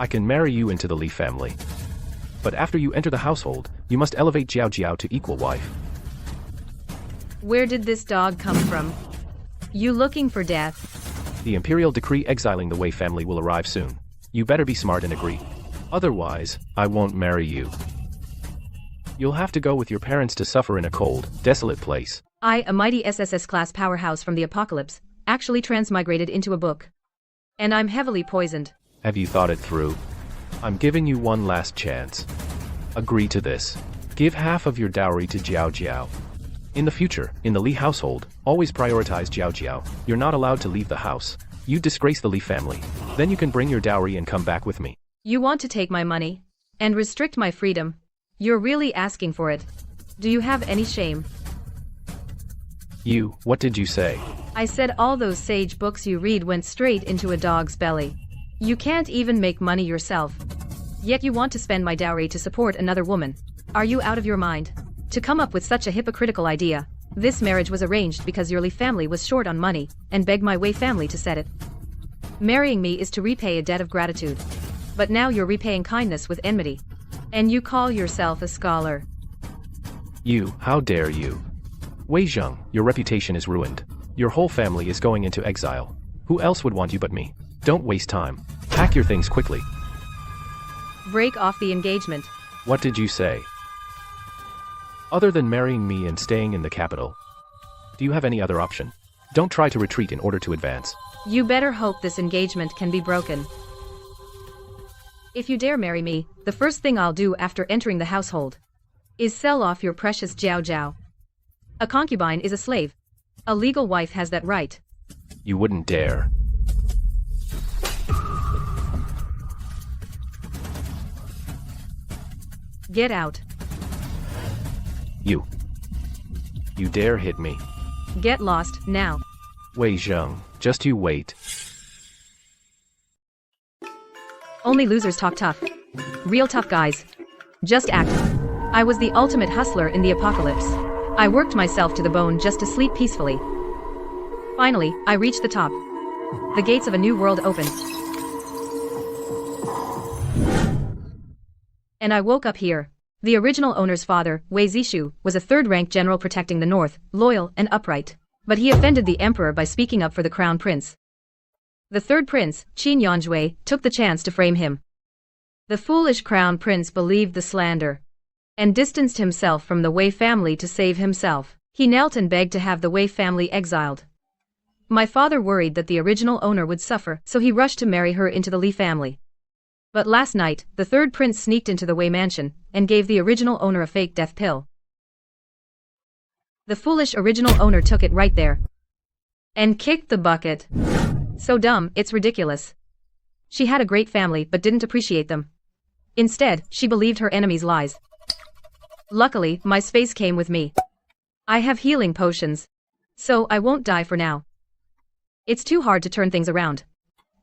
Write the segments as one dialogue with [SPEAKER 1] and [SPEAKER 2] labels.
[SPEAKER 1] I can marry you into the Li family. But after you enter the household, you must elevate Jiao Jiao to equal wife.
[SPEAKER 2] Where did this dog come from? You looking for death?
[SPEAKER 1] The imperial decree exiling the Wei family will arrive soon. You better be smart and agree. Otherwise, I won't marry you. You'll have to go with your parents to suffer in a cold, desolate place.
[SPEAKER 2] I, a mighty SSS-class powerhouse from the apocalypse, actually transmigrated into a book. And I'm heavily poisoned.
[SPEAKER 1] Have you thought it through? I'm giving you one last chance. Agree to this. Give half of your dowry to Jiao Jiao. In the future, in the Li household, always prioritize Jiao Jiao. You're not allowed to leave the house. You disgrace the Li family. Then you can bring your dowry and come back with me.
[SPEAKER 2] You want to take my money? And restrict my freedom? You're really asking for it. Do you have any shame?
[SPEAKER 1] What did you say?
[SPEAKER 2] I said all those sage books you read went straight into a dog's belly. You can't even make money yourself. Yet you want to spend my dowry to support another woman. Are you out of your mind? To come up with such a hypocritical idea. This marriage was arranged because your Li family was short on money, and begged my Wei family to set it. Marrying me is to repay a debt of gratitude. But now you're repaying kindness with enmity. And you call yourself a scholar.
[SPEAKER 1] How dare you? Wei Zheng, your reputation is ruined. Your whole family is going into exile. Who else would want you but me? Don't waste time. Pack your things quickly.
[SPEAKER 2] Break off the engagement.
[SPEAKER 1] What did you say? Other than marrying me and staying in the capital, do you have any other option? Don't try to retreat in order to advance.
[SPEAKER 2] You better hope this engagement can be broken. If you dare marry me, the first thing I'll do after entering the household is sell off your precious Jiao Jiao. A concubine is a slave. A legal wife has that right.
[SPEAKER 1] You wouldn't dare.
[SPEAKER 2] Get out.
[SPEAKER 1] You dare hit me.
[SPEAKER 2] Get lost, now.
[SPEAKER 1] Wei Zheng, just you wait.
[SPEAKER 2] Only losers talk tough. Real tough guys just act. I was the ultimate hustler in the apocalypse. I worked myself to the bone just to sleep peacefully. Finally, I reached the top. The gates of a new world opened. And I woke up here. The original owner's father, Wei Zishu, was a third-rank general protecting the north, loyal and upright. But he offended the emperor by speaking up for the crown prince. The third prince, Qin Yanjue, took the chance to frame him. The foolish crown prince believed the slander and distanced himself from the Wei family to save himself. He knelt and begged to have the Wei family exiled. My father worried that the original owner would suffer, so he rushed to marry her into the Li family. But last night, the third prince sneaked into the Wei mansion and gave the original owner a fake death pill. The foolish original owner took it right there and kicked the bucket. So dumb, it's ridiculous. She had a great family but didn't appreciate them. Instead, she believed her enemies' lies. Luckily, my space came with me. I have healing potions, so I won't die for now. It's too hard to turn things around.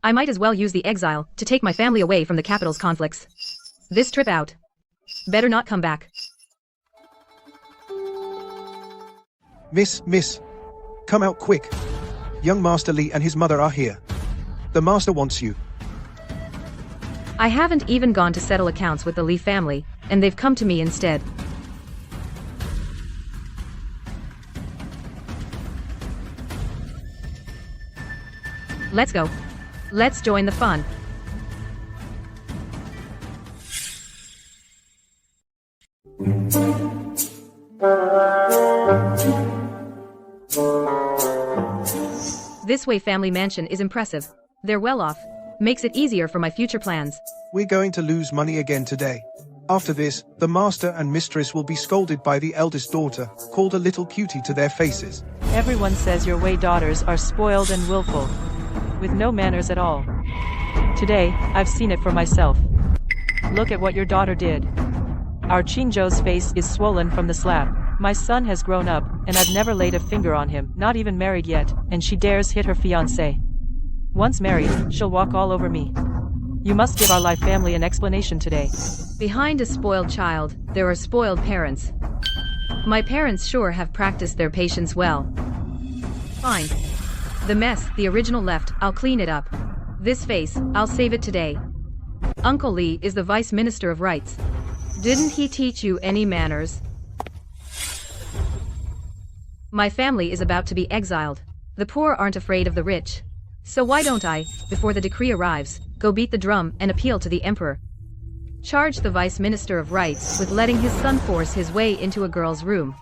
[SPEAKER 2] I might as well use the exile to take my family away from the capital's conflicts. This trip out. Better not come back.
[SPEAKER 3] Miss, come out quick. Young Master Li and his mother are here. The master wants you.
[SPEAKER 2] I haven't even gone to settle accounts with the Li family, and they've come to me instead. Let's go. Let's join the fun. This Wei family mansion is impressive. They're well off. Makes it easier for my future plans.
[SPEAKER 3] We're going to lose money again today. After this, the master and mistress will be scolded by the eldest daughter, called a little cutie to their faces.
[SPEAKER 4] Everyone says your Wei daughters are spoiled and willful, with no manners at all. Today, I've seen it for myself. Look at what your daughter did. Our Qinzhou's face is swollen from the slap. My son has grown up, and I've never laid a finger on him, not even married yet, and she dares hit her fiancé. Once married, she'll walk all over me. You must give our Li family an explanation today.
[SPEAKER 2] Behind a spoiled child, there are spoiled parents. My parents sure have practiced their patience well. Fine. The mess the original left, I'll clean it up. This face, I'll save it today. Uncle Lee is the Vice Minister of Rights. Didn't he teach you any manners? My family is about to be exiled. The poor aren't afraid of the rich. So why don't I, before the decree arrives, go beat the drum and appeal to the emperor? Charge the Vice Minister of Rights with letting his son force his way into a girl's room.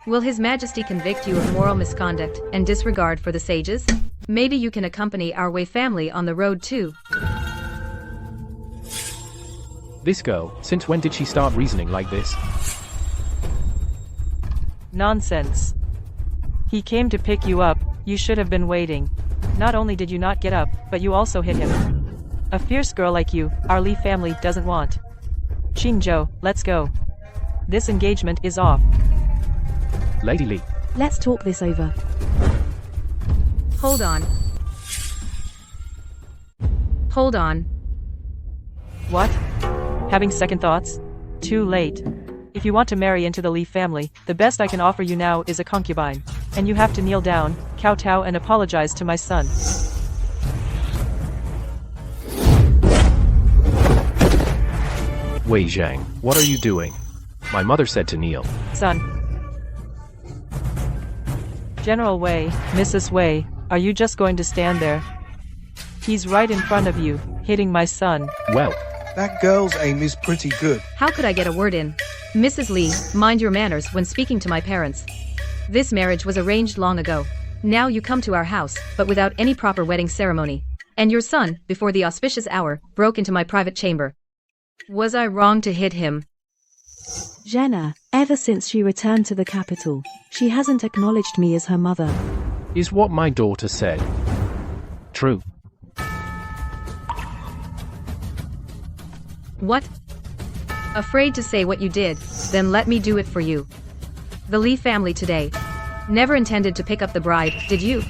[SPEAKER 2] Will His Majesty convict you of moral misconduct and disregard for the sages? Maybe you can accompany our Wei family on the road too.
[SPEAKER 1] This girl, since when did she start reasoning like this?
[SPEAKER 4] Nonsense. He came to pick you up, you should have been waiting. Not only did you not get up, but you also hit him. A fierce girl like you, our Lee family doesn't want. Qingzhou, let's go. This engagement is off.
[SPEAKER 1] Lady Li.
[SPEAKER 5] Let's talk this over.
[SPEAKER 2] Hold on. Hold on.
[SPEAKER 4] What? Having second thoughts? Too late. If you want to marry into the Lee family, the best I can offer you now is a concubine. And you have to kneel down, kowtow and apologize to my son.
[SPEAKER 1] Wei Zhang, what are you doing? My mother said to kneel.
[SPEAKER 4] Son. General Wei, Mrs. Wei, are you just going to stand there? He's right in front of you, hitting my son.
[SPEAKER 1] Well,
[SPEAKER 3] That girl's aim is pretty good.
[SPEAKER 2] How could I get a word in? Mrs. Lee, mind your manners when speaking to my parents. This marriage was arranged long ago. Now you come to our house, but without any proper wedding ceremony. And your son, before the auspicious hour, broke into my private chamber. Was I wrong to hit him?
[SPEAKER 5] Jenna, ever since she returned to the capital, she hasn't acknowledged me as her mother.
[SPEAKER 1] is what my daughter said true?
[SPEAKER 2] What? Afraid to say what you did? Then let me do it for you. The Lee family today. Never intended to pick up the bride, did you?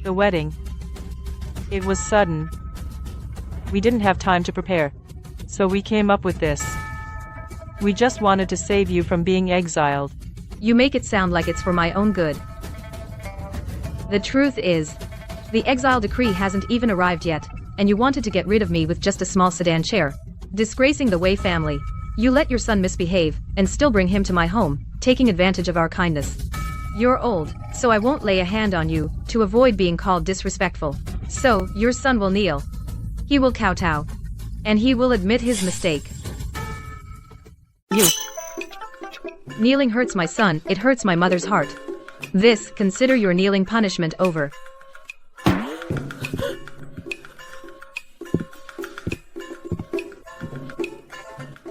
[SPEAKER 4] The wedding. It was sudden. We didn't have time to prepare. So we came up with this. We just wanted to save you from being exiled.
[SPEAKER 2] You make it sound like it's for my own good. The truth is, the exile decree hasn't even arrived yet, and you wanted to get rid of me with just a small sedan chair. Disgracing the Wei family. You let your son misbehave, and still bring him to my home, taking advantage of our kindness. You're old, so I won't lay a hand on you, to avoid being called disrespectful. So, your son will kneel. He will kowtow. And he will admit his mistake.
[SPEAKER 4] You.
[SPEAKER 2] Kneeling hurts my son, it hurts my mother's heart. This, consider your kneeling punishment over.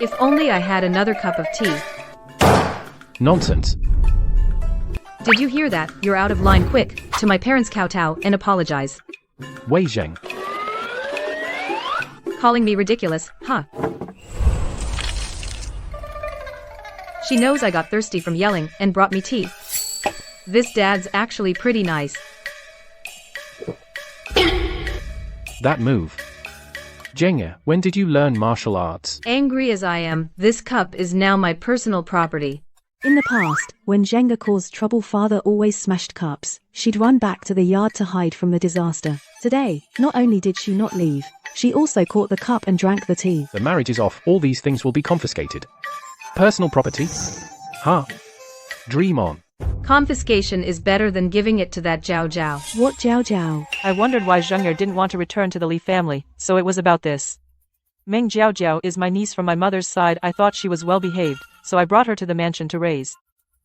[SPEAKER 2] If only I had another cup of tea.
[SPEAKER 1] Nonsense.
[SPEAKER 2] Did you hear that? You're out of line, quick, to my parents kowtow and apologize.
[SPEAKER 1] Wei Zhang.
[SPEAKER 2] Calling me ridiculous, huh? She knows I got thirsty from yelling and brought me tea. This dad's actually pretty nice.
[SPEAKER 1] That move. Zheng, when did you learn martial arts?
[SPEAKER 2] Angry as I am, this cup is now my personal property.
[SPEAKER 5] In the past, when Zhenga caused trouble, father always smashed cups. She'd run back to the yard to hide from the disaster. Today, not only did she not leave, she also caught the cup and drank the tea.
[SPEAKER 1] The marriage is off, all these things will be confiscated. Personal property? Huh? Dream on.
[SPEAKER 2] Confiscation is better than giving it to that Jiao Jiao.
[SPEAKER 5] What Jiao Jiao?
[SPEAKER 4] I wondered why Zheng'er didn't want to return to the Li family, so it was about this. Meng Jiao is my niece from my mother's side. I thought she was well behaved, so I brought her to the mansion to raise.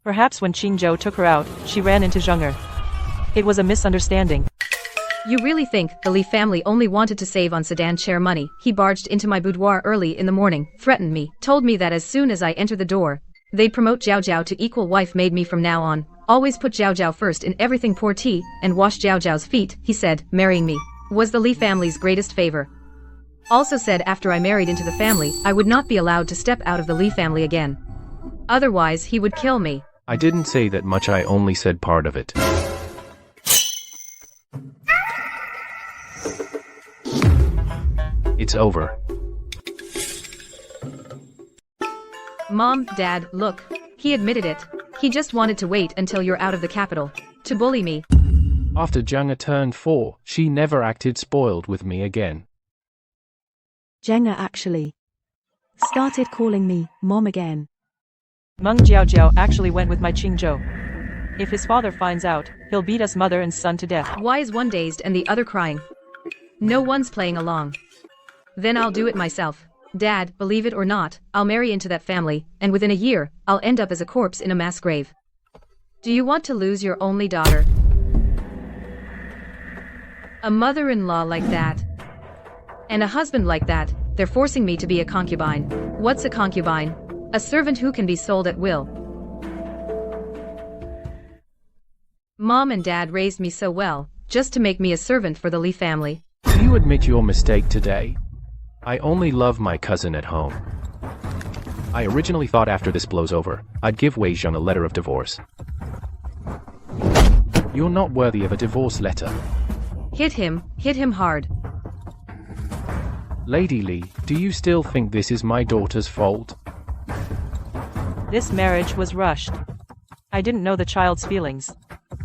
[SPEAKER 4] Perhaps when Qingzhou took her out, she ran into Zheng'er. It was a misunderstanding.
[SPEAKER 2] You really think the Li family only wanted to save on sedan chair money? He barged into my boudoir early in the morning, threatened me, told me that as soon as I enter the door, they'd promote Jiao Jiao to equal wife. Made me from now on always put Jiao Jiao first in everything, pour tea, and wash Jiao Jiao's feet. He said marrying me was the Li family's greatest favor. Also said after I married into the family, I would not be allowed to step out of the Li family again. Otherwise he would kill me.
[SPEAKER 1] I didn't say that much, I only said part of it. It's over.
[SPEAKER 2] Mom, Dad, look. He admitted it. He just wanted to wait until you're out of the capital to bully me.
[SPEAKER 1] After Zhang turned 4, she never acted spoiled with me again.
[SPEAKER 5] Zheng actually started calling me mom again.
[SPEAKER 4] Meng Jiao actually went with my Qingzhou. If his father finds out, he'll beat us mother and son to death.
[SPEAKER 2] Why is one dazed and the other crying? No one's playing along. Then I'll do it myself. Dad, believe it or not, I'll marry into that family, and within a year, I'll end up as a corpse in a mass grave. Do you want to lose your only daughter? A mother-in-law like that? And a husband like that, they're forcing me to be a concubine. What's a concubine? A servant who can be sold at will. Mom and Dad raised me so well, just to make me a servant for the Li family.
[SPEAKER 1] You admit your mistake today. I only love my cousin at home. I originally thought after this blows over, I'd give Wei Zhang a letter of divorce. You're not worthy of a divorce letter.
[SPEAKER 2] Hit him hard.
[SPEAKER 1] Lady Li, do you still think this is my daughter's fault?
[SPEAKER 4] This marriage was rushed. I didn't know the child's feelings.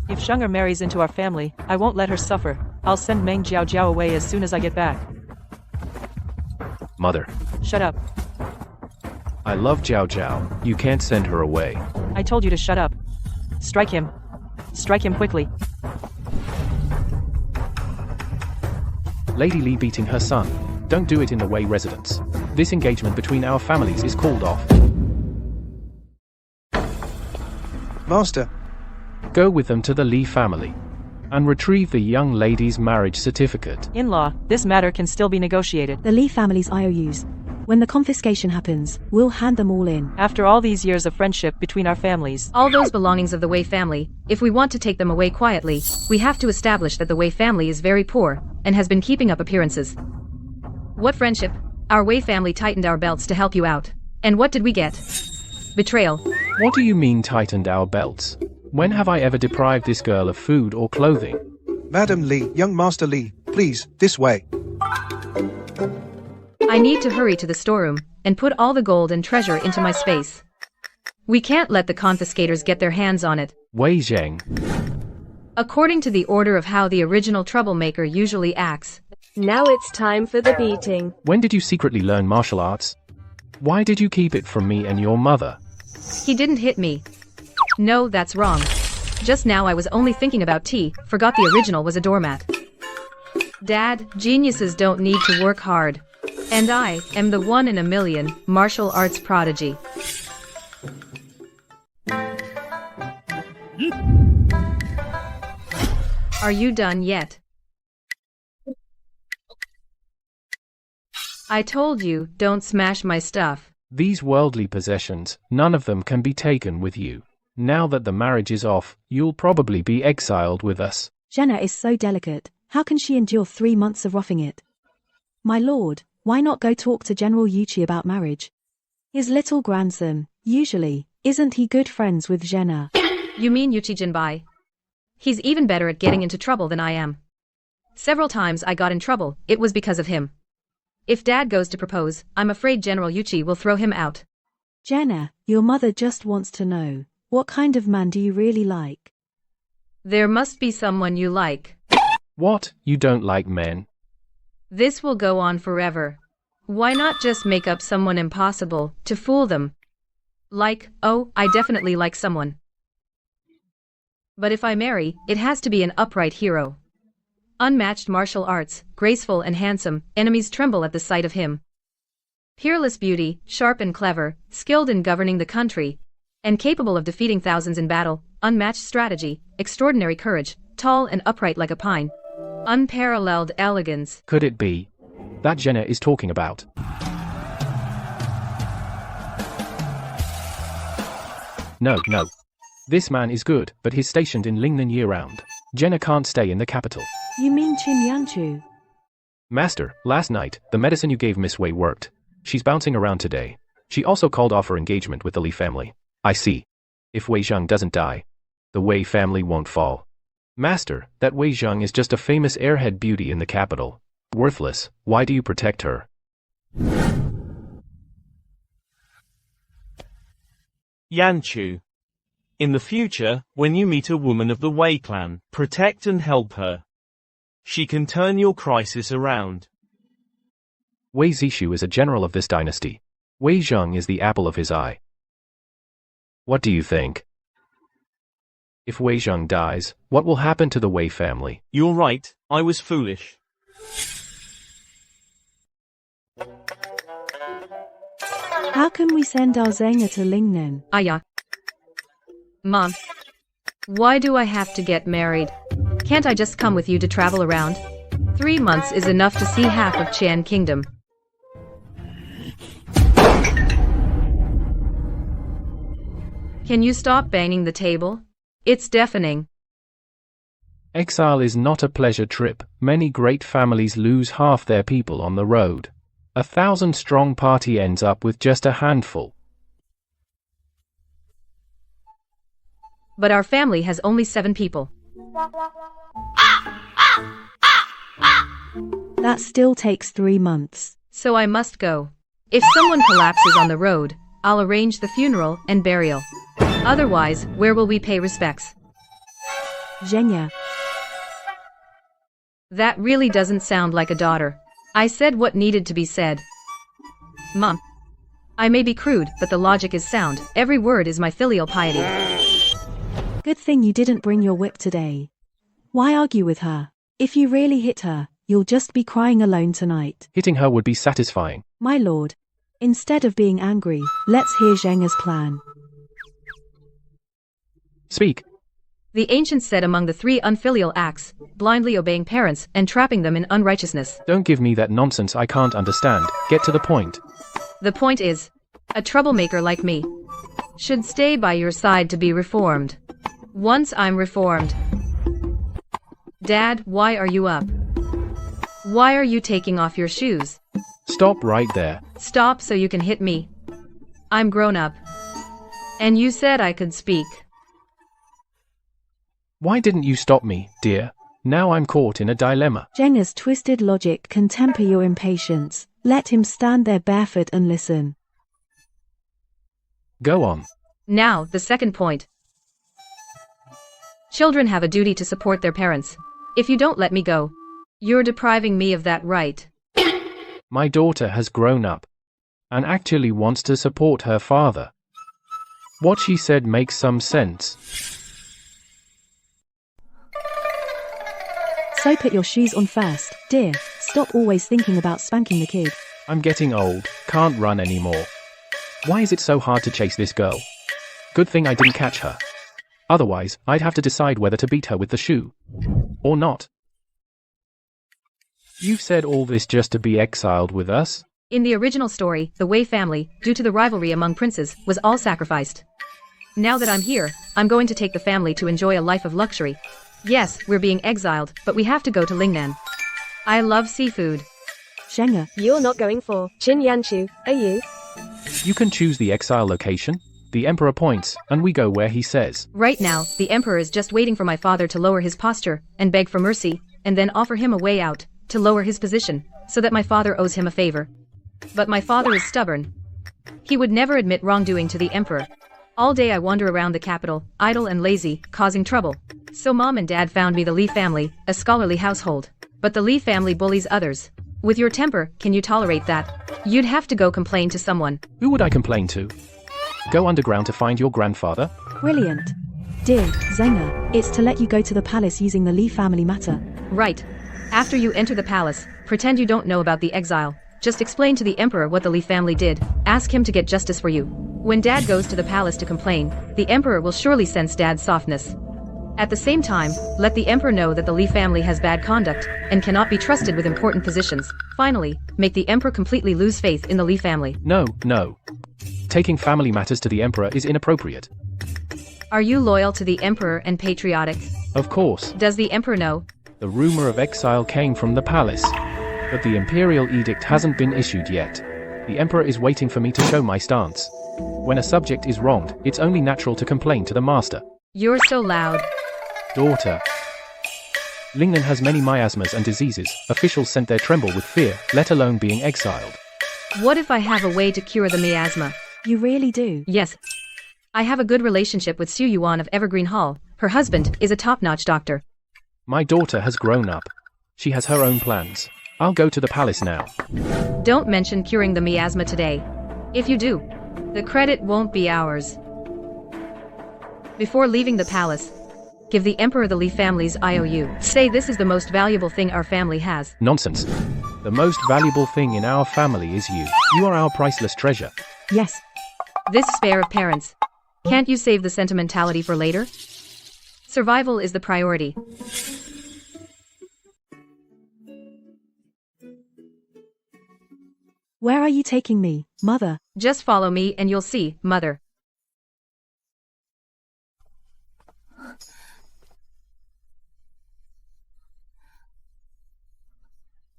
[SPEAKER 4] If Zheng marries into our family, I won't let her suffer. I'll send Meng Jiao away as soon as I get back.
[SPEAKER 1] Mother.
[SPEAKER 4] Shut up.
[SPEAKER 1] I love Jiao. You can't send her away.
[SPEAKER 4] I told you to shut up. Strike him. Strike him quickly.
[SPEAKER 1] Lady Li beating her son. Don't do it in the Wei residence. This engagement between our families is called off.
[SPEAKER 3] Master,
[SPEAKER 1] Go with them to the Li family and retrieve the young lady's marriage certificate.
[SPEAKER 4] In-law, this matter can still be negotiated.
[SPEAKER 5] The Li family's IOUs. When the confiscation happens, we'll hand them all in.
[SPEAKER 4] After all these years of friendship between our families.
[SPEAKER 2] All those belongings of the Wei family, if we want to take them away quietly, we have to establish that the Wei family is very poor and has been keeping up appearances. What friendship? Our Wei family tightened our belts to help you out. And what did we get? Betrayal.
[SPEAKER 1] What do you mean tightened our belts? When have I ever deprived this girl of food or clothing?
[SPEAKER 3] Madam Li, young Master Li, please, this way.
[SPEAKER 2] I need to hurry to the storeroom and put all the gold and treasure into my space. We can't let the confiscators get their hands on it.
[SPEAKER 1] Wei Zhang.
[SPEAKER 2] According to the order of how the original troublemaker usually acts.
[SPEAKER 6] Now it's time for the beating.
[SPEAKER 1] When did you secretly learn martial arts? Why did you keep it from me and your mother?
[SPEAKER 2] He didn't hit me. No, that's wrong. Just now I was only thinking about tea, forgot the original was a doormat. Dad, geniuses don't need to work hard. And I am the 1 in a million martial arts prodigy. Are you done yet? I told you, don't smash my stuff.
[SPEAKER 1] These worldly possessions, none of them can be taken with you. Now that the marriage is off, you'll probably be exiled with us.
[SPEAKER 5] Jenna is so delicate. How can she endure 3 months of roughing it? My lord, why not go talk to General Yuchi about marriage? His little grandson, usually, isn't he good friends with Jenna?
[SPEAKER 2] You mean Yuchi Jinbai? He's even better at getting into trouble than I am. Several times I got in trouble, it was because of him. If Dad goes to propose, I'm afraid General Yuchi will throw him out.
[SPEAKER 5] Jenna, your mother just wants to know, what kind of man do you really like?
[SPEAKER 2] There must be someone you like.
[SPEAKER 1] What? You don't like men?
[SPEAKER 2] This will go on forever. Why not just make up someone impossible, to fool them? Like, oh, I definitely like someone. But if I marry, it has to be an upright hero. Unmatched martial arts, graceful and handsome, enemies tremble at the sight of him. Peerless beauty, sharp and clever, skilled in governing the country, and capable of defeating thousands in battle, unmatched strategy, extraordinary courage, tall and upright like a pine. Unparalleled elegance.
[SPEAKER 1] Could it be that Jenna is talking about? No. This man is good, but he's stationed in Lingnan year-round. Jenna can't stay in the capital.
[SPEAKER 5] You mean Qin Yanchu?
[SPEAKER 1] Master, last night, the medicine you gave Miss Wei worked. She's bouncing around today. She also called off her engagement with the Li family. I see. If Wei Zhang doesn't die, the Wei family won't fall. Master, that Wei Zhang is just a famous airhead beauty in the capital. Worthless, why do you protect her?
[SPEAKER 7] Yanchu. In the future, when you meet a woman of the Wei clan, protect and help her. She can turn your crisis around.
[SPEAKER 1] Wei Zishu is a general of this dynasty. Wei Zheng is the apple of his eye. What do you think? If Wei Zheng dies, what will happen to the Wei family?
[SPEAKER 7] You're right, I was foolish.
[SPEAKER 5] How can we send our Zheng'er to Lingnan?
[SPEAKER 2] Aya. Mom. Why do I have to get married? Can't I just come with you to travel around? 3 months is enough to see half of Qian Kingdom. Can you stop banging the table? It's deafening.
[SPEAKER 1] Exile is not a pleasure trip. Many great families lose half their people on the road. 1,000-strong party ends up with just a handful.
[SPEAKER 2] But our family has only 7 people.
[SPEAKER 5] That still takes 3 months.
[SPEAKER 2] So I must go. If someone collapses on the road, I'll arrange the funeral and burial. Otherwise, where will we pay respects?
[SPEAKER 5] Zheng'er.
[SPEAKER 2] That really doesn't sound like a daughter. I said what needed to be said. Mom. I may be crude, but the logic is sound. Every word is my filial piety.
[SPEAKER 5] Good thing you didn't bring your whip today. Why argue with her? If you really hit her, you'll just be crying alone tonight.
[SPEAKER 1] Hitting her would be satisfying.
[SPEAKER 5] My lord. Instead of being angry, let's hear Zheng'er's plan.
[SPEAKER 1] Speak.
[SPEAKER 2] The ancients said among the 3 unfilial acts, blindly obeying parents and trapping them in unrighteousness.
[SPEAKER 1] Don't give me that nonsense I can't understand. Get to the point.
[SPEAKER 2] The point is, a troublemaker like me should stay by your side to be reformed. Once I'm reformed. Dad, why are you up? Why are you taking off your shoes?
[SPEAKER 1] Stop right there.
[SPEAKER 2] Stop so you can hit me. I'm grown up. And you said I could speak.
[SPEAKER 1] Why didn't you stop me, dear? Now I'm caught in a dilemma.
[SPEAKER 5] Zheng'er's twisted logic can temper your impatience. Let him stand there barefoot and listen.
[SPEAKER 1] Go on.
[SPEAKER 2] Now, the second point. Children have a duty to support their parents. If you don't let me go, you're depriving me of that right.
[SPEAKER 1] My daughter has grown up and actually wants to support her father. What she said makes some sense.
[SPEAKER 5] So put your shoes on first, dear. Stop always thinking about spanking the kid.
[SPEAKER 1] I'm getting old, can't run anymore. Why is it so hard to chase this girl? Good thing I didn't catch her. Otherwise, I'd have to decide whether to beat her with the shoe. Or not. You've said all this just to be exiled with us?
[SPEAKER 2] In the original story, the Wei family, due to the rivalry among princes, was all sacrificed. Now that I'm here, I'm going to take the family to enjoy a life of luxury. Yes, we're being exiled, but we have to go to Lingnan. I love seafood.
[SPEAKER 5] Zheng'er.
[SPEAKER 6] You're not going for Qin Yanchu, are you?
[SPEAKER 1] You can choose the exile location. The emperor appoints, and we go where he says.
[SPEAKER 2] Right now, the emperor is just waiting for my father to lower his posture and beg for mercy, and then offer him a way out to lower his position, so that my father owes him a favor. But my father is stubborn. He would never admit wrongdoing to the emperor. All day I wander around the capital, idle and lazy, causing trouble. So Mom and Dad found me the Li family, a scholarly household. But the Li family bullies others. With your temper, can you tolerate that? You'd have to go complain to someone.
[SPEAKER 1] Who would I complain to? Go underground to find your grandfather?
[SPEAKER 5] Brilliant. Dear Zheng'er, it's to let you go to the palace using the Li family matter.
[SPEAKER 2] Right. After you enter the palace, pretend you don't know about the exile. Just explain to the emperor what the Li family did. Ask him to get justice for you. When Dad goes to the palace to complain, the emperor will surely sense Dad's softness. At the same time, let the emperor know that the Li family has bad conduct and cannot be trusted with important positions. Finally, make the emperor completely lose faith in the Li family.
[SPEAKER 1] No. Taking family matters to the emperor is inappropriate.
[SPEAKER 2] Are you loyal to the emperor and patriotic?
[SPEAKER 1] Of course.
[SPEAKER 2] Does the emperor know?
[SPEAKER 1] The rumor of exile came from the palace, but the imperial edict hasn't been issued yet. The emperor is waiting for me to show my stance. When a subject is wronged, it's only natural to complain to the master.
[SPEAKER 2] You're so loud.
[SPEAKER 1] Daughter. Lingnan has many miasmas and diseases. Officials sent there tremble with fear, let alone being exiled.
[SPEAKER 2] What if I have a way to cure the miasma?
[SPEAKER 5] You really do?
[SPEAKER 2] Yes. I have a good relationship with Xu Yuan of Evergreen Hall. Her husband is a top-notch doctor.
[SPEAKER 1] My daughter has grown up. She has her own plans. I'll go to the palace now.
[SPEAKER 2] Don't mention curing the miasma today. If you do, the credit won't be ours. Before leaving the palace, give the emperor the Li family's IOU. Say this is the most valuable thing our family has.
[SPEAKER 1] Nonsense. The most valuable thing in our family is you. You are our priceless treasure.
[SPEAKER 5] Yes.
[SPEAKER 2] This spare of parents. Can't you save the sentimentality for later? Survival is the priority.
[SPEAKER 5] Where are you taking me, mother?
[SPEAKER 2] Just follow me and you'll see, mother.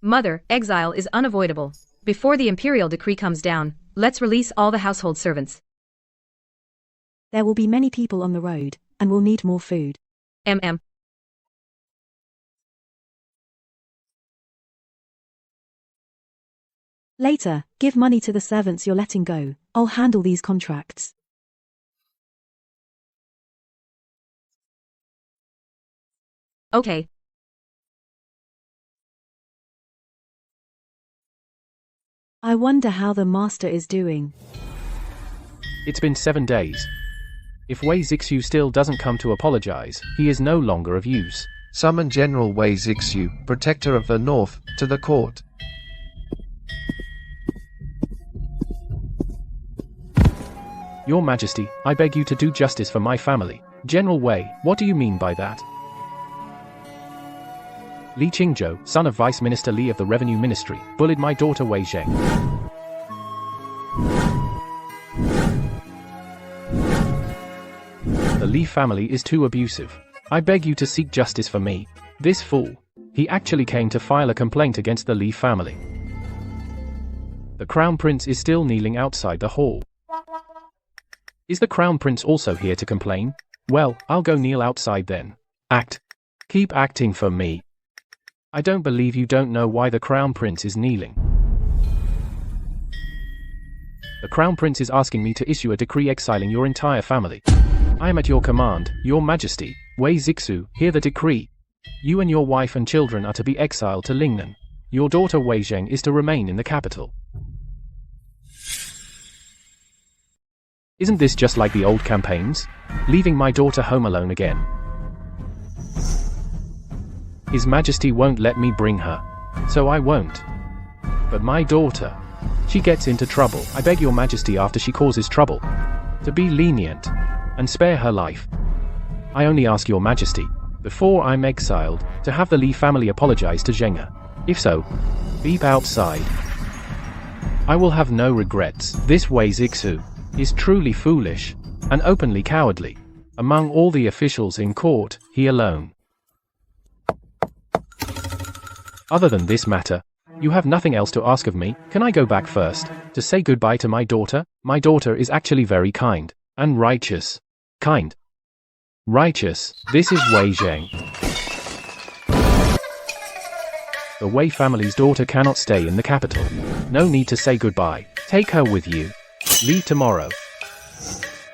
[SPEAKER 2] Mother, exile is unavoidable. Before the imperial decree comes down, let's release all the household servants.
[SPEAKER 5] There will be many people on the road, and we'll need more food. Later, give money to the servants you're letting go. I'll handle these contracts.
[SPEAKER 2] Okay.
[SPEAKER 5] I wonder how the master is doing.
[SPEAKER 1] It's been 7 days. If Wei Zixu still doesn't come to apologize, he is no longer of use.
[SPEAKER 3] Summon General Wei Zixu, Protector of the North, to the court.
[SPEAKER 1] Your Majesty, I beg you to do justice for my family. General Wei, what do you mean by that? Li Qingzhou, son of Vice Minister Li of the Revenue Ministry, bullied my daughter Wei Zheng. The Li family is too abusive. I beg you to seek justice for me. This fool. He actually came to file a complaint against the Li family. The Crown Prince is still kneeling outside the hall. Is the Crown Prince also here to complain? Well, I'll go kneel outside then. Act. Keep acting for me. I don't believe you don't know why the Crown Prince is kneeling. The Crown Prince is asking me to issue a decree exiling your entire family. I am at your command, Your Majesty. Wei Zixu, hear the decree. You and your wife and children are to be exiled to Lingnan. Your daughter Wei Zheng is to remain in the capital. Isn't this just like the old campaigns? Leaving my daughter home alone again. His Majesty won't let me bring her. So I won't. But my daughter, she gets into trouble. I beg your Majesty after she causes trouble, to be lenient, and spare her life. I only ask your Majesty, before I'm exiled, to have the Li family apologize to Zheng. If so, beep outside. I will have no regrets. This Wei Zixu is truly foolish, and openly cowardly. Among all the officials in court, he alone. Other than this matter, you have nothing else to ask of me. Can I go back first, to say goodbye to my daughter? My daughter is actually very kind, and righteous. Kind. Righteous. This is Wei Zheng. The Wei family's daughter cannot stay in the capital. No need to say goodbye. Take her with you. Leave tomorrow.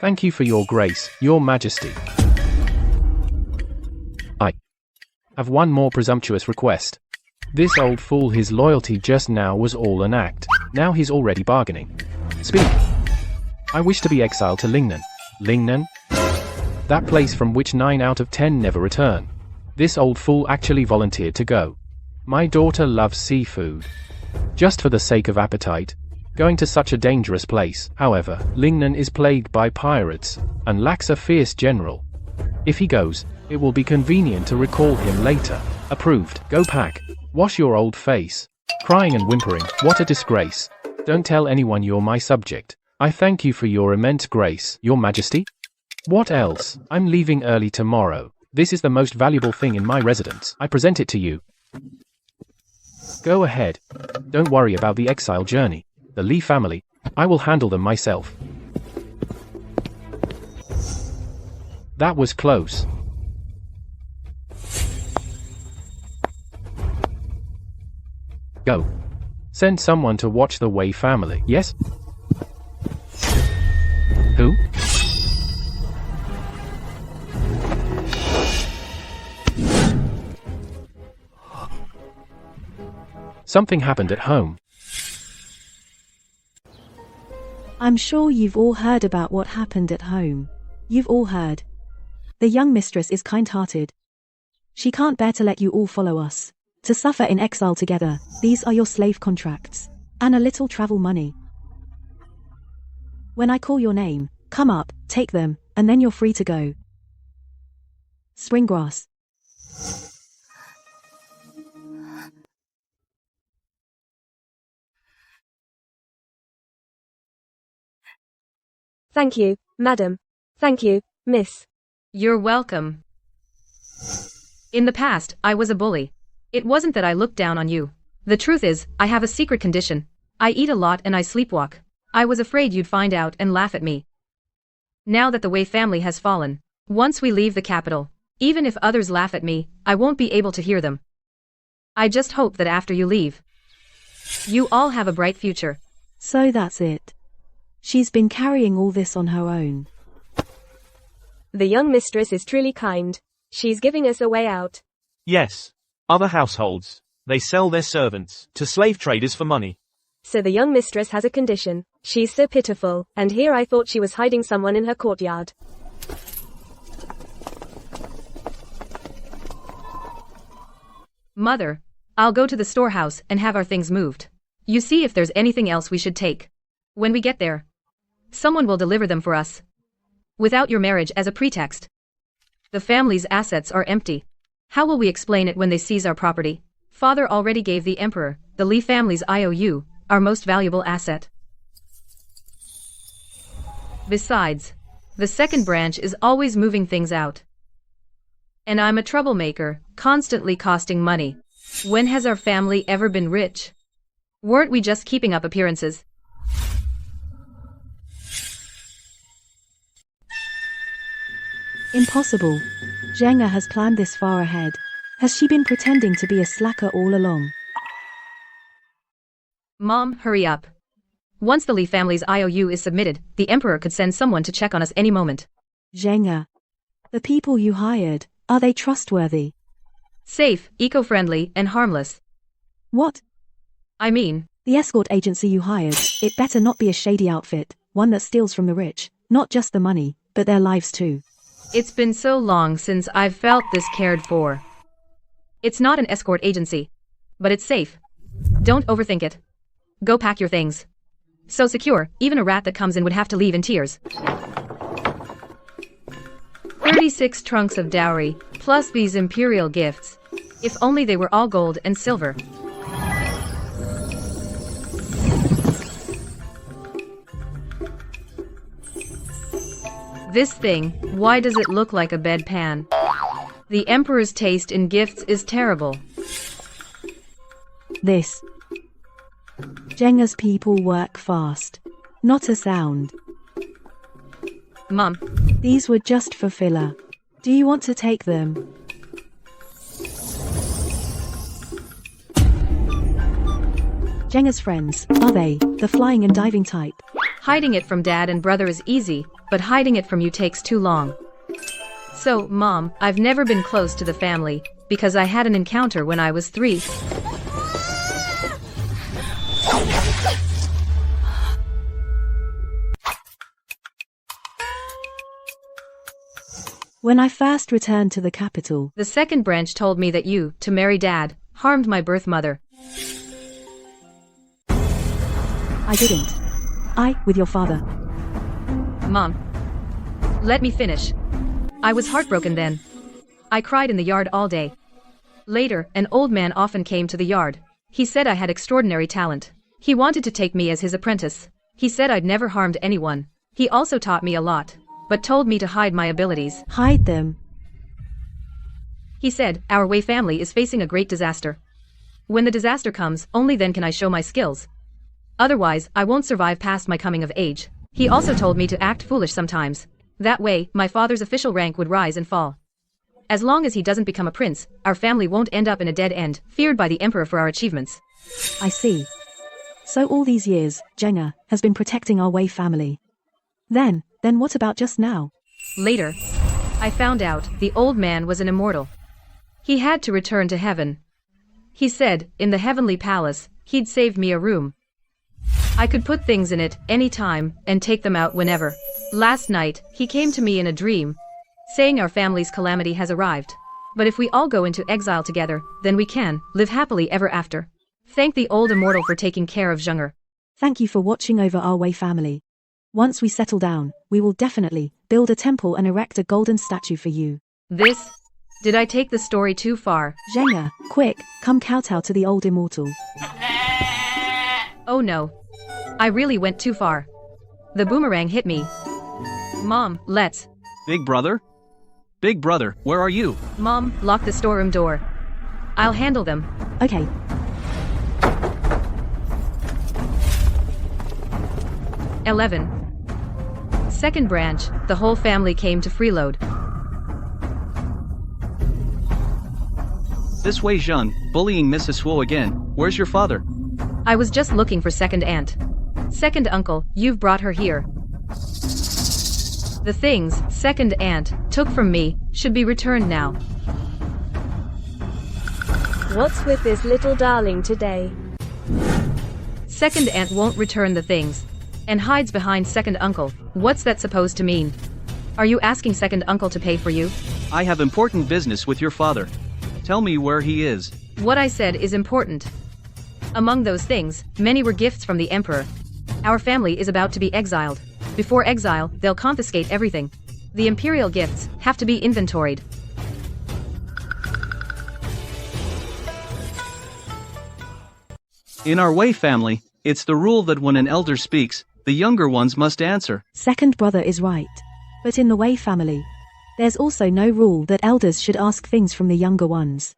[SPEAKER 1] Thank you for your grace, Your Majesty. I have one more presumptuous request. This old fool, his loyalty just now was all an act. Now he's already bargaining. Speak. I wish to be exiled to Lingnan. Lingnan? That place from which 9 out of 10 never return. This old fool actually volunteered to go. My daughter loves seafood. Just for the sake of appetite. Going to such a dangerous place. However, Lingnan is plagued by pirates, and lacks a fierce general. If he goes, it will be convenient to recall him later. Approved. Go pack. Wash your old face. Crying and whimpering, what a disgrace. Don't tell anyone you're my subject. I thank you for your immense grace, Your Majesty. What else? I'm leaving early tomorrow. This is the most valuable thing in my residence. I present it to you. Go ahead. Don't worry about the exile journey. The Li family, I will handle them myself. That was close. Go. Send someone to watch the Wei family. Yes? Who? Something happened at home.
[SPEAKER 5] I'm sure you've all heard about what happened at home. You've all heard. The young mistress is kind-hearted. She can't bear to let you all follow us. To suffer in exile together, these are your slave contracts. And a little travel money. When I call your name, come up, take them, and then you're free to go. Springgrass.
[SPEAKER 6] Thank you, madam. Thank you, miss.
[SPEAKER 2] You're welcome. In the past, I was a bully. It wasn't that I looked down on you. The truth is, I have a secret condition. I eat a lot and I sleepwalk. I was afraid you'd find out and laugh at me. Now that the Wei family has fallen, once we leave the capital, even if others laugh at me, I won't be able to hear them. I just hope that after you leave, you all have a bright future.
[SPEAKER 5] So that's it. She's been carrying all this on her own.
[SPEAKER 6] The young mistress is truly kind. She's giving us a way out.
[SPEAKER 7] Yes. Other households, they sell their servants to slave traders for money.
[SPEAKER 6] So the young mistress has a condition. She's so pitiful, and here I thought she was hiding someone in her courtyard.
[SPEAKER 2] Mother, I'll go to the storehouse and have our things moved. You see if there's anything else we should take. When we get there, someone will deliver them for us. Without your marriage as a pretext. The family's assets are empty. How will we explain it when they seize our property? Father already gave the emperor, the Li family's IOU, our most valuable asset. Besides, the second branch is always moving things out. And I'm a troublemaker, constantly costing money. When has our family ever been rich? Weren't we just keeping up appearances?
[SPEAKER 5] Impossible. Zhenga has planned this far ahead. Has she been pretending to be a slacker all along?
[SPEAKER 2] Mom, hurry up. Once the Li family's IOU is submitted, the emperor could send someone to check on us any moment.
[SPEAKER 5] Zhenga. The people you hired, are they trustworthy?
[SPEAKER 2] Safe, eco-friendly, and harmless.
[SPEAKER 5] What?
[SPEAKER 2] I mean,
[SPEAKER 5] the escort agency you hired, it better not be a shady outfit, one that steals from the rich, not just the money, but their lives too.
[SPEAKER 2] It's been so long since I've felt this cared for. It's not an escort agency. But it's safe. Don't overthink it. Go pack your things. So secure, even a rat that comes in would have to leave in tears. 36 trunks of dowry, plus these imperial gifts. If only they were all gold and silver. This thing, why does it look like a bedpan? The emperor's taste in gifts is terrible.
[SPEAKER 5] This. Zhenga's people work fast. Not a sound.
[SPEAKER 2] Mom.
[SPEAKER 5] These were just for filler. Do you want to take them? Zhenga's friends, are they, the flying and diving type?
[SPEAKER 2] Hiding it from dad and brother is easy, but hiding it from you takes too long. So, Mom, I've never been close to the family, because I had an encounter when I was 3.
[SPEAKER 5] When I first returned to the capital,
[SPEAKER 2] the second branch told me that you, to marry dad, harmed my birth mother.
[SPEAKER 5] I didn't. With your father.
[SPEAKER 2] Mom. Let me finish. I was heartbroken then. I cried in the yard all day. Later, an old man often came to the yard. He said I had extraordinary talent. He wanted to take me as his apprentice. He said I'd never harmed anyone. He also taught me a lot, but told me to hide my abilities.
[SPEAKER 5] Hide them?
[SPEAKER 2] He said, our Wei family is facing a great disaster. When the disaster comes, only then can I show my skills. Otherwise, I won't survive past my coming of age. He also told me to act foolish sometimes. That way, my father's official rank would rise and fall. As long as he doesn't become a prince, our family won't end up in a dead end, feared by the emperor for our achievements.
[SPEAKER 5] I see. So all these years, Zhenga has been protecting our Wei family. Then what about just now?
[SPEAKER 2] Later, I found out the old man was an immortal. He had to return to heaven. He said, in the heavenly palace, he'd save me a room. I could put things in it, anytime, and take them out whenever. Last night, he came to me in a dream, saying our family's calamity has arrived. But if we all go into exile together, then we can live happily ever after. Thank the old immortal for taking care of Zheng'er.
[SPEAKER 5] Thank you for watching over our Wei family. Once we settle down, we will definitely build a temple and erect a golden statue for you.
[SPEAKER 2] Did I take the story too far?
[SPEAKER 5] Zheng'er, quick, come kowtow to the old immortal.
[SPEAKER 2] Oh no. I really went too far. The boomerang hit me. Mom, let's.
[SPEAKER 8] Big brother? Big brother, where are you?
[SPEAKER 2] Mom, lock the storeroom door. I'll handle them.
[SPEAKER 5] Okay.
[SPEAKER 2] Second branch, the whole family came to freeload.
[SPEAKER 8] This way, Jean, bullying Mrs. Suo again. Where's your father?
[SPEAKER 2] I was just looking for second aunt. Second uncle, you've brought her here. The things second aunt took from me should be returned now.
[SPEAKER 6] What's with this little darling today?
[SPEAKER 2] Second aunt won't return the things and hides behind second uncle. What's that supposed to mean? Are you asking second uncle to pay for you?
[SPEAKER 8] I have important business with your father. Tell me where he is.
[SPEAKER 2] What I said is important. Among those things, many were gifts from the emperor. Our family is about to be exiled. Before exile, they'll confiscate everything. The imperial gifts have to be inventoried.
[SPEAKER 8] In our Wei family, it's the rule that when an elder speaks, the younger ones must answer.
[SPEAKER 5] Second brother is right. But in the Wei family, there's also no rule that elders should ask things from the younger ones.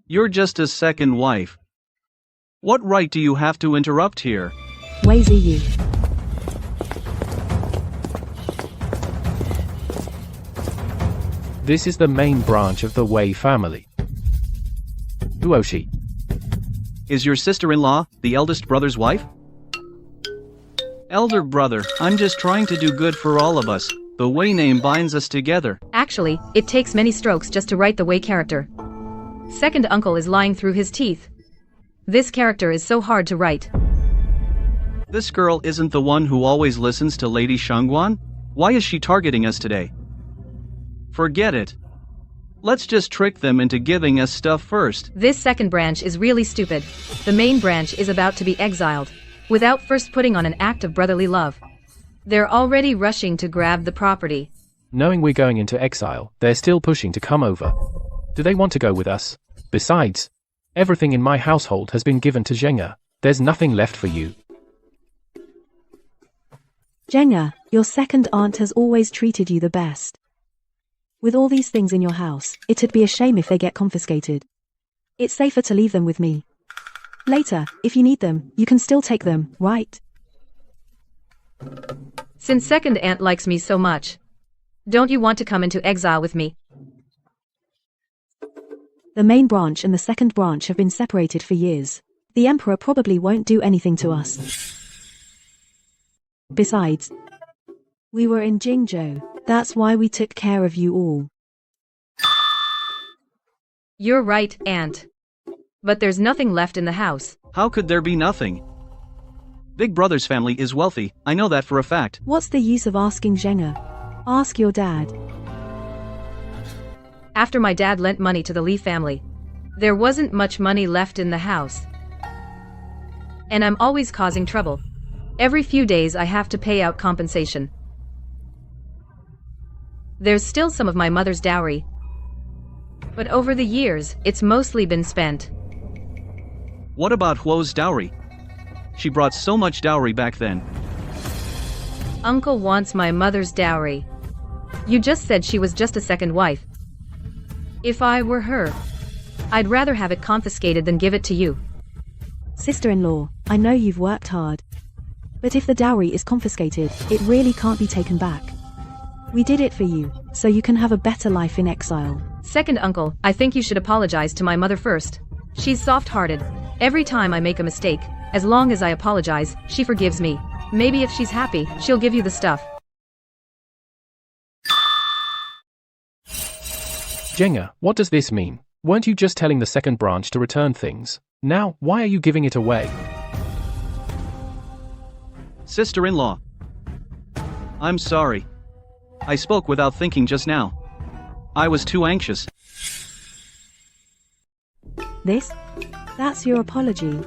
[SPEAKER 8] You're just a second wife. What right do you have to interrupt here?
[SPEAKER 5] Wei Ziyu.
[SPEAKER 1] This is the main branch of the Wei family. Duoshi.
[SPEAKER 8] Is your sister-in-law the eldest brother's wife? Elder brother, I'm just trying to do good for all of us. The Wei name binds us together.
[SPEAKER 2] Actually, it takes many strokes just to write the Wei character. Second uncle is lying through his teeth. This character is so hard to write.
[SPEAKER 8] This girl isn't the one who always listens to Lady Shangguan? Why is she targeting us today? Forget it. Let's just trick them into giving us stuff first.
[SPEAKER 2] This second branch is really stupid. The main branch is about to be exiled, without first putting on an act of brotherly love. They're already rushing to grab the property.
[SPEAKER 1] Knowing we're going into exile, they're still pushing to come over. Do they want to go with us? Besides, everything in my household has been given to Zheng'er. There's nothing left for you.
[SPEAKER 5] Zheng'er, your second aunt has always treated you the best. With all these things in your house, it'd be a shame if they get confiscated. It's safer to leave them with me. Later, if you need them, you can still take them, right?
[SPEAKER 2] Since second aunt likes me so much, don't you want to come into exile with me?
[SPEAKER 5] The main branch and the second branch have been separated for years. The emperor probably won't do anything to us. Besides, we were in Jingzhou. That's why we took care of you all.
[SPEAKER 2] You're right, aunt. But there's nothing left in the house.
[SPEAKER 8] How could there be nothing? Big brother's family is wealthy, I know that for a fact.
[SPEAKER 5] What's the use of asking Zheng'er? Ask your dad.
[SPEAKER 2] After my dad lent money to the Li family, there wasn't much money left in the house. And I'm always causing trouble. Every few days I have to pay out compensation. There's still some of my mother's dowry. But over the years, it's mostly been spent.
[SPEAKER 8] What about Huo's dowry? She brought so much dowry back then.
[SPEAKER 2] Uncle wants my mother's dowry. You just said she was just a second wife. If I were her, I'd rather have it confiscated than give it to you.
[SPEAKER 5] Sister-in-law, I know you've worked hard. But if the dowry is confiscated, it really can't be taken back. We did it for you, so you can have a better life in exile.
[SPEAKER 2] Second uncle, I think you should apologize to my mother first. She's soft-hearted. Every time I make a mistake, as long as I apologize, she forgives me. Maybe if she's happy, she'll give you the stuff.
[SPEAKER 1] Zheng'er, what does this mean? Weren't you just telling the second branch to return things? Now, why are you giving it away?
[SPEAKER 8] Sister-in-law. I'm sorry. I spoke without thinking just now. I was too anxious.
[SPEAKER 5] That's your apology.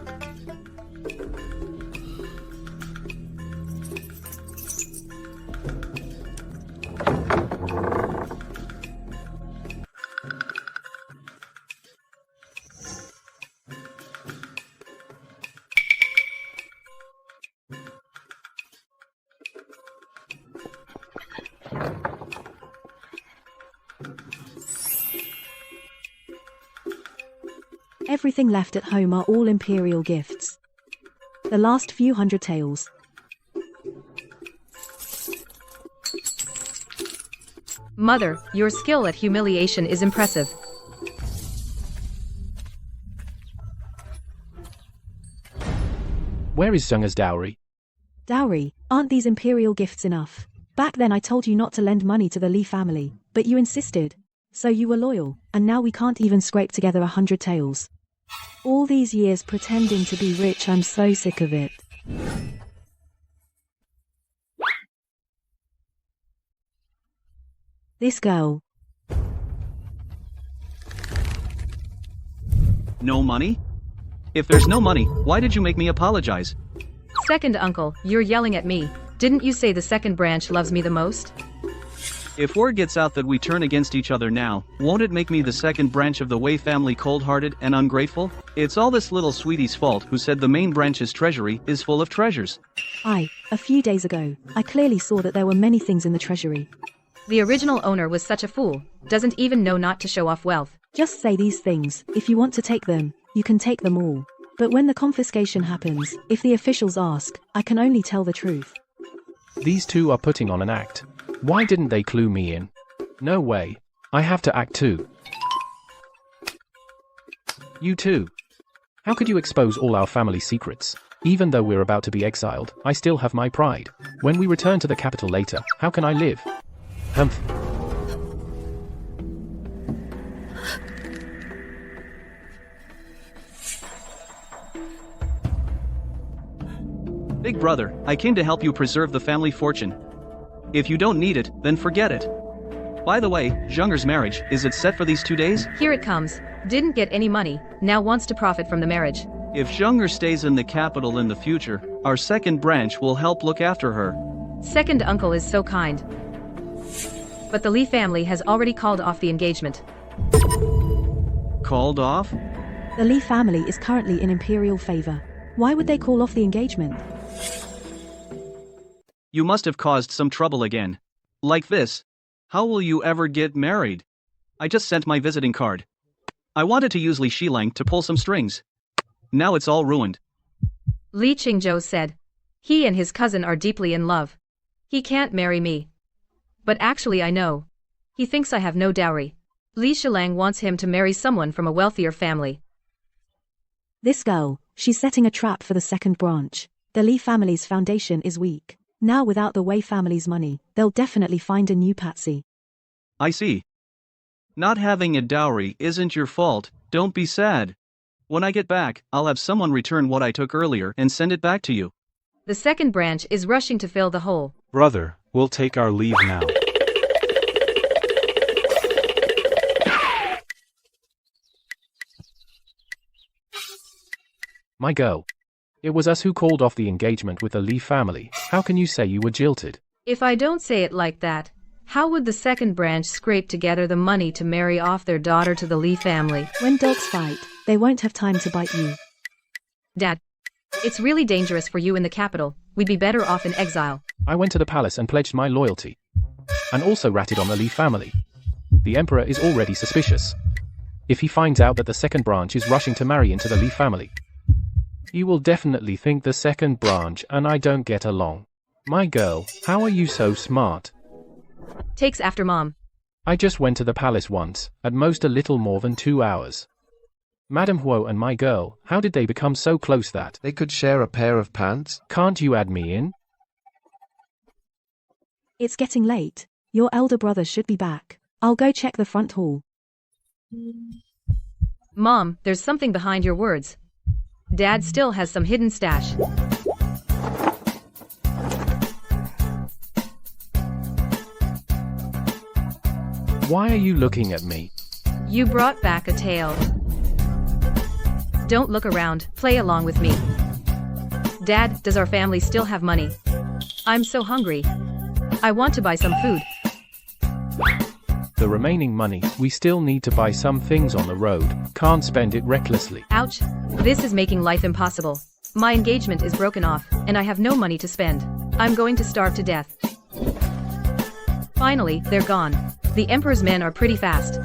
[SPEAKER 5] Everything left at home are all imperial gifts. The last few hundred taels.
[SPEAKER 2] Mother, your skill at humiliation is impressive.
[SPEAKER 1] Where is Zheng's dowry?
[SPEAKER 5] Dowry, aren't these imperial gifts enough? Back then I told you not to lend money to the Li family, but you insisted. So you were loyal, and now we can't even scrape together 100 taels. All these years pretending to be rich, I'm so sick of it. This girl.
[SPEAKER 8] No money? If there's no money, why did you make me apologize?
[SPEAKER 2] Second uncle, you're yelling at me. Didn't you say the second branch loves me the most?
[SPEAKER 8] If word gets out that we turn against each other now, won't it make me the second branch of the Wei family cold-hearted and ungrateful? It's all this little sweetie's fault who said the main branch's treasury is full of treasures.
[SPEAKER 5] A few days ago, I clearly saw that there were many things in the treasury.
[SPEAKER 2] The original owner was such a fool, doesn't even know not to show off wealth.
[SPEAKER 5] Just say these things. If you want to take them, you can take them all. But when the confiscation happens, if the officials ask, I can only tell the truth.
[SPEAKER 1] These two are putting on an act. Why didn't they clue me in? No way. I have to act too. You too. How could you expose all our family secrets? Even though we're about to be exiled, I still have my pride. When we return to the capital later, how can I live? Humph.
[SPEAKER 8] Big brother, I came to help you preserve the family fortune. If you don't need it, then forget it. By the way, Zheng's marriage, is it set for these 2 days?
[SPEAKER 2] Here it comes. Didn't get any money, now wants to profit from the marriage.
[SPEAKER 8] If Zheng stays in the capital in the future, our second branch will help look after her.
[SPEAKER 2] Second uncle is so kind. But the Li family has already called off the engagement.
[SPEAKER 8] Called off?
[SPEAKER 5] The Li family is currently in imperial favor. Why would they call off the engagement?
[SPEAKER 8] You must have caused some trouble again. Like this. How will you ever get married? I just sent my visiting card. I wanted to use Li Shilang to pull some strings. Now it's all ruined.
[SPEAKER 2] Li Qingzhou said. He and his cousin are deeply in love. He can't marry me. But actually I know. He thinks I have no dowry. Li Shilang wants him to marry someone from a wealthier family.
[SPEAKER 5] This girl, she's setting a trap for the second branch. The Li family's foundation is weak. Now without the Wei family's money, they'll definitely find a new patsy.
[SPEAKER 8] I see. Not having a dowry isn't your fault, don't be sad. When I get back, I'll have someone return what I took earlier and send it back to you.
[SPEAKER 2] The second branch is rushing to fill the hole.
[SPEAKER 9] Brother, we'll take our leave now.
[SPEAKER 1] My girl. It was us who called off the engagement with the Li family. How can you say you were jilted?
[SPEAKER 2] If I don't say it like that, how would the second branch scrape together the money to marry off their daughter to the Li family?
[SPEAKER 5] When dogs fight, they won't have time to bite you.
[SPEAKER 2] Dad, it's really dangerous for you in the capital. We'd be better off in exile.
[SPEAKER 1] I went to the palace and pledged my loyalty. And also ratted on the Li family. The emperor is already suspicious. If he finds out that the second branch is rushing to marry into the Li family, you will definitely think the second branch and I don't get along. My girl, how are you so smart?
[SPEAKER 2] Takes after mom.
[SPEAKER 1] I just went to the palace once, at most a little more than 2 hours. Madame Huo and my girl, how did they become so close that
[SPEAKER 10] they could share a pair of pants?
[SPEAKER 1] Can't you add me in?
[SPEAKER 5] It's getting late. Your elder brother should be back. I'll go check the front hall.
[SPEAKER 2] Mom, there's something behind your words. Dad still has some hidden stash.
[SPEAKER 1] Why are you looking at me?
[SPEAKER 2] You brought back a tail. Don't look around, play along with me. Dad, does our family still have money? I'm so hungry. I want to buy some food.
[SPEAKER 1] The remaining money, we still need to buy some things on the road, can't spend it recklessly.
[SPEAKER 2] Ouch. This is making life impossible. My engagement is broken off, and I have no money to spend. I'm going to starve to death. Finally, they're gone. The Emperor's men are pretty fast.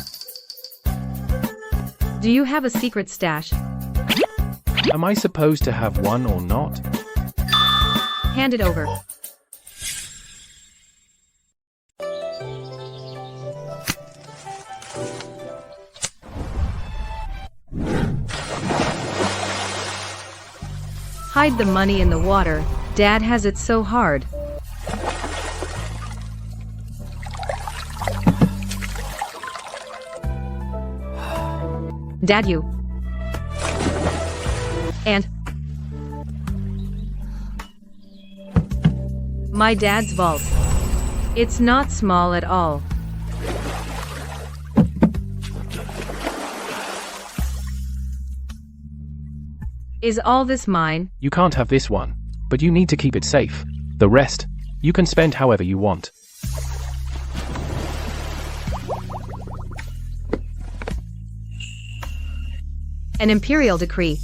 [SPEAKER 2] Do you have a secret stash?
[SPEAKER 1] Am I supposed to have one or not?
[SPEAKER 2] Hand it over. Hide the money in the water. Dad has it so hard. Dad, you. And my dad's vault. It's not small at all. Is all this mine?
[SPEAKER 1] You can't have this one, but you need to keep it safe. The rest, you can spend however you want.
[SPEAKER 2] An imperial decree.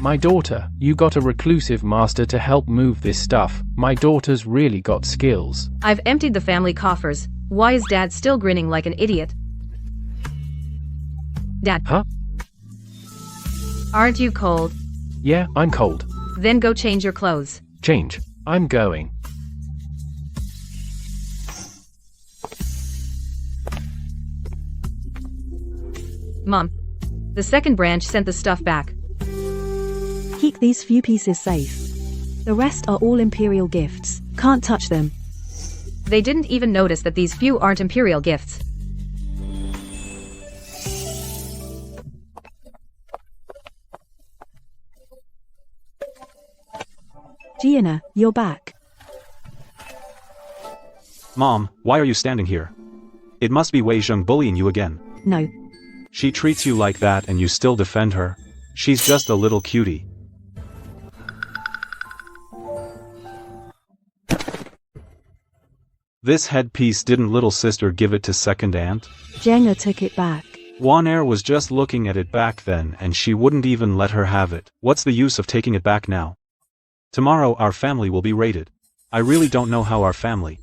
[SPEAKER 1] My daughter, you got a reclusive master to help move this stuff. My daughter's really got skills.
[SPEAKER 2] I've emptied the family coffers. Why is Dad still grinning like an idiot? Dad.
[SPEAKER 1] Huh?
[SPEAKER 2] Aren't you cold?
[SPEAKER 1] Yeah, I'm cold.
[SPEAKER 2] Then go change your clothes.
[SPEAKER 1] Change. I'm going.
[SPEAKER 2] Mom. The second branch sent the stuff back.
[SPEAKER 5] Keep these few pieces safe. The rest are all imperial gifts. Can't touch them.
[SPEAKER 2] They didn't even notice that these few aren't imperial gifts.
[SPEAKER 5] Gianna, you're back.
[SPEAKER 9] Mom, why are you standing here? It must be Wei Zheng bullying you again.
[SPEAKER 5] No.
[SPEAKER 9] She treats you like that and you still defend her? She's just a little cutie. This headpiece, didn't little sister give it to second aunt?
[SPEAKER 5] Jenga took it back.
[SPEAKER 9] Wanair was just looking at it back then and she wouldn't even let her have it. What's the use of taking it back now? Tomorrow our family will be raided. I really don't know how our family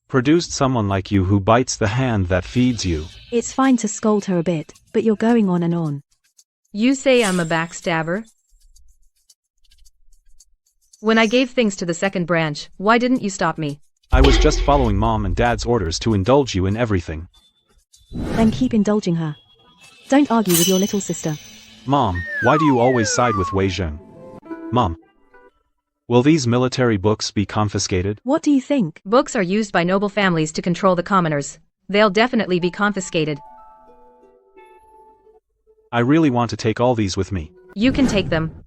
[SPEAKER 9] produced someone like you who bites the hand that feeds you.
[SPEAKER 5] It's fine to scold her a bit, but you're going on and on.
[SPEAKER 2] You say I'm a backstabber? When I gave things to the second branch, why didn't you stop me?
[SPEAKER 9] I was just following Mom and Dad's orders to indulge you in everything.
[SPEAKER 5] Then keep indulging her. Don't argue with your little sister.
[SPEAKER 9] Mom, why do you always side with Wei Zheng? Mom. Will these military books be confiscated?
[SPEAKER 5] What do you think?
[SPEAKER 2] Books are used by noble families to control the commoners. They'll definitely be confiscated.
[SPEAKER 9] I really want to take all these with me.
[SPEAKER 2] You can take them.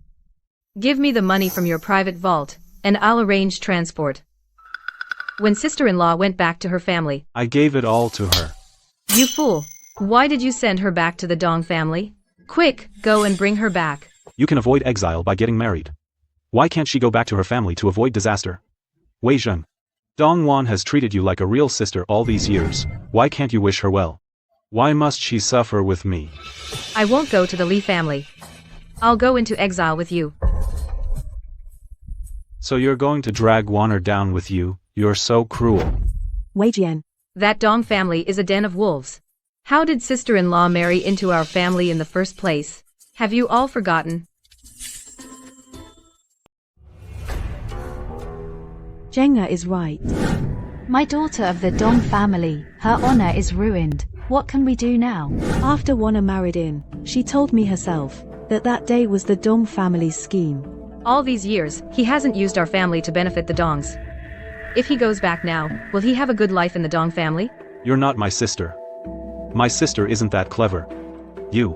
[SPEAKER 2] Give me the money from your private vault, and I'll arrange transport. When sister-in-law went back to her family,
[SPEAKER 9] I gave it all to her.
[SPEAKER 2] You fool! Why did you send her back to the Dong family? Quick, go and bring her back.
[SPEAKER 9] You can avoid exile by getting married. Why can't she go back to her family to avoid disaster? Wei Zheng. Dong Wan has treated you like a real sister all these years. Why can't you wish her well? Why must she suffer with me?
[SPEAKER 2] I won't go to the Li family. I'll go into exile with you.
[SPEAKER 9] So you're going to drag Wanner down with you? You're so cruel.
[SPEAKER 5] Wei Jian.
[SPEAKER 2] That Dong family is a den of wolves. How did sister-in-law marry into our family in the first place? Have you all forgotten?
[SPEAKER 5] Jenga is right.
[SPEAKER 11] My daughter of the Dong family, her honor is ruined. What can we do now?
[SPEAKER 5] After Wana married in, she told me herself, That day was the Dong family's scheme.
[SPEAKER 2] All these years, he hasn't used our family to benefit the Dongs. If he goes back now, will he have a good life in the Dong family?
[SPEAKER 9] You're not my sister. My sister isn't that clever. You.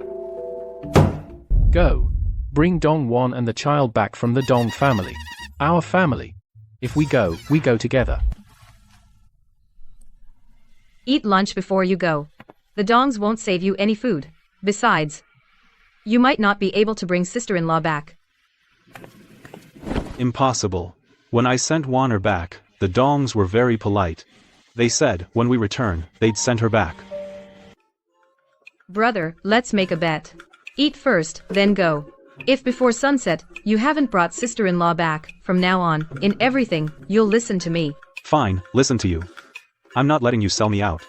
[SPEAKER 1] Go. Bring Dong Won and the child back from the Dong family. Our family. If we go together.
[SPEAKER 2] Eat lunch before you go. The Dongs won't save you any food. Besides, you might not be able to bring sister-in-law back.
[SPEAKER 9] Impossible. When I sent Warner back, the Dongs were very polite. They said, when we return, they'd send her back.
[SPEAKER 2] Brother, let's make a bet. Eat first, then go. If before sunset, you haven't brought sister-in-law back, from now on, in everything, you'll listen to me.
[SPEAKER 9] Fine, listen to you. I'm not letting you sell me out.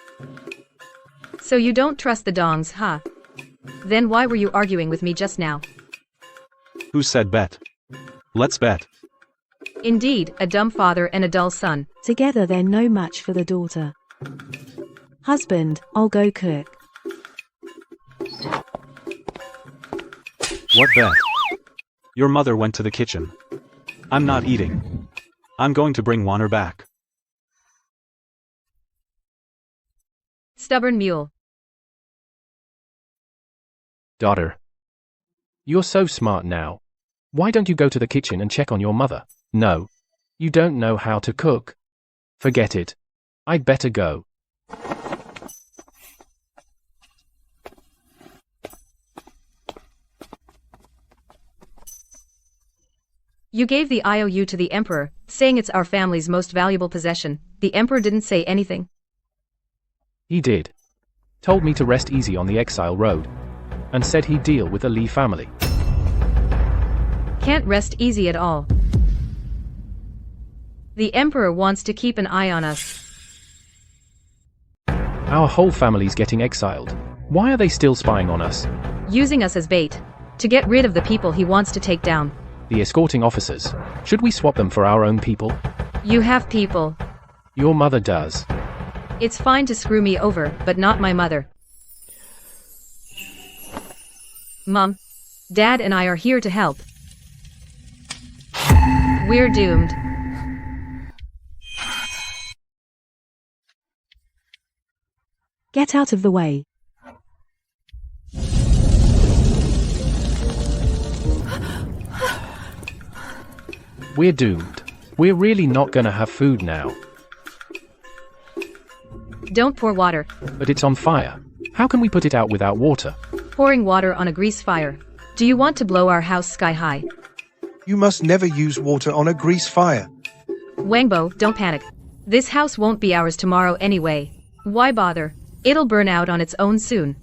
[SPEAKER 2] So you don't trust the Dongs, huh? Then why were you arguing with me just now?
[SPEAKER 9] Who said bet? Let's bet.
[SPEAKER 2] Indeed, a dumb father and a dull son.
[SPEAKER 5] Together they're no match for the daughter. Husband, I'll go cook.
[SPEAKER 9] What bet? Your mother went to the kitchen. I'm not eating. I'm going to bring Warner back.
[SPEAKER 2] Stubborn mule.
[SPEAKER 1] Daughter. You're so smart now. Why don't you go to the kitchen and check on your mother? No. You don't know how to cook. Forget it. I'd better go.
[SPEAKER 2] You gave the IOU to the Emperor, saying it's our family's most valuable possession. The Emperor didn't say anything.
[SPEAKER 1] He did. Told me to rest easy on the exile road. And said he'd deal with the Lee family.
[SPEAKER 2] Can't rest easy at all. The Emperor wants to keep an eye on us.
[SPEAKER 1] Our whole family's getting exiled. Why are they still spying on us?
[SPEAKER 2] Using us as bait. To get rid of the people he wants to take down.
[SPEAKER 1] The escorting officers. Should we swap them for our own people?
[SPEAKER 2] You have people.
[SPEAKER 1] Your mother does.
[SPEAKER 2] It's fine to screw me over, but not my mother. Mom, Dad and I are here to help. We're doomed.
[SPEAKER 5] Get out of the way.
[SPEAKER 1] We're doomed. We're really not gonna have food now.
[SPEAKER 2] Don't pour water.
[SPEAKER 1] But it's on fire. How can we put it out without water?
[SPEAKER 2] Pouring water on a grease fire. Do you want to blow our house sky high?
[SPEAKER 3] You must never use water on a grease fire.
[SPEAKER 2] Wangbo, don't panic. This house won't be ours tomorrow anyway. Why bother? It'll burn out on its own soon.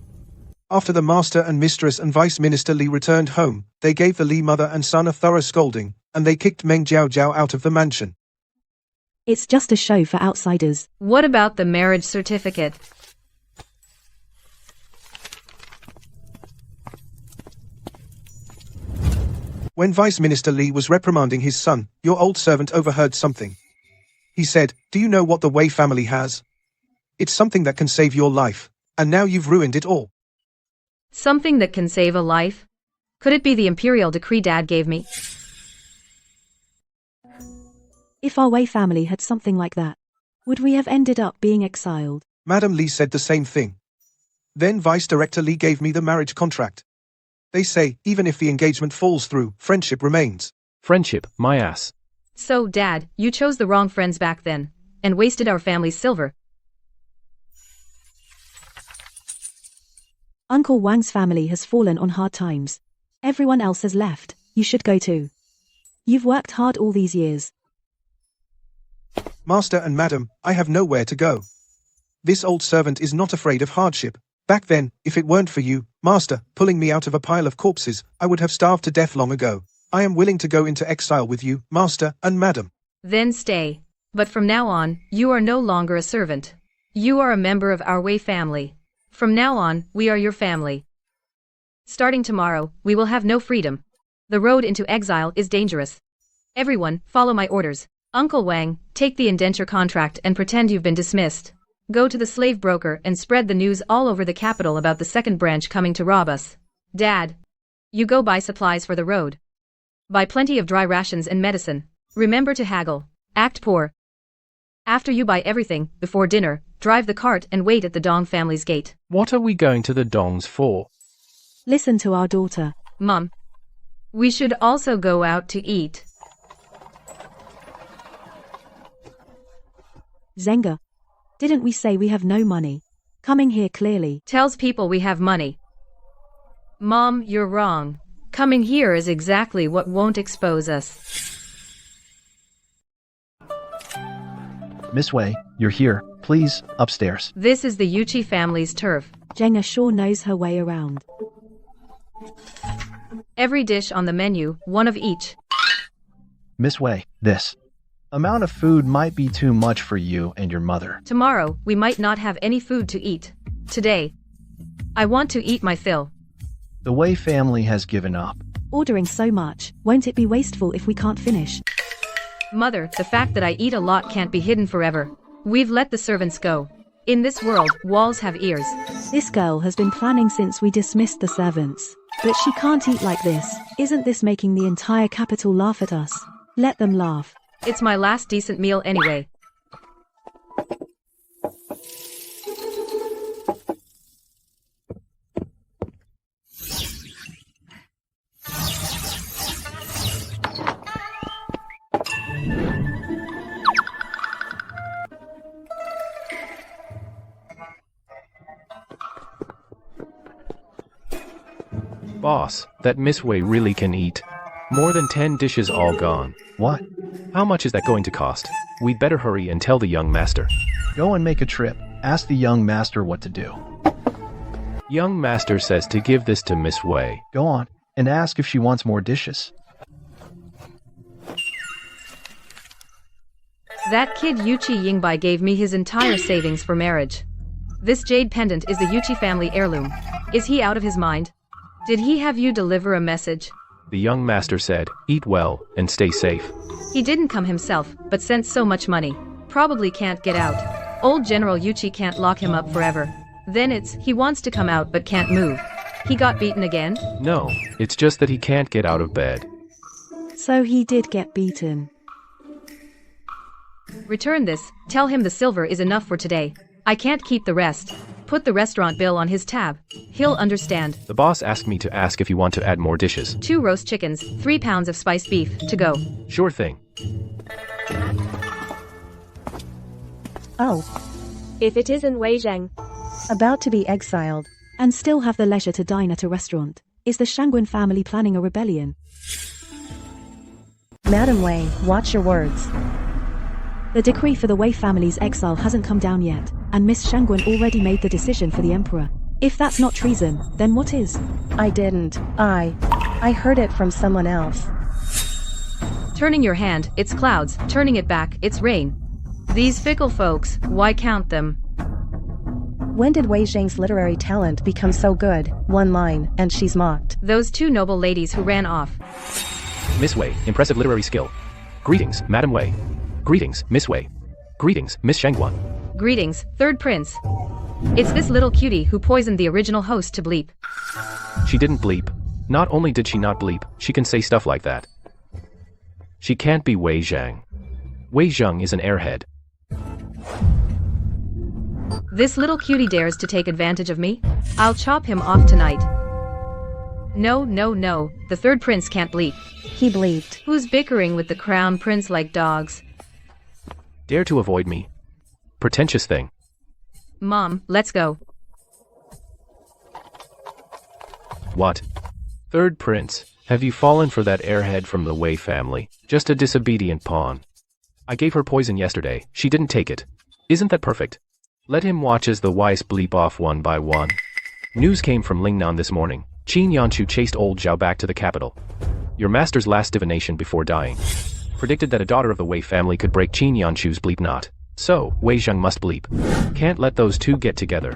[SPEAKER 3] After the master and mistress and Vice Minister Li returned home, they gave the Li mother and son a thorough scolding, and they kicked Meng Jiao Jiao out of the mansion.
[SPEAKER 5] It's just a show for outsiders.
[SPEAKER 2] What about the marriage certificate?
[SPEAKER 3] When Vice Minister Li was reprimanding his son, your old servant overheard something. He said, "Do you know what the Wei family has? It's something that can save your life, and now you've ruined it all."
[SPEAKER 2] Something that can save a life? Could it be the imperial decree Dad gave me?
[SPEAKER 5] If our Wei family had something like that, would we have ended up being exiled?
[SPEAKER 3] Madam Li said the same thing. Then Vice Director Li gave me the marriage contract. They say, even if the engagement falls through, friendship remains.
[SPEAKER 1] Friendship, my ass.
[SPEAKER 2] So, Dad, you chose the wrong friends back then, and wasted our family's silver.
[SPEAKER 5] Uncle Wang's family has fallen on hard times. Everyone else has left. You should go too. You've worked hard all these years.
[SPEAKER 3] Master and Madam, I have nowhere to go. This old servant is not afraid of hardship. Back then, if it weren't for you, Master, pulling me out of a pile of corpses, I would have starved to death long ago. I am willing to go into exile with you, Master and Madam.
[SPEAKER 2] Then stay. But from now on, you are no longer a servant. You are a member of our Wei family. From now on, we are your family. Starting tomorrow, we will have no freedom. The road into exile is dangerous. Everyone, follow my orders. Uncle Wang, take the indenture contract and pretend you've been dismissed. Go to the slave broker and spread the news all over the capital about the second branch coming to rob us. Dad, You go buy supplies for the road. Buy plenty of dry rations and medicine. Remember to haggle. Act poor. After you buy everything, before dinner, drive the cart and wait at the Dong family's gate.
[SPEAKER 1] What are we going to the Dongs for?
[SPEAKER 5] Listen to our daughter.
[SPEAKER 2] Mom. We should also go out to eat.
[SPEAKER 5] Zenga. Didn't we say we have no money? Coming here clearly
[SPEAKER 2] Tells people we have money. Mom, you're wrong. Coming here is exactly what won't expose us.
[SPEAKER 12] Miss Wei, you're here. Please, upstairs.
[SPEAKER 2] This is the Yuchi family's turf.
[SPEAKER 5] Jenga sure knows her way around.
[SPEAKER 2] Every dish on the menu, one of each.
[SPEAKER 12] Miss Wei, this amount of food might be too much for you and your mother.
[SPEAKER 2] Tomorrow, we might not have any food to eat. Today, I want to eat my fill.
[SPEAKER 12] The Wei family has given up.
[SPEAKER 5] Ordering so much, won't it be wasteful if we can't finish?
[SPEAKER 2] Mother, the fact that I eat a lot can't be hidden forever. We've let the servants go. In this world, walls have ears.
[SPEAKER 5] This girl has been planning since we dismissed the servants. But she can't eat like this. Isn't this making the entire capital laugh at us? Let them laugh.
[SPEAKER 2] It's my last decent meal anyway.
[SPEAKER 1] Boss, that Miss Wei really can eat. More than 10 dishes all gone.
[SPEAKER 12] What?
[SPEAKER 1] How much is that going to cost? We'd better hurry and tell the young master.
[SPEAKER 12] Go and make a trip. Ask the young master what to do.
[SPEAKER 1] Young master says to give this to Miss Wei.
[SPEAKER 12] Go on, and ask if she wants more dishes.
[SPEAKER 2] That kid Yuchi Yingbai gave me his entire savings for marriage. This jade pendant is the Yuchi family heirloom. Is he out of his mind? Did he have you deliver a message?
[SPEAKER 1] The young master said, eat well, and stay safe.
[SPEAKER 2] He didn't come himself, but sent so much money. Probably can't get out. Old General Yuchi can't lock him up forever. Then it's, he wants to come out but can't move. He got beaten again?
[SPEAKER 1] No, it's just that he can't get out of bed.
[SPEAKER 5] So he did get beaten.
[SPEAKER 2] Return this, tell him the silver is enough for today. I can't keep the rest. Put the restaurant bill on his tab. He'll understand.
[SPEAKER 1] The boss asked me to ask if you want to add more dishes.
[SPEAKER 2] 2 roast chickens, 3 pounds of spiced beef, to go.
[SPEAKER 1] Sure thing.
[SPEAKER 13] Oh,
[SPEAKER 6] If it isn't Wei Zheng.
[SPEAKER 13] about to be exiled.
[SPEAKER 5] And still have the leisure to dine at a restaurant. Is the Shangguan family planning a rebellion?
[SPEAKER 13] Madam Wei, watch your words.
[SPEAKER 5] The decree for the Wei family's exile hasn't come down yet, and Miss Shangguan already made the decision for the emperor. If that's not treason, then what is?
[SPEAKER 13] I didn't. I heard it from someone else.
[SPEAKER 2] Turning your hand, it's clouds. Turning it back, it's rain. These fickle folks, why count them?
[SPEAKER 13] When did Wei Zheng's literary talent become so good? One line, and she's mocked.
[SPEAKER 2] Those 2 noble ladies who ran off.
[SPEAKER 1] Miss Wei, impressive literary skill. Greetings, Madam Wei. Greetings, Miss Wei. Greetings, Miss Shangguan.
[SPEAKER 2] Greetings, third prince. It's this little cutie who poisoned the original host to bleep.
[SPEAKER 1] She didn't bleep. Not only did she not bleep, she can say stuff like that. She can't be Wei Zhang. Wei Zhang is an airhead.
[SPEAKER 2] This little cutie dares to take advantage of me? I'll chop him off tonight. No, no, no, the third prince can't bleep.
[SPEAKER 13] He bleeped.
[SPEAKER 2] Who's bickering with the crown prince like dogs?
[SPEAKER 1] Dare to avoid me. Pretentious thing.
[SPEAKER 2] Mom, let's go.
[SPEAKER 1] What? Third prince, have you fallen for that airhead from the Wei family? Just a disobedient pawn. I gave her poison yesterday, she didn't take it. Isn't that perfect? Let him watch as the Weiss bleep off one by one. News came from Lingnan this morning. Qin Yanchu chased old Zhao back to the capital. Your master's last divination before dying predicted that a daughter of the Wei family could break Qin Yanchu's bleep knot. So, Wei Zheng must bleep. Can't let those two get together.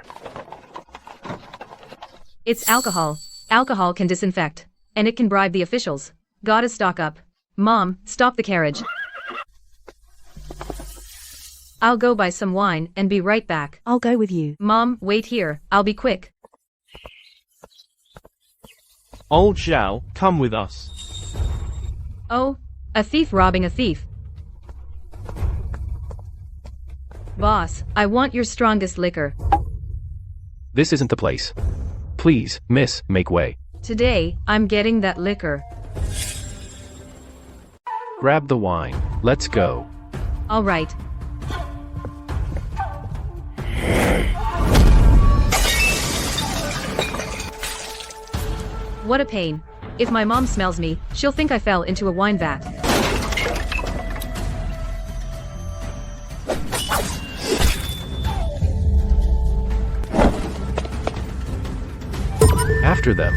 [SPEAKER 2] It's alcohol. Alcohol can disinfect. And it can bribe the officials. Gotta stock up. Mom, stop the carriage. I'll go buy some wine and be right back.
[SPEAKER 5] I'll go with you.
[SPEAKER 2] Mom, wait here. I'll be quick.
[SPEAKER 7] Old Zhao, come with us.
[SPEAKER 2] Oh, a thief robbing a thief. Boss, I want your strongest liquor.
[SPEAKER 1] This isn't the place. Please, miss, make way.
[SPEAKER 2] Today, I'm getting that liquor.
[SPEAKER 1] Grab the wine. Let's go.
[SPEAKER 2] All right. What a pain. If my mom smells me, she'll think I fell into a wine vat.
[SPEAKER 1] After them.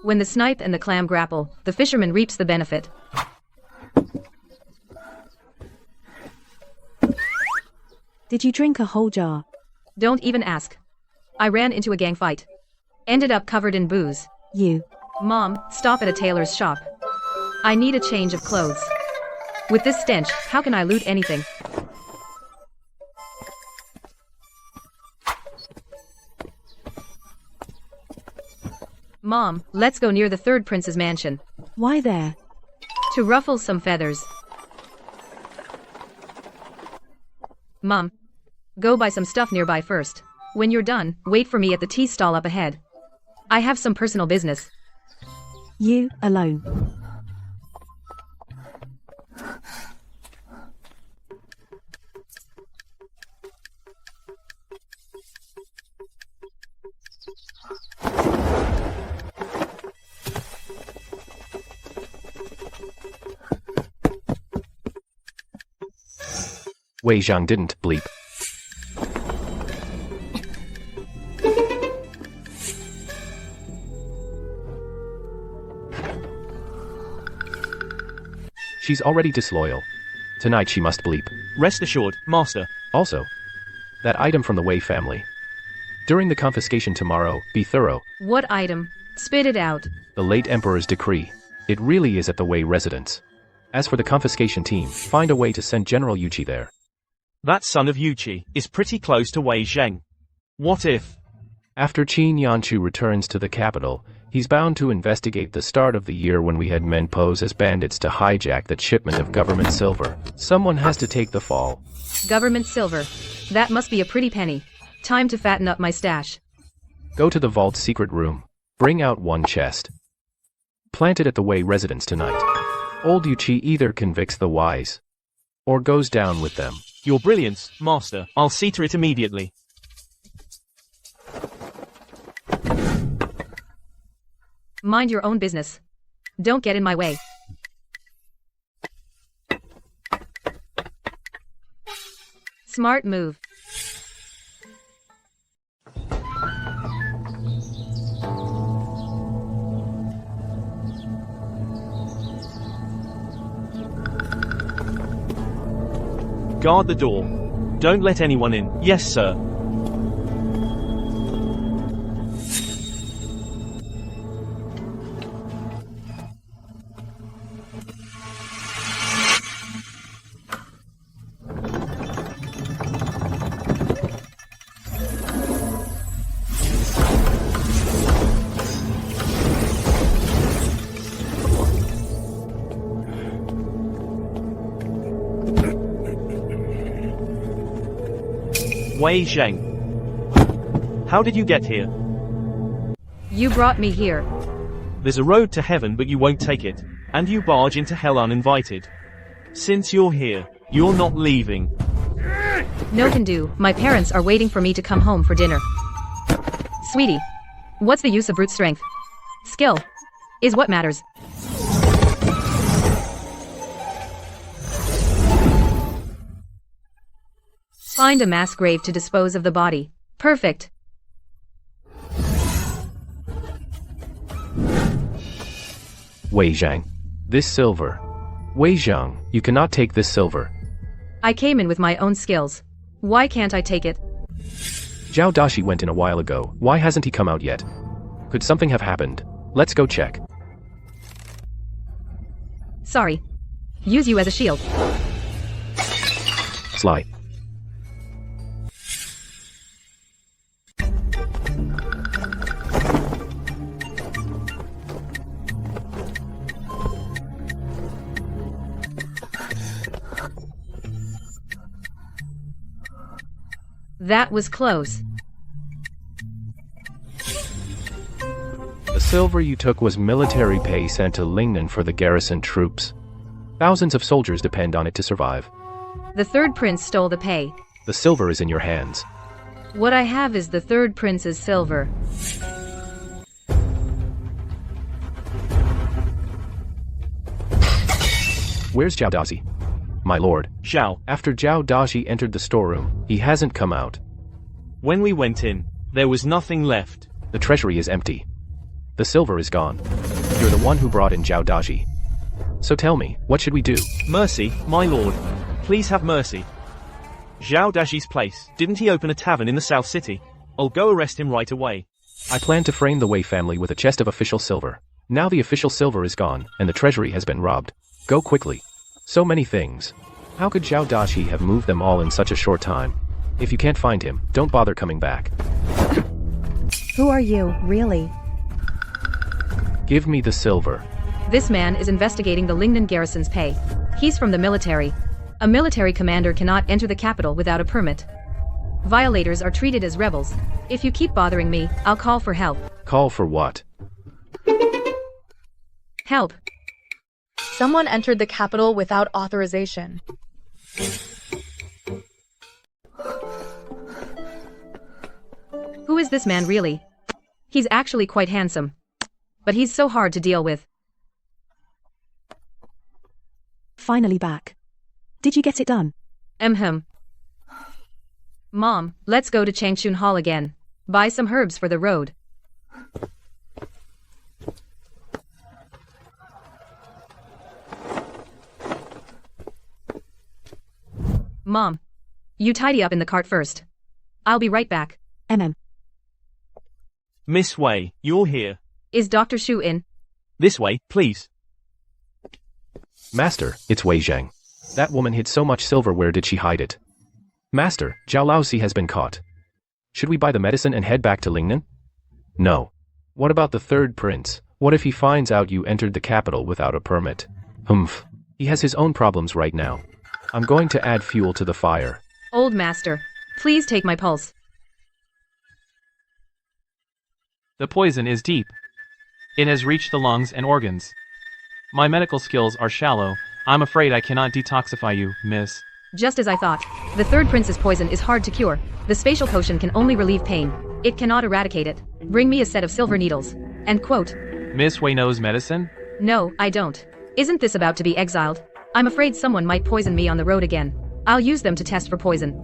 [SPEAKER 2] When the snipe and the clam grapple, the fisherman reaps the benefit.
[SPEAKER 5] Did you drink a whole jar?
[SPEAKER 2] Don't even ask. I ran into a gang fight. Ended up covered in booze.
[SPEAKER 5] You.
[SPEAKER 2] Mom, stop at a tailor's shop. I need a change of clothes. With this stench, how can I loot anything? Mom, let's go near the third prince's mansion.
[SPEAKER 5] Why there?
[SPEAKER 2] To ruffle some feathers. Mom, go buy some stuff nearby first. When you're done, wait for me at the tea stall up ahead. I have some personal business.
[SPEAKER 5] You, alone.
[SPEAKER 1] Wei Zhang didn't bleep. She's already disloyal. Tonight she must bleep.
[SPEAKER 7] Rest assured, master.
[SPEAKER 1] Also, that item from the Wei family. During the confiscation tomorrow, be thorough.
[SPEAKER 2] What item? Spit it out.
[SPEAKER 1] The late emperor's decree. It really is at the Wei residence. As for the confiscation team, find a way to send General Yuqi there.
[SPEAKER 7] That son of Yuqi is pretty close to Wei Zheng. What if?
[SPEAKER 1] After Qin Yanchu returns to the capital, he's bound to investigate the start of the year when we had men pose as bandits to hijack that shipment of government silver. Someone has to take the fall.
[SPEAKER 2] Government silver. That must be a pretty penny. Time to fatten up my stash.
[SPEAKER 1] Go to the vault's secret room. Bring out one chest. Plant it at the Wei residence tonight. Old Yuqi either convicts the wise or goes down with them.
[SPEAKER 7] Your brilliance, master. I'll see to it immediately.
[SPEAKER 2] Mind your own business. Don't get in my way. Smart move.
[SPEAKER 7] Guard the door. Don't let anyone in. Yes, sir. Wei Zheng. How did you get here?
[SPEAKER 2] You brought me here.
[SPEAKER 7] There's a road to heaven but you won't take it, and you barge into hell uninvited. Since you're here, you're not leaving.
[SPEAKER 2] No can do, my parents are waiting for me to come home for dinner. Sweetie, what's the use of brute strength? Skill is what matters. Find a mass grave to dispose of the body. Perfect.
[SPEAKER 1] Wei Zhang. This silver. Wei Zhang, you cannot take this silver.
[SPEAKER 2] I came in with my own skills. Why can't I take it?
[SPEAKER 1] Zhao Dashi went in a while ago. Why hasn't he come out yet? Could something have happened? Let's go check.
[SPEAKER 2] Sorry. use you as a shield.
[SPEAKER 1] Sly.
[SPEAKER 2] That was close.
[SPEAKER 1] The silver you took was military pay sent to Lingnan for the garrison troops. Thousands of soldiers depend on it to survive.
[SPEAKER 2] The third prince stole the pay.
[SPEAKER 1] The silver is in your hands.
[SPEAKER 2] What I have is the third prince's silver.
[SPEAKER 1] Where's Zhao Daxi? My lord.
[SPEAKER 7] Zhao.
[SPEAKER 1] After Zhao Daxi entered the storeroom, he hasn't come out.
[SPEAKER 7] When we went in, there was nothing left.
[SPEAKER 1] The treasury is empty. The silver is gone. You're the one who brought in Zhao Daxi. So tell me, what should we do?
[SPEAKER 7] Mercy, my lord. Please have mercy. Zhao Daxi's place. Didn't he open a tavern in the South City? I'll go arrest him right away.
[SPEAKER 1] I plan to frame the Wei family with a chest of official silver. Now the official silver is gone, and the treasury has been robbed. Go quickly. So many things. How could Zhao Daxi have moved them all in such a short time? If you can't find him, don't bother coming back.
[SPEAKER 13] Who are you, really?
[SPEAKER 1] Give me the silver.
[SPEAKER 2] This man is investigating the Lingnan garrison's pay. He's from the military. A military commander cannot enter the capital without a permit. Violators are treated as rebels. If you keep bothering me, I'll call for help.
[SPEAKER 1] Call for what?
[SPEAKER 2] Help.
[SPEAKER 14] Someone entered the capital without authorization.
[SPEAKER 2] Who is this man really? He's actually quite handsome. But he's so hard to deal with.
[SPEAKER 5] Finally back. Did you get it done?
[SPEAKER 2] Mom, let's go to Changchun Hall again. Buy some herbs for the road. Mom, you tidy up in the cart first. I'll be right back.
[SPEAKER 7] Miss Wei, you're here.
[SPEAKER 2] Is Dr. Shu in?
[SPEAKER 7] This way, please.
[SPEAKER 1] Master, it's Wei Zhang. That woman hid so much silver, where did she hide it? Master, Zhao Laozi has been caught. Should we buy the medicine and head back to Lingnan? No. What about the third prince? What if he finds out you entered the capital without a permit? Humph. He has his own problems right now. I'm going to add fuel to the fire.
[SPEAKER 2] Old master, please take my pulse.
[SPEAKER 15] The poison is deep. It has reached the lungs and organs. My medical skills are shallow. I'm afraid I cannot detoxify you, miss.
[SPEAKER 2] Just as I thought. The third prince's poison is hard to cure. The spatial potion can only relieve pain. It cannot eradicate it. Bring me a set of silver needles. End quote.
[SPEAKER 15] Miss Wei knows medicine?
[SPEAKER 2] No, I don't. Isn't this about to be exiled? I'm afraid someone might poison me on the road again. I'll use them to test for poison.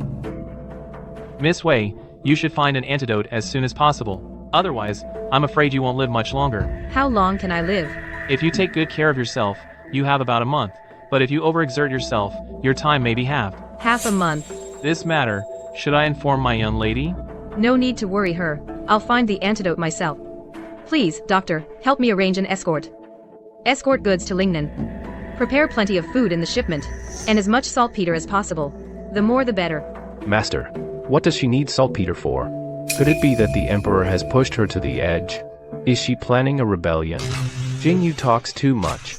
[SPEAKER 15] Miss Wei, you should find an antidote as soon as possible. Otherwise, I'm afraid you won't live much longer.
[SPEAKER 2] How long can I live?
[SPEAKER 15] If you take good care of yourself, you have about a month. But if you overexert yourself, your time may be halved.
[SPEAKER 2] Half a month.
[SPEAKER 15] This matter, should I inform my young lady?
[SPEAKER 2] No need to worry her. I'll find the antidote myself. Please, doctor, help me arrange an escort. Escort goods to Lingnan. Prepare plenty of food in the shipment, and as much saltpeter as possible. The more the better.
[SPEAKER 1] Master, what does she need saltpeter for? Could it be that the Emperor has pushed her to the edge? Is she planning a rebellion? Jingyu talks too much.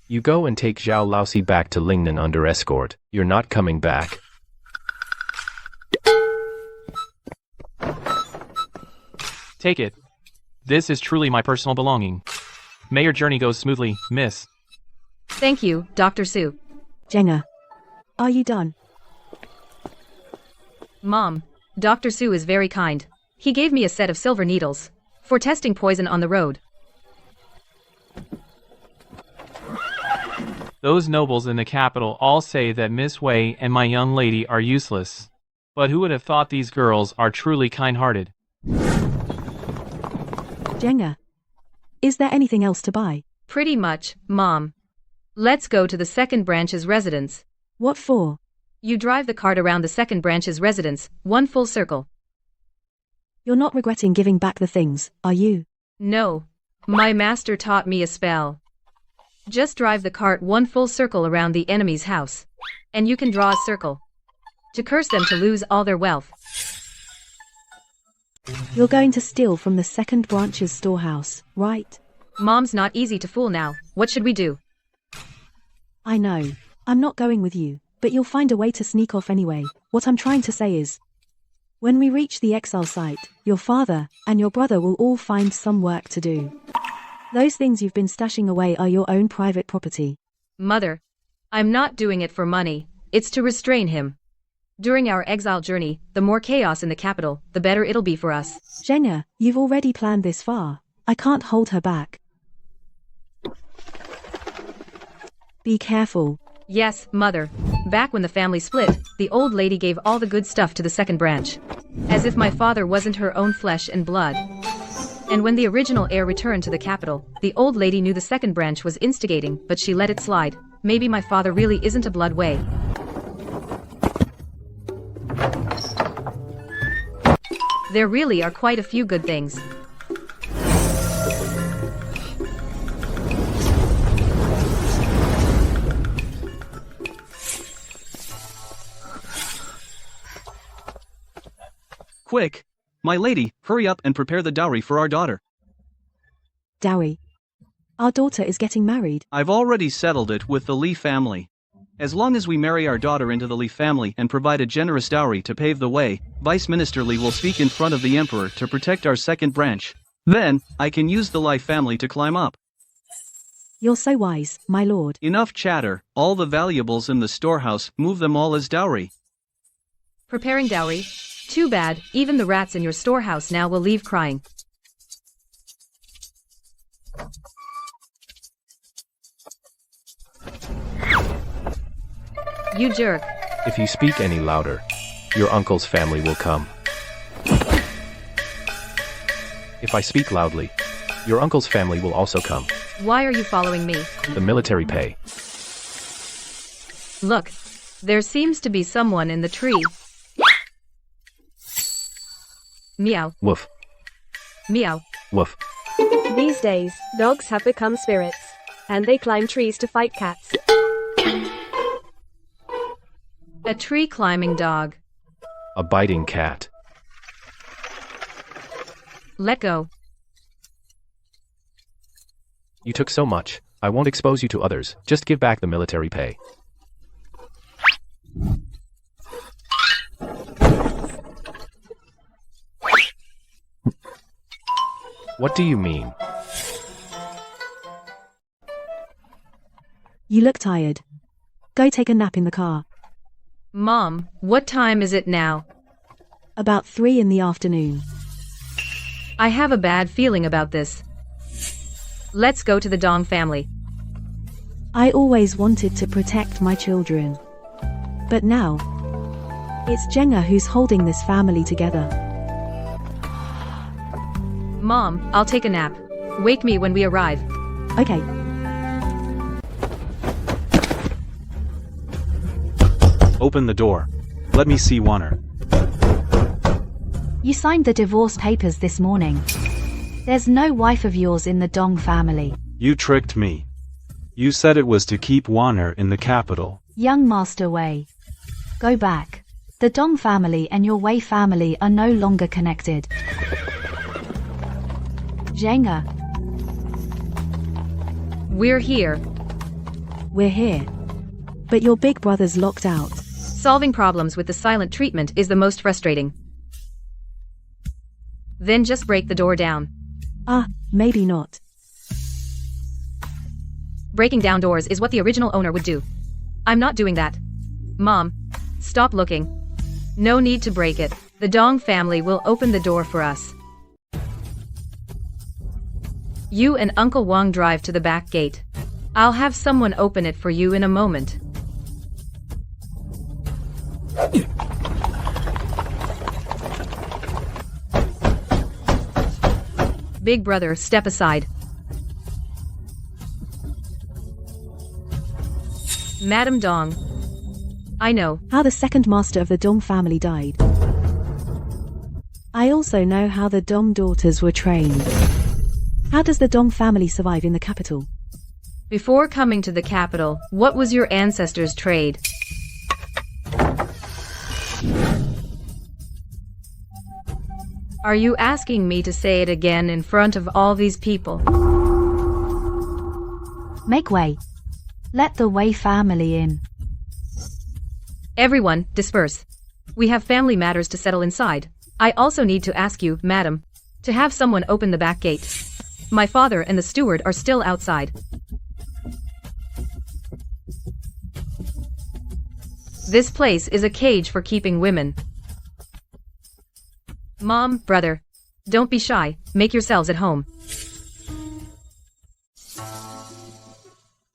[SPEAKER 1] You go and take Zhao Laozi back to Lingnan under escort. You're not coming back.
[SPEAKER 15] Take it. This is truly my personal belonging. May your journey go smoothly, miss.
[SPEAKER 2] Thank you, Dr. Su.
[SPEAKER 5] Jenga. Are you done?
[SPEAKER 2] Mom, Dr. Su is very kind. He gave me a set of silver needles for testing poison on the road.
[SPEAKER 15] Those nobles in the capital all say that Miss Wei and my young lady are useless. But who would have thought these girls are truly kind-hearted?
[SPEAKER 5] Jenga. Is there anything else to buy?
[SPEAKER 2] Pretty much, Mom. Let's go to the second branch's residence.
[SPEAKER 5] What for?
[SPEAKER 2] You drive the cart around the second branch's residence, one full circle.
[SPEAKER 5] You're not regretting giving back the things, are you?
[SPEAKER 2] No. My master taught me a spell. Just drive the cart one full circle around the enemy's house. And you can draw a circle. To curse them to lose all their wealth.
[SPEAKER 5] You're going to steal from the second branch's storehouse, right?
[SPEAKER 2] Mom's not easy to fool now. What should we do?
[SPEAKER 5] I know. I'm not going with you, but you'll find a way to sneak off anyway. What I'm trying to say is, when we reach the exile site, your father and your brother will all find some work to do. Those things you've been stashing away are your own private property.
[SPEAKER 2] Mother, I'm not doing it for money. It's to restrain him. During our exile journey, the more chaos in the capital, the better it'll be for us.
[SPEAKER 5] Zhenya, you've already planned this far. I can't hold her back. Be careful.
[SPEAKER 2] Yes, Mother. Back when the family split, the old lady gave all the good stuff to the second branch. As if my father wasn't her own flesh and blood. And when the original heir returned to the capital, the old lady knew the second branch was instigating, but she let it slide. Maybe my father really isn't a blood way. There really are quite a few good things.
[SPEAKER 8] Quick! My lady, hurry up and prepare the dowry for our daughter.
[SPEAKER 5] Dowry. Our daughter is getting married.
[SPEAKER 8] I've already settled it with the Lee family. As long as we marry our daughter into the Lee family and provide a generous dowry to pave the way, Vice Minister Lee will speak in front of the Emperor to protect our second branch. Then, I can use the Lee family to climb up.
[SPEAKER 5] You're so wise, my lord.
[SPEAKER 8] Enough chatter. All the valuables in the storehouse, move them all as dowry.
[SPEAKER 2] Preparing dowry? Too bad, even the rats in your storehouse now will leave crying. You jerk.
[SPEAKER 1] If you speak any louder, your uncle's family will come. If I speak loudly, your uncle's family will also come.
[SPEAKER 2] Why are you following me?
[SPEAKER 1] The military pay.
[SPEAKER 2] Look, there seems to be someone in the tree. Meow.
[SPEAKER 1] Woof.
[SPEAKER 2] Meow.
[SPEAKER 1] Woof.
[SPEAKER 6] These days, dogs have become spirits. And they climb trees to fight cats.
[SPEAKER 2] A tree-climbing dog.
[SPEAKER 1] A biting cat.
[SPEAKER 2] Let go.
[SPEAKER 1] You took so much. I won't expose you to others. Just give back the military pay. What do you mean?
[SPEAKER 5] You look tired. Go take a nap in the car.
[SPEAKER 2] Mom, what time is it now?
[SPEAKER 5] About 3 in the afternoon.
[SPEAKER 2] I have a bad feeling about this. Let's go to the Dong family.
[SPEAKER 5] I always wanted to protect my children. But now, it's Zhenya who's holding this family together.
[SPEAKER 2] Mom, I'll take a nap. Wake me when we arrive.
[SPEAKER 5] Okay.
[SPEAKER 9] Open the door. Let me see Warner.
[SPEAKER 11] You signed the divorce papers this morning. There's no wife of yours in the Dong family.
[SPEAKER 9] You tricked me. You said it was to keep Warner in the capital.
[SPEAKER 11] Young Master Wei. Go back. The Dong family and your Wei family are no longer connected. Zhenya.
[SPEAKER 2] We're here.
[SPEAKER 5] We're here. But your big brother's locked out.
[SPEAKER 2] Solving problems with the silent treatment is the most frustrating. Then just break the door down.
[SPEAKER 5] Maybe not.
[SPEAKER 2] Breaking down doors is what the original owner would do. I'm not doing that. Mom, stop looking. No need to break it. The Dong family will open the door for us. You and Uncle Wang drive to the back gate. I'll have someone open it for you in a moment. Big brother, step aside. Madam Dong. I know
[SPEAKER 5] how the second master of the Dong family died. I also know how the Dong daughters were trained. How does the Dong family survive in the capital?
[SPEAKER 2] Before coming to the capital, what was your ancestors' trade? Are you asking me to say it again in front of all these people?
[SPEAKER 11] Make way. Let the Wei family in.
[SPEAKER 2] Everyone, disperse. We have family matters to settle inside. I also need to ask you, madam, to have someone open the back gate. My father and the steward are still outside. This place is a cage for keeping women. Mom, brother, don't be shy, make yourselves at home.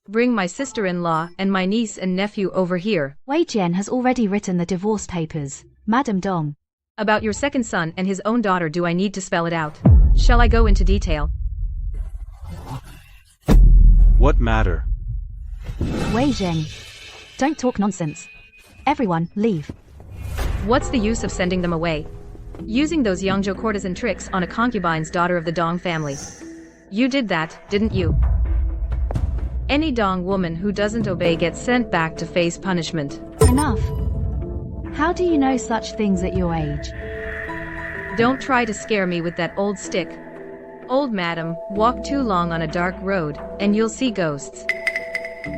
[SPEAKER 2] Bring my sister-in-law and my niece and nephew over here.
[SPEAKER 11] Wei Jian has already written the divorce papers, Madam Dong.
[SPEAKER 2] About your second son and his own daughter, do I need to spell it out? Shall I go into detail?
[SPEAKER 9] What matter?
[SPEAKER 11] Wei Zheng. Don't talk nonsense. Everyone, leave.
[SPEAKER 2] What's the use of sending them away? Using those Yangzhou courtesan tricks on a concubine's daughter of the Dong family. You did that, didn't you? Any Dong woman who doesn't obey gets sent back to face punishment.
[SPEAKER 11] Enough. How do you know such things at your age?
[SPEAKER 2] Don't try to scare me with that old stick. Old madam, walk too long on a dark road, and you'll see ghosts.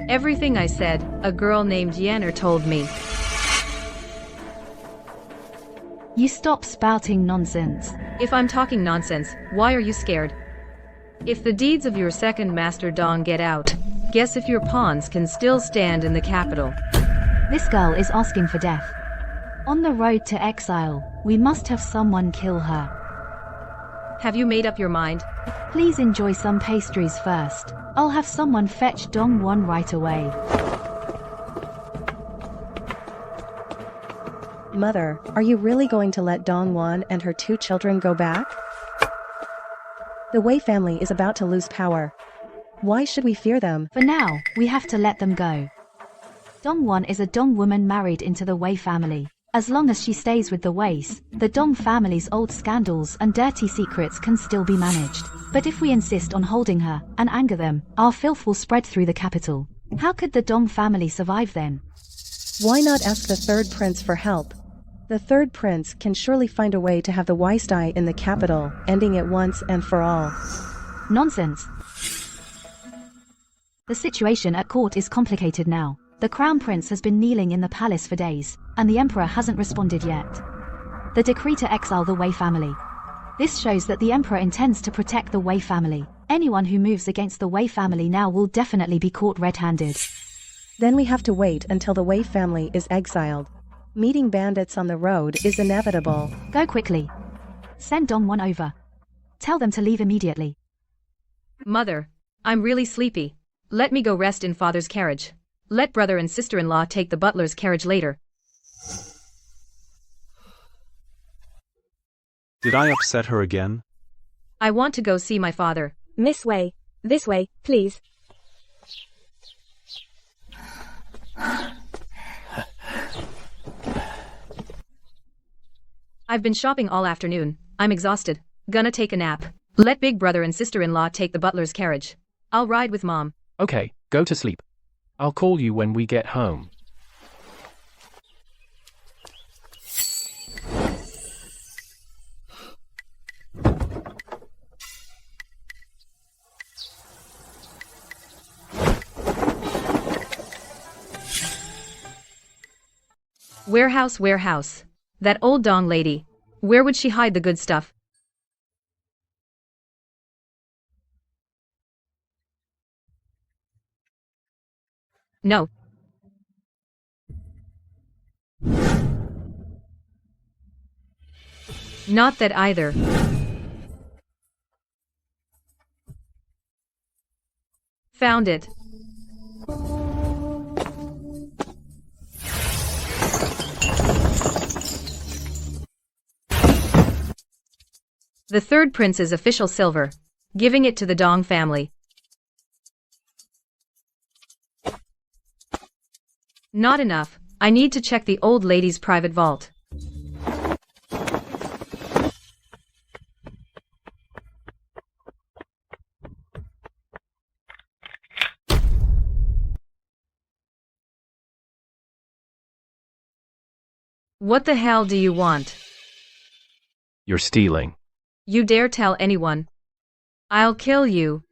[SPEAKER 2] Everything I said, a girl named Yenner told me.
[SPEAKER 11] You stop spouting nonsense.
[SPEAKER 2] If I'm talking nonsense, why are you scared? If the deeds of your second master Dong get out, guess if your pawns can still stand in the capital.
[SPEAKER 11] This girl is asking for death. On the road to exile, we must have someone kill her.
[SPEAKER 2] Have you made up your mind?
[SPEAKER 11] Please enjoy some pastries first. I'll have someone fetch Dong Wan right away.
[SPEAKER 13] Mother, are you really going to let Dong Wan and her 2 children go back? The Wei family is about to lose power. Why should we fear them?
[SPEAKER 11] For now, we have to let them go. Dong Wan is a Dong woman married into the Wei family. As long as she stays with the Weis, the Dong family's old scandals and dirty secrets can still be managed. But if we insist on holding her and anger them, our filth will spread through the capital. How could the Dong family survive then?
[SPEAKER 13] Why not ask the third prince for help? The third prince can surely find a way to have the Weis die in the capital, ending it once and for all.
[SPEAKER 11] Nonsense. The situation at court is complicated now. The crown prince has been kneeling in the palace for days, and the emperor hasn't responded yet. The decree to exile the Wei family. This shows that the emperor intends to protect the Wei family. Anyone who moves against the Wei family now will definitely be caught red-handed.
[SPEAKER 13] Then we have to wait until the Wei family is exiled. Meeting bandits on the road is inevitable.
[SPEAKER 11] Go quickly. Send Dong Wan over. Tell them to leave immediately.
[SPEAKER 2] Mother, I'm really sleepy. Let me go rest in father's carriage. Let brother and sister-in-law take the butler's carriage later.
[SPEAKER 9] Did I upset her again?
[SPEAKER 2] I want to go see my father.
[SPEAKER 6] Miss Wei. This way, please.
[SPEAKER 2] I've been shopping all afternoon. I'm exhausted. Gonna take a nap. Let big brother and sister-in-law take the butler's carriage. I'll ride with mom.
[SPEAKER 1] Okay, go to sleep. I'll call you when we get home.
[SPEAKER 2] Warehouse, warehouse. That old Dong lady. Where would she hide the good stuff? No. Not that either. Found it. The third prince's official silver. Giving it to the Dong family. Not enough. I need to check the old lady's private vault. What the hell do you want?
[SPEAKER 1] You're stealing.
[SPEAKER 2] You dare tell anyone? I'll kill you.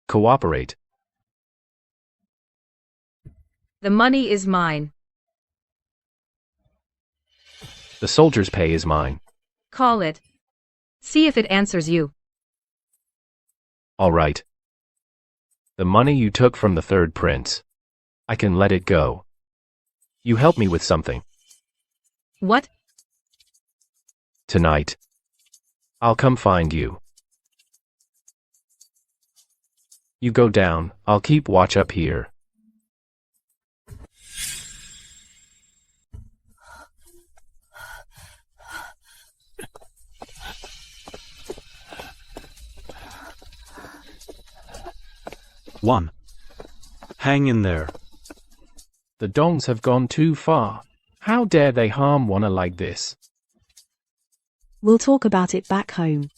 [SPEAKER 1] Cooperate.
[SPEAKER 2] The money is mine.
[SPEAKER 1] The soldier's pay is mine.
[SPEAKER 2] Call it. See if it answers you.
[SPEAKER 1] All right. The money you took from the third prince. I can let it go. You help me with something.
[SPEAKER 2] What?
[SPEAKER 1] Tonight. I'll come find you. You go down, I'll keep watch up here.
[SPEAKER 9] One. Hang in there.
[SPEAKER 1] The dongs have gone too far. How dare they harm one like this?
[SPEAKER 5] We'll talk about it back home.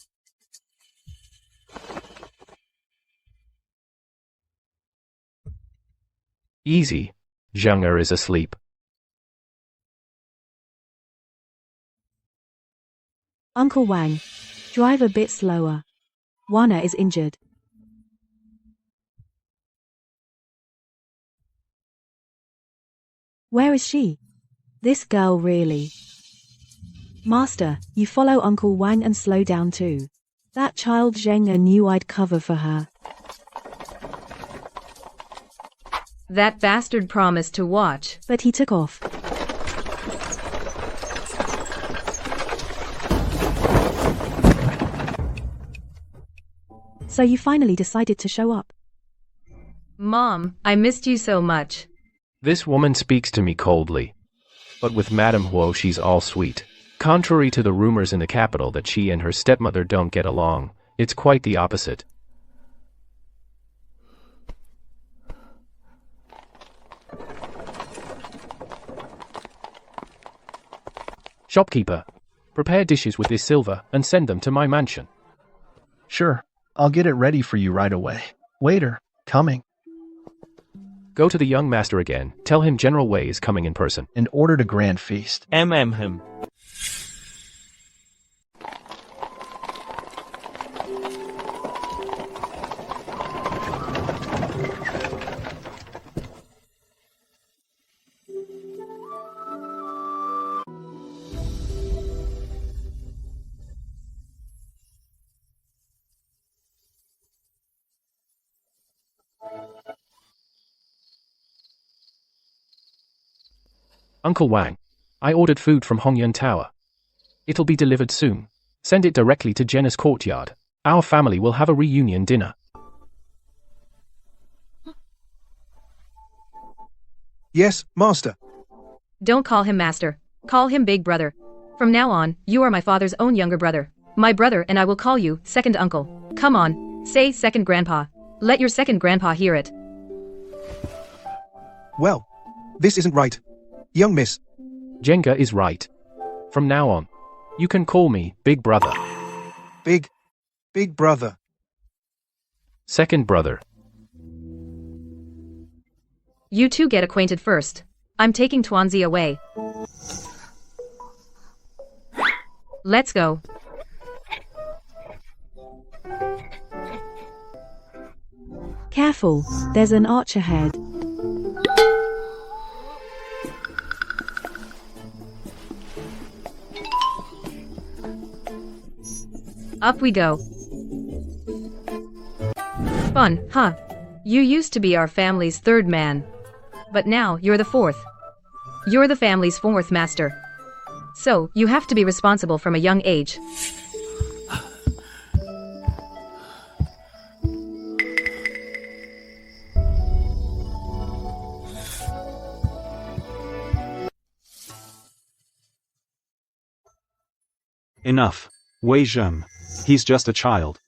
[SPEAKER 1] Easy. Zheng is asleep.
[SPEAKER 5] Uncle Wang, drive a bit slower. Wana is injured. Where is she? This girl really. Master, you follow Uncle Wang and slow down too. That child Zheng knew I'd cover for her.
[SPEAKER 2] That bastard promised to watch.
[SPEAKER 5] But he took off. So you finally decided to show up?
[SPEAKER 2] Mom, I missed you so much.
[SPEAKER 1] This woman speaks to me coldly. But with Madame Huo she's all sweet. Contrary to the rumors in the capital that she and her stepmother don't get along, it's quite the opposite. Shopkeeper, prepare dishes with this silver and send them to my mansion.
[SPEAKER 12] Sure, I'll get it ready for you right away. Waiter, coming.
[SPEAKER 1] Go to the young master again, tell him General Wei is coming in person.
[SPEAKER 12] And order the grand feast.
[SPEAKER 7] Him.
[SPEAKER 1] Uncle Wang, I ordered food from Hongyun Tower. It'll be delivered soon. Send it directly to Jenna's courtyard. Our family will have a reunion dinner.
[SPEAKER 3] Yes, master.
[SPEAKER 2] Don't call him master. Call him big brother. From now on, you are my father's own younger brother. My brother and I will call you second uncle. Come on, say second grandpa. Let your second grandpa hear it.
[SPEAKER 3] Well, this isn't right. Young miss.
[SPEAKER 1] Jenga is right. From now on, you can call me Big Brother.
[SPEAKER 3] Big brother.
[SPEAKER 1] Second brother.
[SPEAKER 2] You two get acquainted first. I'm taking Tuanzi away. Let's go.
[SPEAKER 5] Careful, there's an arch ahead.
[SPEAKER 2] Up we go. Fun, huh? You used to be our family's third man. But now you're the fourth. You're the family's fourth master. So, you have to be responsible from a young age.
[SPEAKER 9] Enough. Wei Zheng. He's just a child.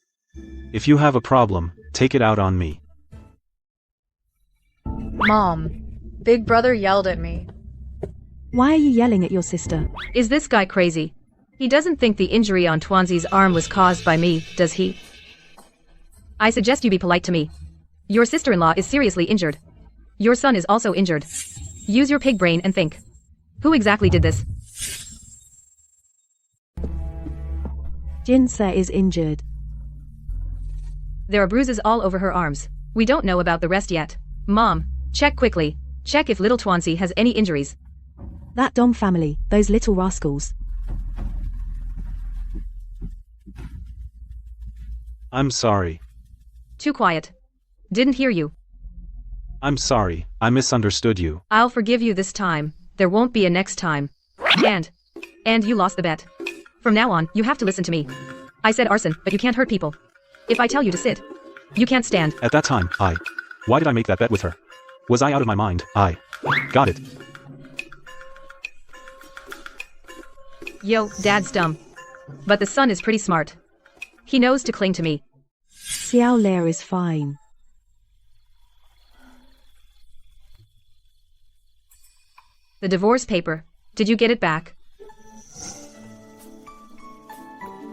[SPEAKER 9] If you have a problem, take it out on me.
[SPEAKER 14] Mom, big brother yelled at me.
[SPEAKER 5] Why are you yelling at your sister?
[SPEAKER 2] Is this guy crazy? He doesn't think the injury on Tuanzi's arm was caused by me, does he? I suggest you be polite to me. Your sister-in-law is seriously injured. Your son is also injured. Use your pig brain and think. Who exactly did this?
[SPEAKER 5] Jinse is injured.
[SPEAKER 2] There are bruises all over her arms. We don't know about the rest yet. Mom, check quickly. Check if little Twancy has any injuries.
[SPEAKER 5] That Dong family, those little rascals.
[SPEAKER 9] I'm sorry.
[SPEAKER 2] Too quiet. Didn't hear you.
[SPEAKER 9] I'm sorry, I misunderstood you.
[SPEAKER 2] I'll forgive you this time. There won't be a next time. And you lost the bet. From now on, you have to listen to me. I said arson, but you can't hurt people. If I tell you to sit, you can't stand.
[SPEAKER 9] At that time, why did I make that bet with her? Was I out of my mind? Got it.
[SPEAKER 2] Yo, Dad's dumb. But the son is pretty smart. He knows to cling to me.
[SPEAKER 5] Xiao Lair is fine.
[SPEAKER 2] The divorce paper. Did you get it back?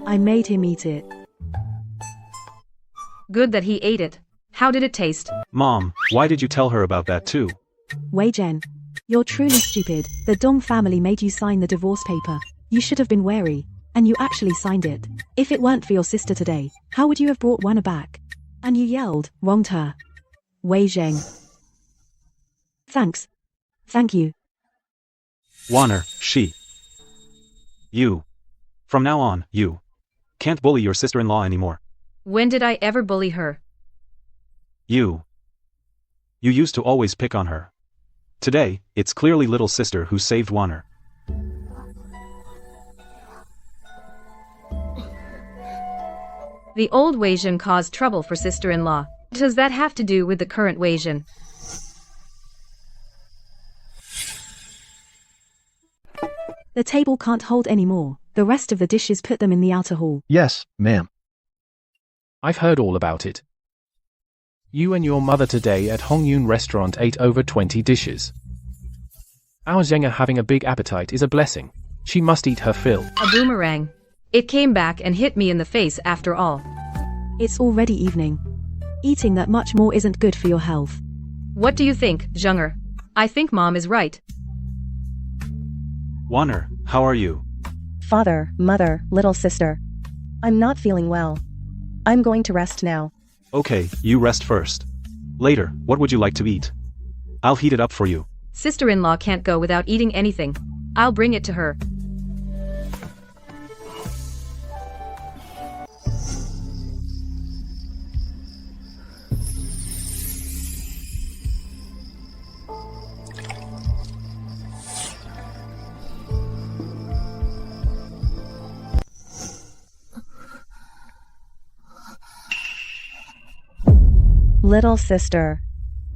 [SPEAKER 5] I made him eat it.
[SPEAKER 2] Good that he ate it. How did it taste?
[SPEAKER 9] Mom, why did you tell her about that too?
[SPEAKER 5] Wei Zhen, you're truly stupid. The Dong family made you sign the divorce paper. You should have been wary. And you actually signed it. If it weren't for your sister today, how would you have brought Wana back? And you yelled, wronged her. Wei Zheng. Thanks. Thank you.
[SPEAKER 9] Warner, you. From now on, you can't bully your sister-in-law anymore.
[SPEAKER 2] When did I ever bully her?
[SPEAKER 9] You used to always pick on her. Today, it's clearly little sister who saved Warner.
[SPEAKER 2] The old Wei Zhen caused trouble for sister-in-law. Does that have to do with the current Wei Zhen?
[SPEAKER 5] The table can't hold any more. The rest of the dishes, put them in the outer hall.
[SPEAKER 12] Yes, ma'am.
[SPEAKER 1] I've heard all about it. You and your mother today at Hongyun restaurant ate over 20 dishes. Our Zheng having a big appetite is a blessing. She must eat her fill.
[SPEAKER 2] A boomerang. It came back and hit me in the face after all.
[SPEAKER 5] It's already evening. Eating that much more isn't good for your health.
[SPEAKER 2] What do you think, Zhenger? I think Mom is right.
[SPEAKER 9] Warner, how are you?
[SPEAKER 13] Father, mother, little sister. I'm not feeling well. I'm going to rest now.
[SPEAKER 9] Okay, you rest first. Later, what would you like to eat? I'll heat it up for you.
[SPEAKER 2] Sister-in-law can't go without eating anything. I'll bring it to her.
[SPEAKER 13] Little sister.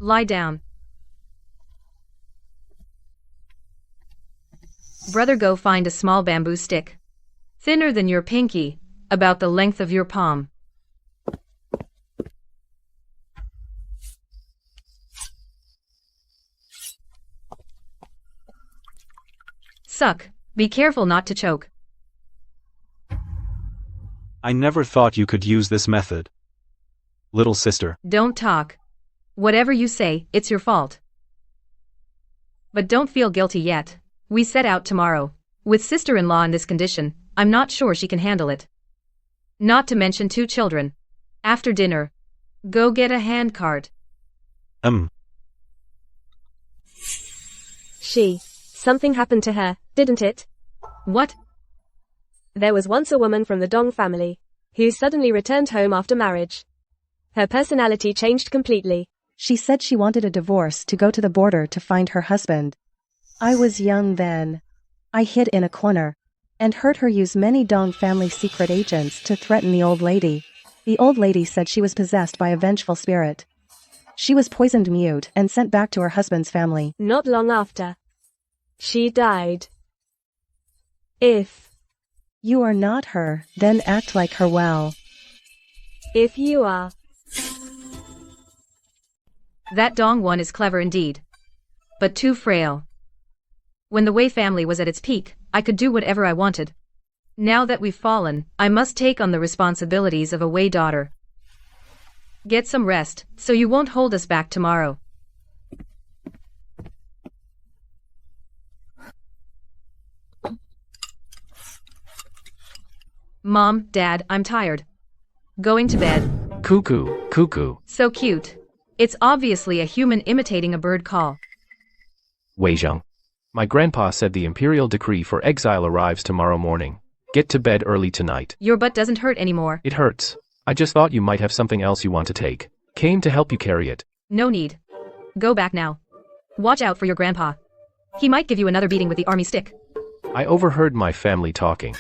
[SPEAKER 2] Lie down. Brother, go find a small bamboo stick. Thinner than your pinky, about the length of your palm. Suck. Be careful not to choke.
[SPEAKER 9] I never thought you could use this method. Little sister.
[SPEAKER 2] Don't talk. Whatever you say, it's your fault. But don't feel guilty yet. We set out tomorrow. With sister-in-law in this condition, I'm not sure she can handle it. Not to mention 2 children. After dinner, go get a handcart.
[SPEAKER 6] Something happened to her, didn't it?
[SPEAKER 2] What?
[SPEAKER 6] There was once a woman from the Dong family who suddenly returned home after marriage. Her personality changed completely.
[SPEAKER 13] She said she wanted a divorce to go to the border to find her husband. I was young then. I hid in a corner and heard her use many Dong family secret agents to threaten the old lady. The old lady said she was possessed by a vengeful spirit. She was poisoned mute and sent back to her husband's family.
[SPEAKER 6] Not long after, she died. If
[SPEAKER 13] you are not her, then act like her well.
[SPEAKER 6] If you are.
[SPEAKER 2] That Dong one is clever indeed. But too frail. When the Wei family was at its peak, I could do whatever I wanted. Now that we've fallen, I must take on the responsibilities of a Wei daughter. Get some rest, so you won't hold us back tomorrow. Mom, Dad, I'm tired. Going to bed.
[SPEAKER 1] Cuckoo, cuckoo.
[SPEAKER 2] So cute. It's obviously a human imitating a bird call.
[SPEAKER 1] Wei Zheng. My grandpa said the imperial decree for exile arrives tomorrow morning. Get to bed early tonight.
[SPEAKER 2] Your butt doesn't hurt anymore.
[SPEAKER 1] It hurts. I just thought you might have something else you want to take. Came to help you carry it.
[SPEAKER 2] No need. Go back now. Watch out for your grandpa. He might give you another beating with the army stick.
[SPEAKER 1] I overheard my family talking.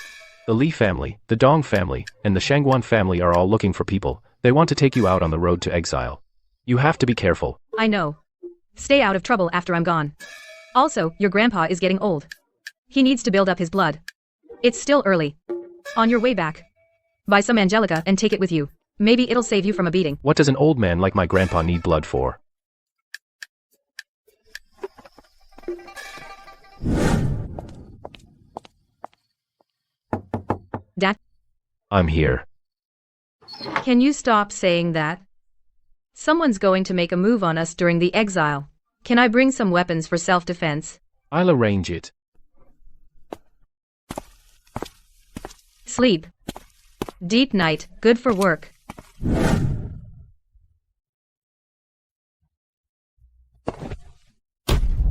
[SPEAKER 1] The Li family, the Dong family, and the Shangguan family are all looking for people. They want to take you out on the road to exile. You have to be careful.
[SPEAKER 2] I know. Stay out of trouble after I'm gone. Also, your grandpa is getting old. He needs to build up his blood. It's still early. On your way back, buy some Angelica and take it with you. Maybe it'll save you from a beating.
[SPEAKER 1] What does an old man like my grandpa need blood for?
[SPEAKER 2] Dad?
[SPEAKER 1] I'm here.
[SPEAKER 2] Can you stop saying that? Someone's going to make a move on us during the exile. Can I bring some weapons for self-defense?
[SPEAKER 1] I'll arrange it.
[SPEAKER 2] Sleep. Deep night, good for work.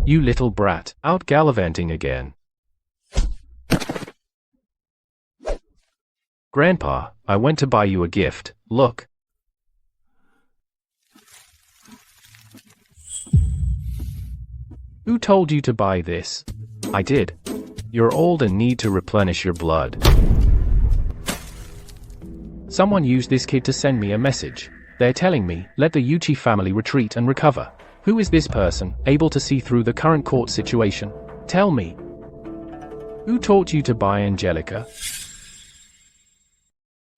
[SPEAKER 1] You little brat, out gallivanting again. Grandpa, I went to buy you a gift, look. Who told you to buy this? I did. You're old and need to replenish your blood. Someone used this kid to send me a message. They're telling me, let the Yuchi family retreat and recover. Who is this person, able to see through the current court situation? Tell me. Who taught you to buy Angelica?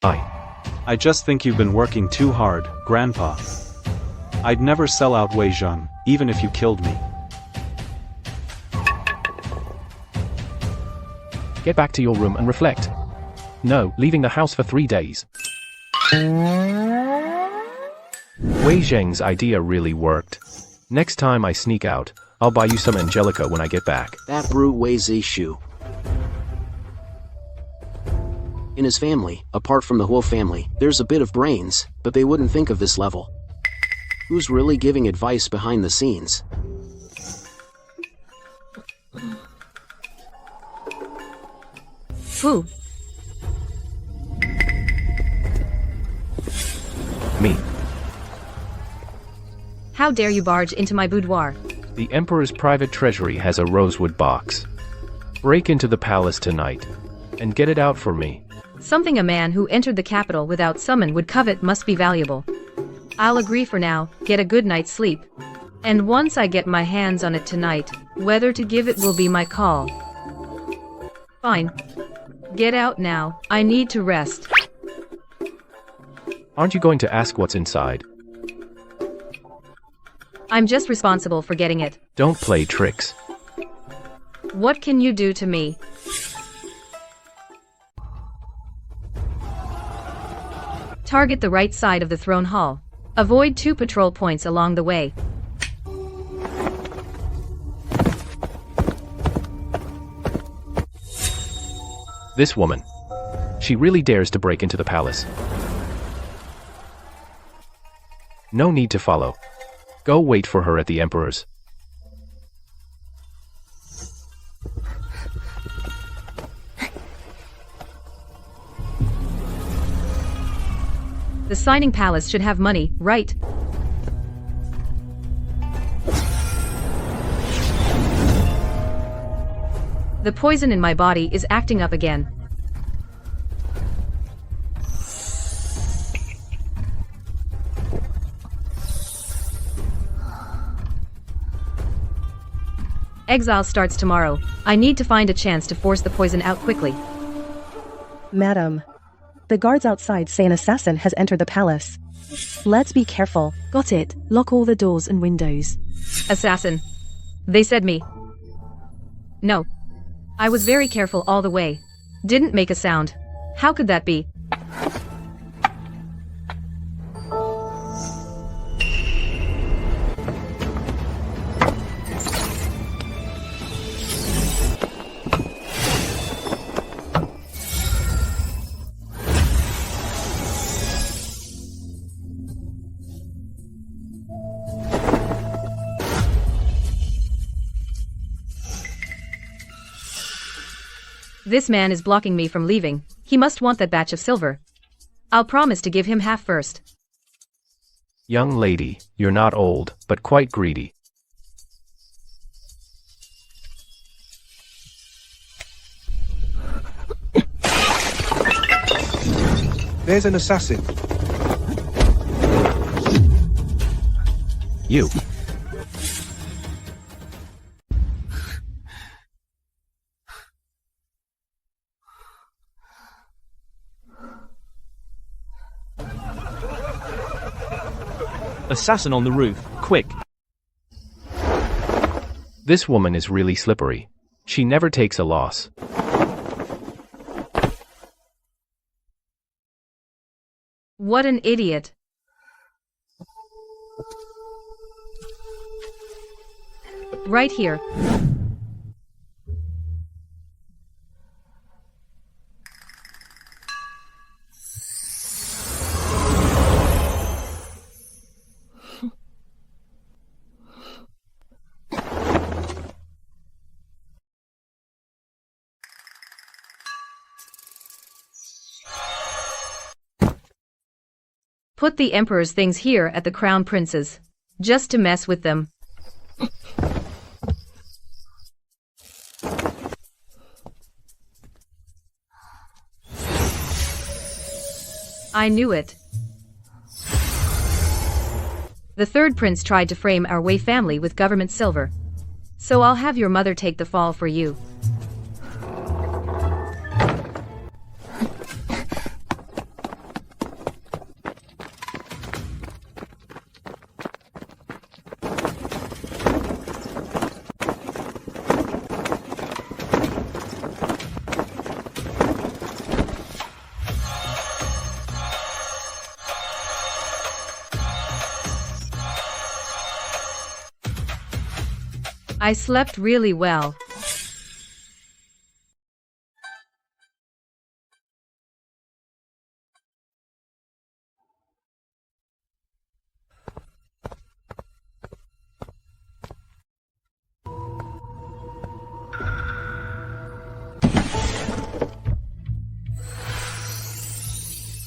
[SPEAKER 9] I just think you've been working too hard, Grandpa. I'd never sell out Wei Zheng, even if you killed me.
[SPEAKER 1] Get back to your room and reflect. No, leaving the house for 3 days. Wei Zheng's idea really worked. Next time I sneak out, I'll buy you some Angelica when I get back.
[SPEAKER 16] That brute Wei Zishu. In his family, apart from the Huo family, there's a bit of brains, but they wouldn't think of this level. Who's really giving advice behind the scenes?
[SPEAKER 2] Who?
[SPEAKER 1] Me.
[SPEAKER 2] How dare you barge into my boudoir?
[SPEAKER 1] The Emperor's private treasury has a rosewood box. Break into the palace tonight, and get it out for me.
[SPEAKER 2] Something a man who entered the capital without summon would covet must be valuable. I'll agree for now, get a good night's sleep. And once I get my hands on it tonight, whether to give it will be my call. Fine. Get out now, I need to rest.
[SPEAKER 1] Aren't you going to ask what's inside?
[SPEAKER 2] I'm just responsible for getting it.
[SPEAKER 1] Don't play tricks.
[SPEAKER 2] What can you do to me? Target the right side of the throne hall. Avoid 2 patrol points along the way.
[SPEAKER 1] This woman. She really dares to break into the palace. No need to follow. Go wait for her at the Emperor's.
[SPEAKER 2] The signing palace should have money, right? The poison in my body is acting up again. Exile starts tomorrow. I need to find a chance to force the poison out quickly.
[SPEAKER 13] Madam. The guards outside say an assassin has entered the palace. Let's be careful.
[SPEAKER 5] Got it. Lock all the doors and windows.
[SPEAKER 2] Assassin. They said me. No. I was very careful all the way. Didn't make a sound. How could that be? This man is blocking me from leaving. He must want that batch of silver. I'll promise to give him half first.
[SPEAKER 1] Young lady, you're not old, but quite greedy.
[SPEAKER 3] There's an assassin.
[SPEAKER 1] You.
[SPEAKER 7] Assassin on the roof, quick.
[SPEAKER 1] This woman is really slippery. She never takes a loss.
[SPEAKER 2] What an idiot. Right here. Put the emperor's things here at the crown prince's. Just to mess with them. I knew it. The third prince tried to frame our Wei family with government silver. So I'll have your mother take the fall for you. I slept really well.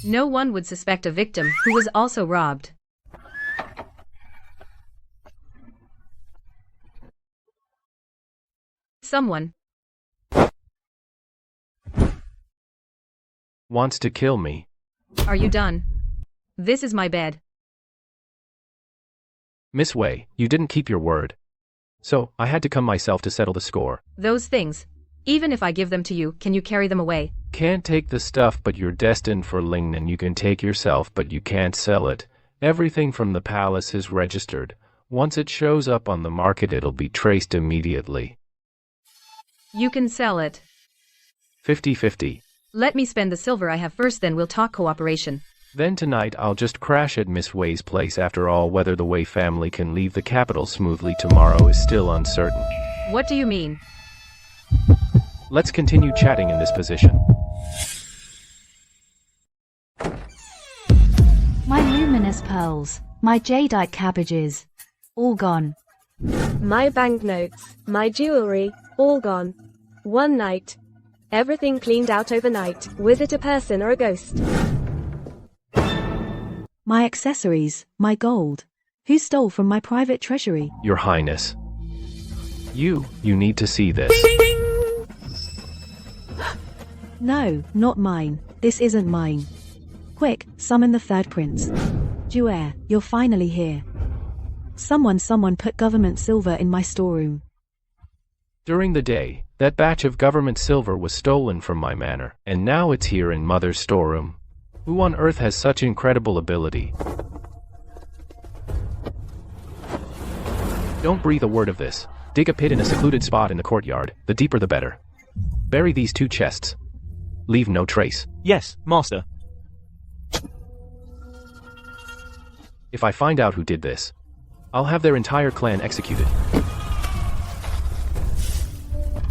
[SPEAKER 2] No one would suspect a victim who was also robbed. Someone
[SPEAKER 1] wants to kill me.
[SPEAKER 2] Are you done? This is my bed.
[SPEAKER 1] Miss Wei, you didn't keep your word. So, I had to come myself to settle the score.
[SPEAKER 2] Those things. Even if I give them to you, can you carry them away?
[SPEAKER 1] Can't take the stuff, but you're destined for Lingnan. You can take yourself, but you can't sell it. Everything from the palace is registered. Once it shows up on the market, it'll be traced immediately.
[SPEAKER 2] You can sell it.
[SPEAKER 1] 50-50.
[SPEAKER 2] Let me spend the silver I have first, then we'll talk cooperation.
[SPEAKER 1] Then tonight I'll just crash at Miss Wei's place. After all, whether the Wei family can leave the capital smoothly tomorrow is still uncertain.
[SPEAKER 2] What do you mean?
[SPEAKER 1] Let's continue chatting in this position.
[SPEAKER 11] My luminous pearls, my jadeite cabbages, all gone.
[SPEAKER 6] My banknotes, my jewelry, all gone. One night. Everything cleaned out overnight. Was it a person or a ghost?
[SPEAKER 5] My accessories, my gold. Who stole from my private treasury?
[SPEAKER 1] Your Highness. You need to see this.
[SPEAKER 5] No, not mine. This isn't mine. Quick, summon the third prince. Juer, you're finally here. Someone put government silver in my storeroom.
[SPEAKER 1] During the day, that batch of government silver was stolen from my manor, and now it's here in Mother's storeroom. Who on earth has such incredible ability? Don't breathe a word of this. Dig a pit in a secluded spot in the courtyard, the deeper the better. Bury these 2 chests. Leave no trace.
[SPEAKER 7] Yes, master.
[SPEAKER 1] If I find out who did this, I'll have their entire clan executed.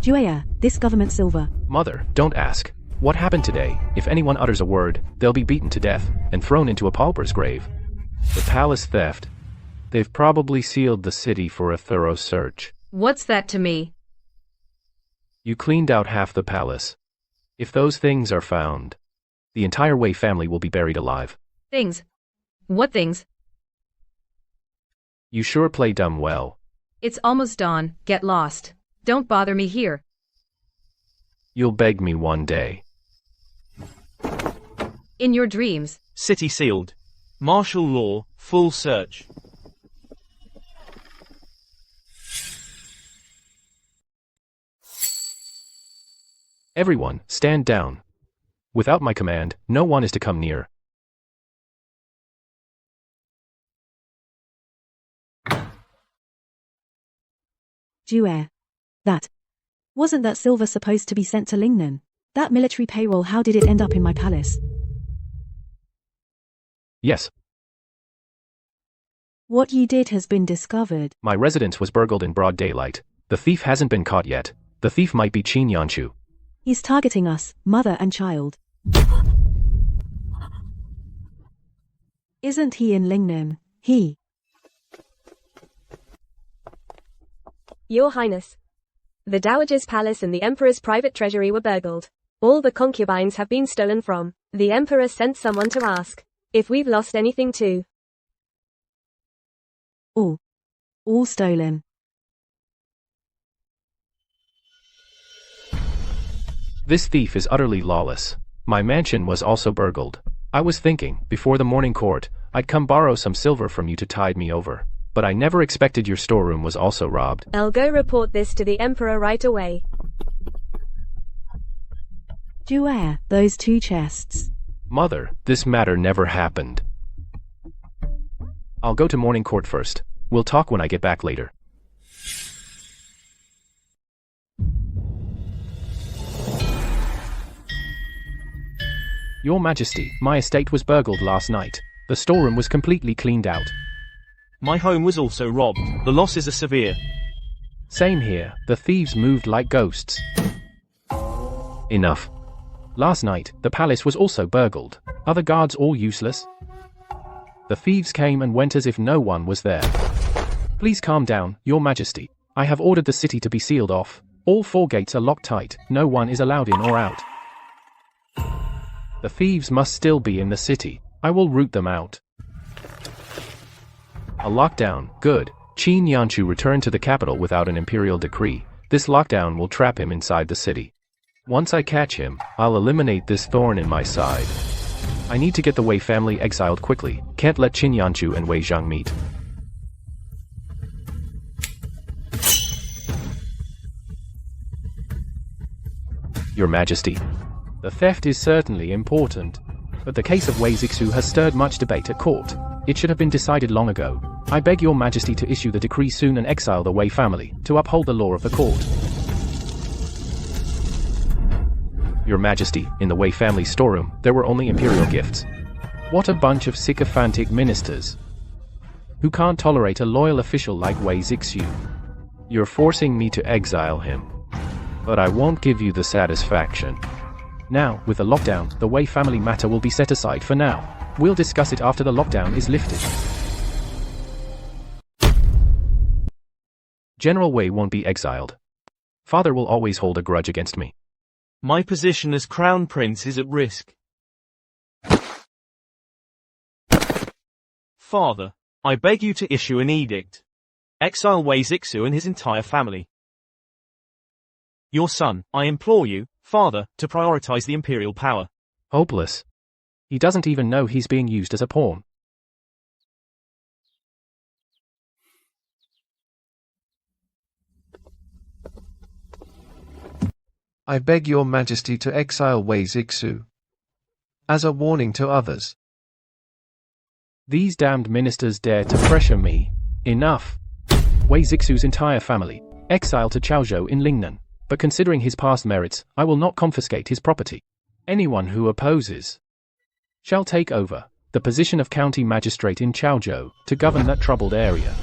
[SPEAKER 5] Juer, this government silver.
[SPEAKER 1] Mother, don't ask. What happened today? If anyone utters a word, they'll be beaten to death and thrown into a pauper's grave. The palace theft. They've probably sealed the city for a thorough search.
[SPEAKER 2] What's that to me?
[SPEAKER 1] You cleaned out half the palace. If those things are found, the entire Wei family will be buried alive.
[SPEAKER 2] Things? What things?
[SPEAKER 1] You sure play dumb well.
[SPEAKER 2] It's almost dawn, get lost. Don't bother me here.
[SPEAKER 1] You'll beg me one day.
[SPEAKER 2] In your dreams.
[SPEAKER 7] City sealed. Martial law, full search.
[SPEAKER 1] Everyone, stand down. Without my command, no one is to come near.
[SPEAKER 5] Jue. Wasn't that silver supposed to be sent to Lingnan? That military payroll, how did it end up in my palace?
[SPEAKER 1] Yes.
[SPEAKER 5] What you did has been discovered.
[SPEAKER 1] My residence was burgled in broad daylight. The thief hasn't been caught yet. The thief might be Qin Yanshu.
[SPEAKER 5] He's targeting us, mother and child. Isn't he in Lingnan?
[SPEAKER 6] Your Highness. The Dowager's palace and the Emperor's private treasury were burgled. All the concubines have been stolen from. The Emperor sent someone to ask if we've lost anything too.
[SPEAKER 5] All stolen.
[SPEAKER 1] This thief is utterly lawless. My mansion was also burgled. I was thinking, before the morning court, I'd come borrow some silver from you to tide me over. But I never expected your storeroom was also robbed.
[SPEAKER 6] I'll go report this to the Emperor right away.
[SPEAKER 5] Jue, those 2 chests.
[SPEAKER 1] Mother, this matter never happened. I'll go to morning court first. We'll talk when I get back later. Your Majesty, my estate was burgled last night. The storeroom was completely cleaned out.
[SPEAKER 7] My home was also robbed. The losses are severe.
[SPEAKER 1] Same here. The thieves moved like ghosts. Enough. Last night, the palace was also burgled. Are the guards all useless? The thieves came and went as if no one was there. Please calm down, Your Majesty. I have ordered the city to be sealed off. All 4 gates are locked tight. No one is allowed in or out. The thieves must still be in the city. I will root them out. A lockdown, good. Qin Yanshu returned to the capital without an imperial decree. This lockdown will trap him inside the city. Once I catch him, I'll eliminate this thorn in my side. I need to get the Wei family exiled quickly. Can't let Qin Yanshu and Wei Zhang meet. Your Majesty. The theft is certainly important, but the case of Wei Zixu has stirred much debate at court. It should have been decided long ago. I beg Your Majesty to issue the decree soon and exile the Wei family, to uphold the law of the court. Your Majesty, in the Wei family storeroom, there were only imperial gifts. What a bunch of sycophantic ministers who can't tolerate a loyal official like Wei Zixu. You're forcing me to exile him. But I won't give you the satisfaction. Now, with the lockdown, the Wei family matter will be set aside for now. We'll discuss it after the lockdown is lifted. General Wei won't be exiled. Father will always hold a grudge against me.
[SPEAKER 7] My position as Crown Prince is at risk. Father, I beg you to issue an edict. Exile Wei Zixu and his entire family. Your son, I implore you, Father, to prioritize the imperial power.
[SPEAKER 1] Hopeless. He doesn't even know he's being used as a pawn.
[SPEAKER 10] I beg Your Majesty to exile Wei Zixu. As a warning to others.
[SPEAKER 1] These damned ministers dare to pressure me. Enough. Wei Zixu's entire family, exiled to Chaozhou in Lingnan. But considering his past merits, I will not confiscate his property. Anyone who opposes shall take over the position of county magistrate in Chaozhou to govern that troubled area.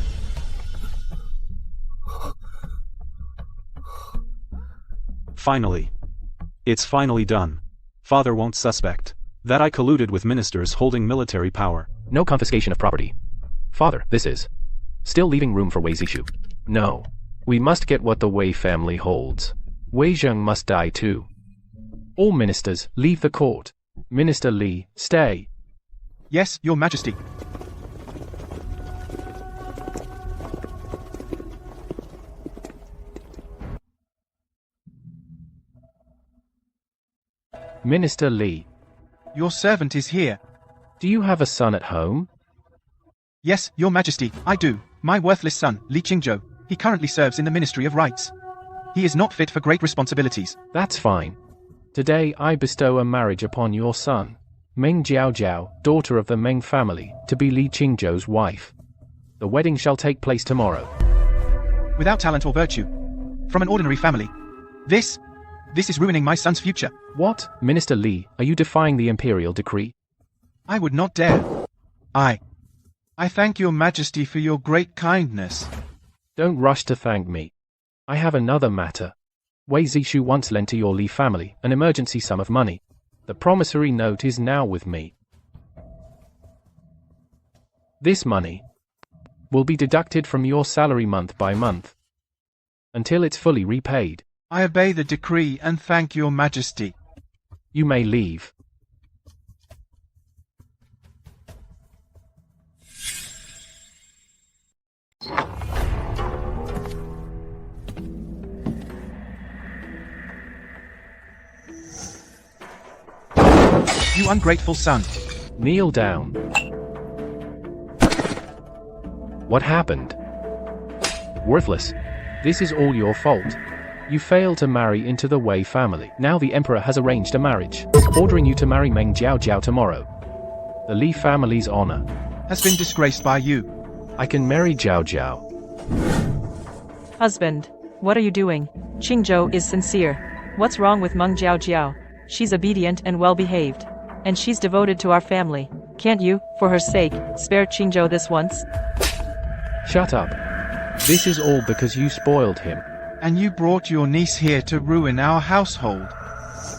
[SPEAKER 9] Finally. It's finally done. Father won't suspect that I colluded with ministers holding military power.
[SPEAKER 1] No confiscation of property. Father, this is still leaving room for Wei Zixu. No. We must get what the Wei family holds. Wei Zheng must die too. All ministers, leave the court. Minister Li, stay.
[SPEAKER 3] Yes, Your Majesty.
[SPEAKER 1] Minister Li.
[SPEAKER 3] Your servant is here.
[SPEAKER 1] Do you have a son at home?
[SPEAKER 3] Yes, Your Majesty, I do. My worthless son, Li Qingzhou. He currently serves in the Ministry of Rights. He is not fit for great responsibilities.
[SPEAKER 1] That's fine. Today I bestow a marriage upon your son, Meng Jiaojiao, daughter of the Meng family, to be Li Qingzhou's wife. The wedding shall take place tomorrow.
[SPEAKER 3] Without talent or virtue. From an ordinary family. This is ruining my son's future.
[SPEAKER 1] What, Minister Li, are you defying the imperial decree?
[SPEAKER 3] I would not dare. I thank Your Majesty for your great kindness.
[SPEAKER 1] Don't rush to thank me. I have another matter. Wei Zishu once lent to your Li family an emergency sum of money. The promissory note is now with me. This money will be deducted from your salary month by month until it's fully repaid.
[SPEAKER 3] I obey the decree and thank Your Majesty.
[SPEAKER 1] You may leave.
[SPEAKER 3] You ungrateful son.
[SPEAKER 1] Kneel down. What happened? Worthless. This is all your fault. You failed to marry into the Wei family. Now the emperor has arranged a marriage, ordering you to marry Meng Jiaojiao tomorrow. The Li family's honor
[SPEAKER 3] has been disgraced by you.
[SPEAKER 1] I can marry Jiaojiao.
[SPEAKER 4] Husband, what are you doing? Qingzhou is sincere. What's wrong with Meng Jiaojiao? She's obedient and well-behaved. And she's devoted to our family. Can't you, for her sake, spare Qingzhou this once?
[SPEAKER 1] Shut up. This is all because you spoiled him.
[SPEAKER 3] And you brought your niece here to ruin our household.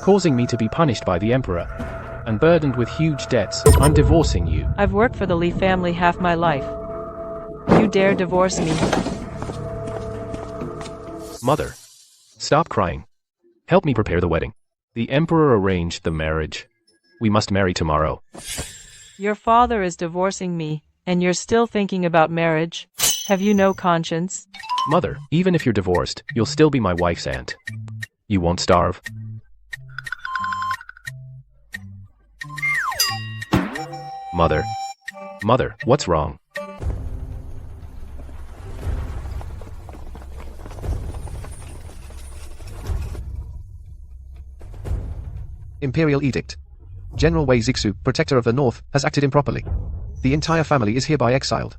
[SPEAKER 1] Causing me to be punished by the emperor. And burdened with huge debts, I'm divorcing you.
[SPEAKER 4] I've worked for the Li family half my life. You dare divorce me?
[SPEAKER 1] Mother, stop crying. Help me prepare the wedding. The emperor arranged the marriage. We must marry tomorrow.
[SPEAKER 4] Your father is divorcing me, and you're still thinking about marriage? Have you no conscience?
[SPEAKER 1] Mother, even if you're divorced, you'll still be my wife's aunt. You won't starve. Mother. Mother, what's wrong?
[SPEAKER 3] Imperial Edict. General Wei Zixu, Protector of the North, has acted improperly. The entire family is hereby exiled.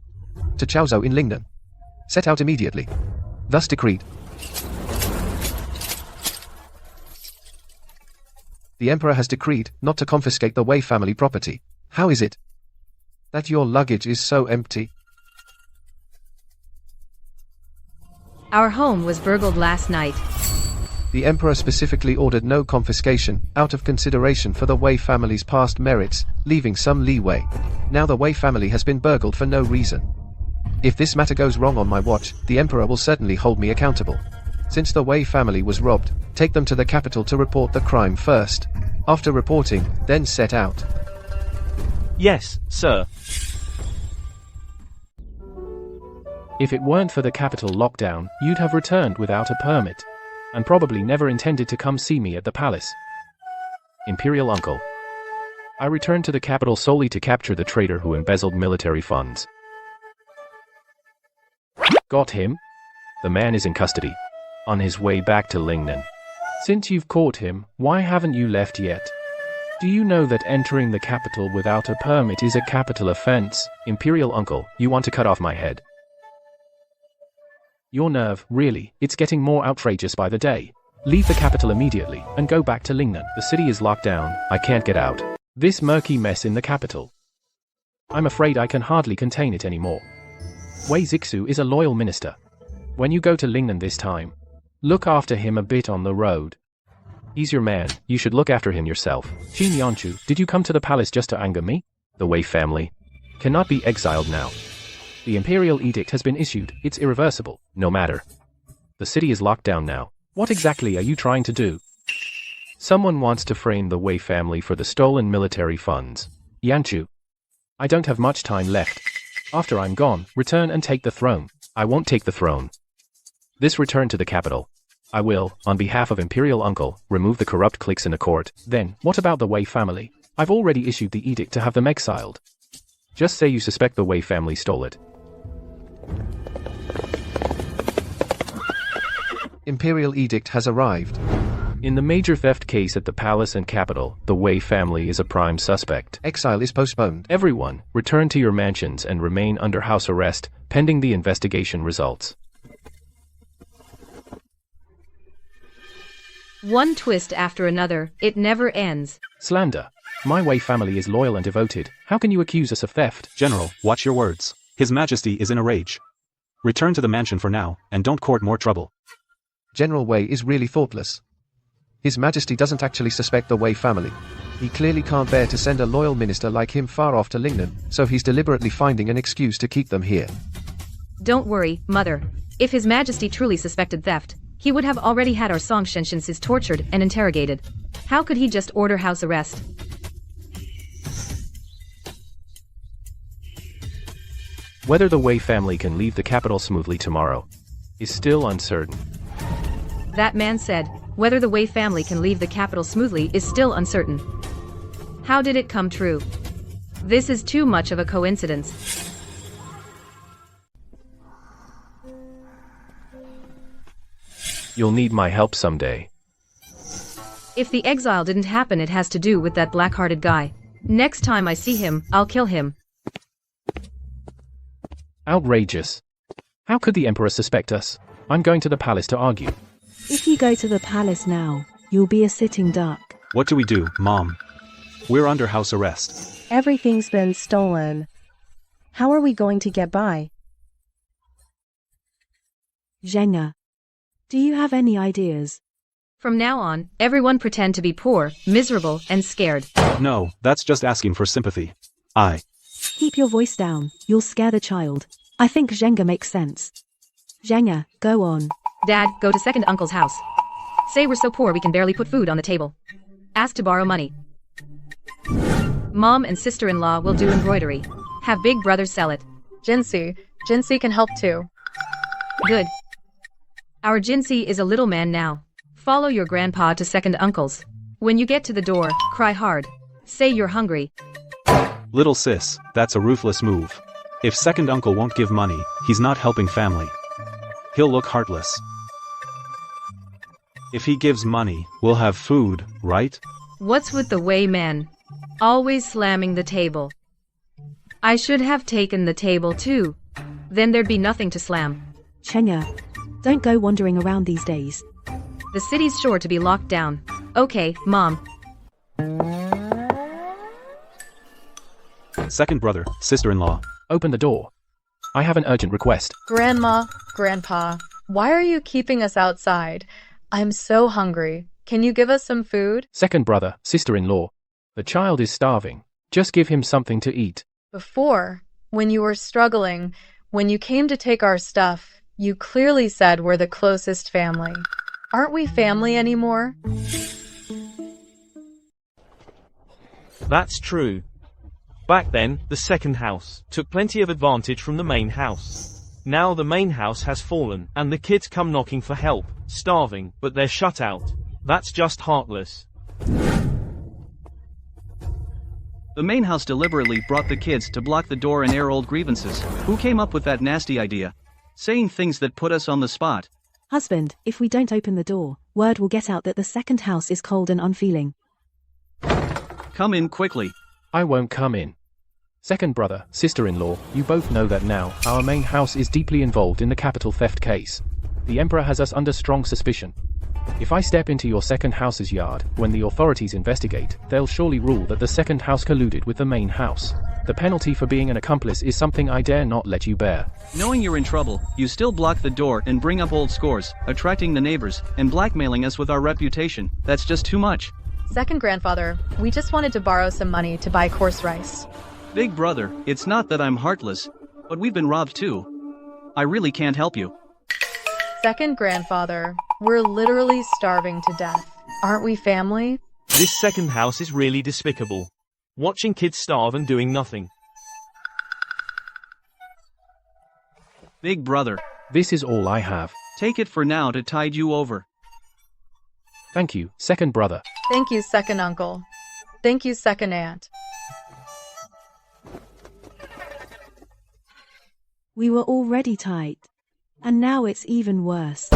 [SPEAKER 3] To Chaozhou in Lingnan. Set out immediately. Thus decreed. The Emperor has decreed not to confiscate the Wei family property. How is it that your luggage is so empty?
[SPEAKER 2] Our home was burgled last night.
[SPEAKER 3] The Emperor specifically ordered no confiscation, out of consideration for the Wei family's past merits, leaving some leeway. Now the Wei family has been burgled for no reason. If this matter goes wrong on my watch, the Emperor will certainly hold me accountable. Since the Wei family was robbed, take them to the capital to report the crime first. After reporting, then set out.
[SPEAKER 7] Yes, sir.
[SPEAKER 1] If it weren't for the capital lockdown, you'd have returned without a permit. And probably never intended to come see me at the palace. Imperial Uncle. I returned to the capital solely to capture the traitor who embezzled military funds. Got him? The man is in custody. On his way back to Lingnan. Since you've caught him, why haven't you left yet? Do you know that entering the capital without a permit is a capital offense? Imperial Uncle, you want to cut off my head? Your nerve, really, it's getting more outrageous by the day. Leave the capital immediately, and go back to Lingnan. The city is locked down, I can't get out. This murky mess in the capital. I'm afraid I can hardly contain it anymore. Wei Zixu is a loyal minister. When you go to Lingnan this time, look after him a bit on the road. He's your man, you should look after him yourself. Qin Yanchu, did you come to the palace just to anger me? The Wei family cannot be exiled now. The imperial edict has been issued, it's irreversible. No matter. The city is locked down now. What exactly are you trying to do? Someone wants to frame the Wei family for the stolen military funds. Yanchu. I don't have much time left. After I'm gone, return and take the throne. I won't take the throne. This return to the capital. I will, on behalf of Imperial Uncle, remove the corrupt cliques in the court. Then, what about the Wei family? I've already issued the edict to have them exiled. Just say you suspect the Wei family stole it.
[SPEAKER 10] Imperial edict has arrived.
[SPEAKER 1] In the major theft case at the palace and capital, the Wei family is a prime suspect.
[SPEAKER 10] Exile is postponed.
[SPEAKER 1] Everyone, return to your mansions and remain under house arrest, pending the investigation results.
[SPEAKER 2] One twist after another, it never ends.
[SPEAKER 1] Slander. My Wei family is loyal and devoted. How can you accuse us of theft?
[SPEAKER 9] General, watch your words. His Majesty is in a rage. Return to the mansion for now, and don't court more trouble.
[SPEAKER 10] General Wei is really thoughtless. His Majesty doesn't actually suspect the Wei family. He clearly can't bear to send a loyal minister like him far off to Lingnan, so he's deliberately finding an excuse to keep them here.
[SPEAKER 2] Don't worry, Mother. If His Majesty truly suspected theft, he would have already had our Song Shenshinsis tortured and interrogated. How could he just order house arrest?
[SPEAKER 1] Whether the Wei family can leave the capital smoothly tomorrow is still uncertain.
[SPEAKER 2] That man said, whether the Wei family can leave the capital smoothly is still uncertain. How did it come true? This is too much of a coincidence.
[SPEAKER 1] You'll need my help someday.
[SPEAKER 2] If the exile didn't happen, it has to do with that black-hearted guy. Next time I see him, I'll kill him.
[SPEAKER 1] Outrageous. How could the Emperor suspect us? I'm going to the palace to argue.
[SPEAKER 5] If you go to the palace now, you'll be a sitting duck.
[SPEAKER 9] What do we do, Mom? We're under house arrest.
[SPEAKER 13] Everything's been stolen. How are we going to get by?
[SPEAKER 5] Zhenga, do you have any ideas?
[SPEAKER 2] From now on, everyone pretend to be poor, miserable, and scared.
[SPEAKER 9] No, that's just asking for sympathy.
[SPEAKER 5] Keep your voice down, you'll scare the child. I think Zhenga makes sense. Zhenga, go on.
[SPEAKER 2] Dad, go to second uncle's house. Say we're so poor we can barely put food on the table. Ask to borrow money. Mom and sister-in-law will do embroidery. Have big brother sell it.
[SPEAKER 14] Jinsi can help too.
[SPEAKER 2] Good. Our Jinsi is a little man now. Follow your grandpa to second uncle's. When you get to the door, cry hard. Say you're hungry.
[SPEAKER 9] Little sis, that's a ruthless move. If second uncle won't give money, he's not helping family. He'll look heartless. If he gives money, we'll have food, right?
[SPEAKER 2] What's with the Wei man? Always slamming the table. I should have taken the table too. Then there'd be nothing to slam.
[SPEAKER 5] Zhenga, don't go wandering around these days.
[SPEAKER 2] The city's sure to be locked down. Okay, Mom.
[SPEAKER 9] Second brother, sister-in-law.
[SPEAKER 1] Open the door. I have an urgent request.
[SPEAKER 14] Grandma, Grandpa, why are you keeping us outside? I'm so hungry. Can you give us some food?
[SPEAKER 1] Second brother, sister-in-law. The child is starving. Just give him something to eat.
[SPEAKER 14] Before, when you were struggling, when you came to take our stuff, you clearly said we're the closest family. Aren't we family anymore?
[SPEAKER 7] That's true. Back then, the second house took plenty of advantage from the main house. Now the main house has fallen, and the kids come knocking for help, starving, but they're shut out. That's just heartless.
[SPEAKER 8] The main house deliberately brought the kids to block the door and air old grievances. Who came up with that nasty idea? Saying things that put us on the spot.
[SPEAKER 5] Husband, if we don't open the door, word will get out that the second house is cold and unfeeling.
[SPEAKER 8] Come in quickly.
[SPEAKER 1] I won't come in. Second brother, sister-in-law, you both know that now, our main house is deeply involved in the capital theft case. The Emperor has us under strong suspicion. If I step into your second house's yard, when the authorities investigate, they'll surely rule that the second house colluded with the main house. The penalty for being an accomplice is something I dare not let you bear.
[SPEAKER 8] Knowing you're in trouble, you still block the door and bring up old scores, attracting the neighbors, and blackmailing us with our reputation. That's just too much.
[SPEAKER 14] Second grandfather, we just wanted to borrow some money to buy coarse rice.
[SPEAKER 8] Big brother, it's not that I'm heartless, but we've been robbed too. I really can't help you.
[SPEAKER 14] Second grandfather, we're literally starving to death. Aren't we family?
[SPEAKER 7] This second house is really despicable. Watching kids starve and doing nothing.
[SPEAKER 8] Big brother,
[SPEAKER 1] This is all I have.
[SPEAKER 8] take it for now to tide you over.
[SPEAKER 1] Thank you, second brother.
[SPEAKER 14] Thank you, second uncle. Thank you, second aunt.
[SPEAKER 5] We were already tight. And now it's even worse.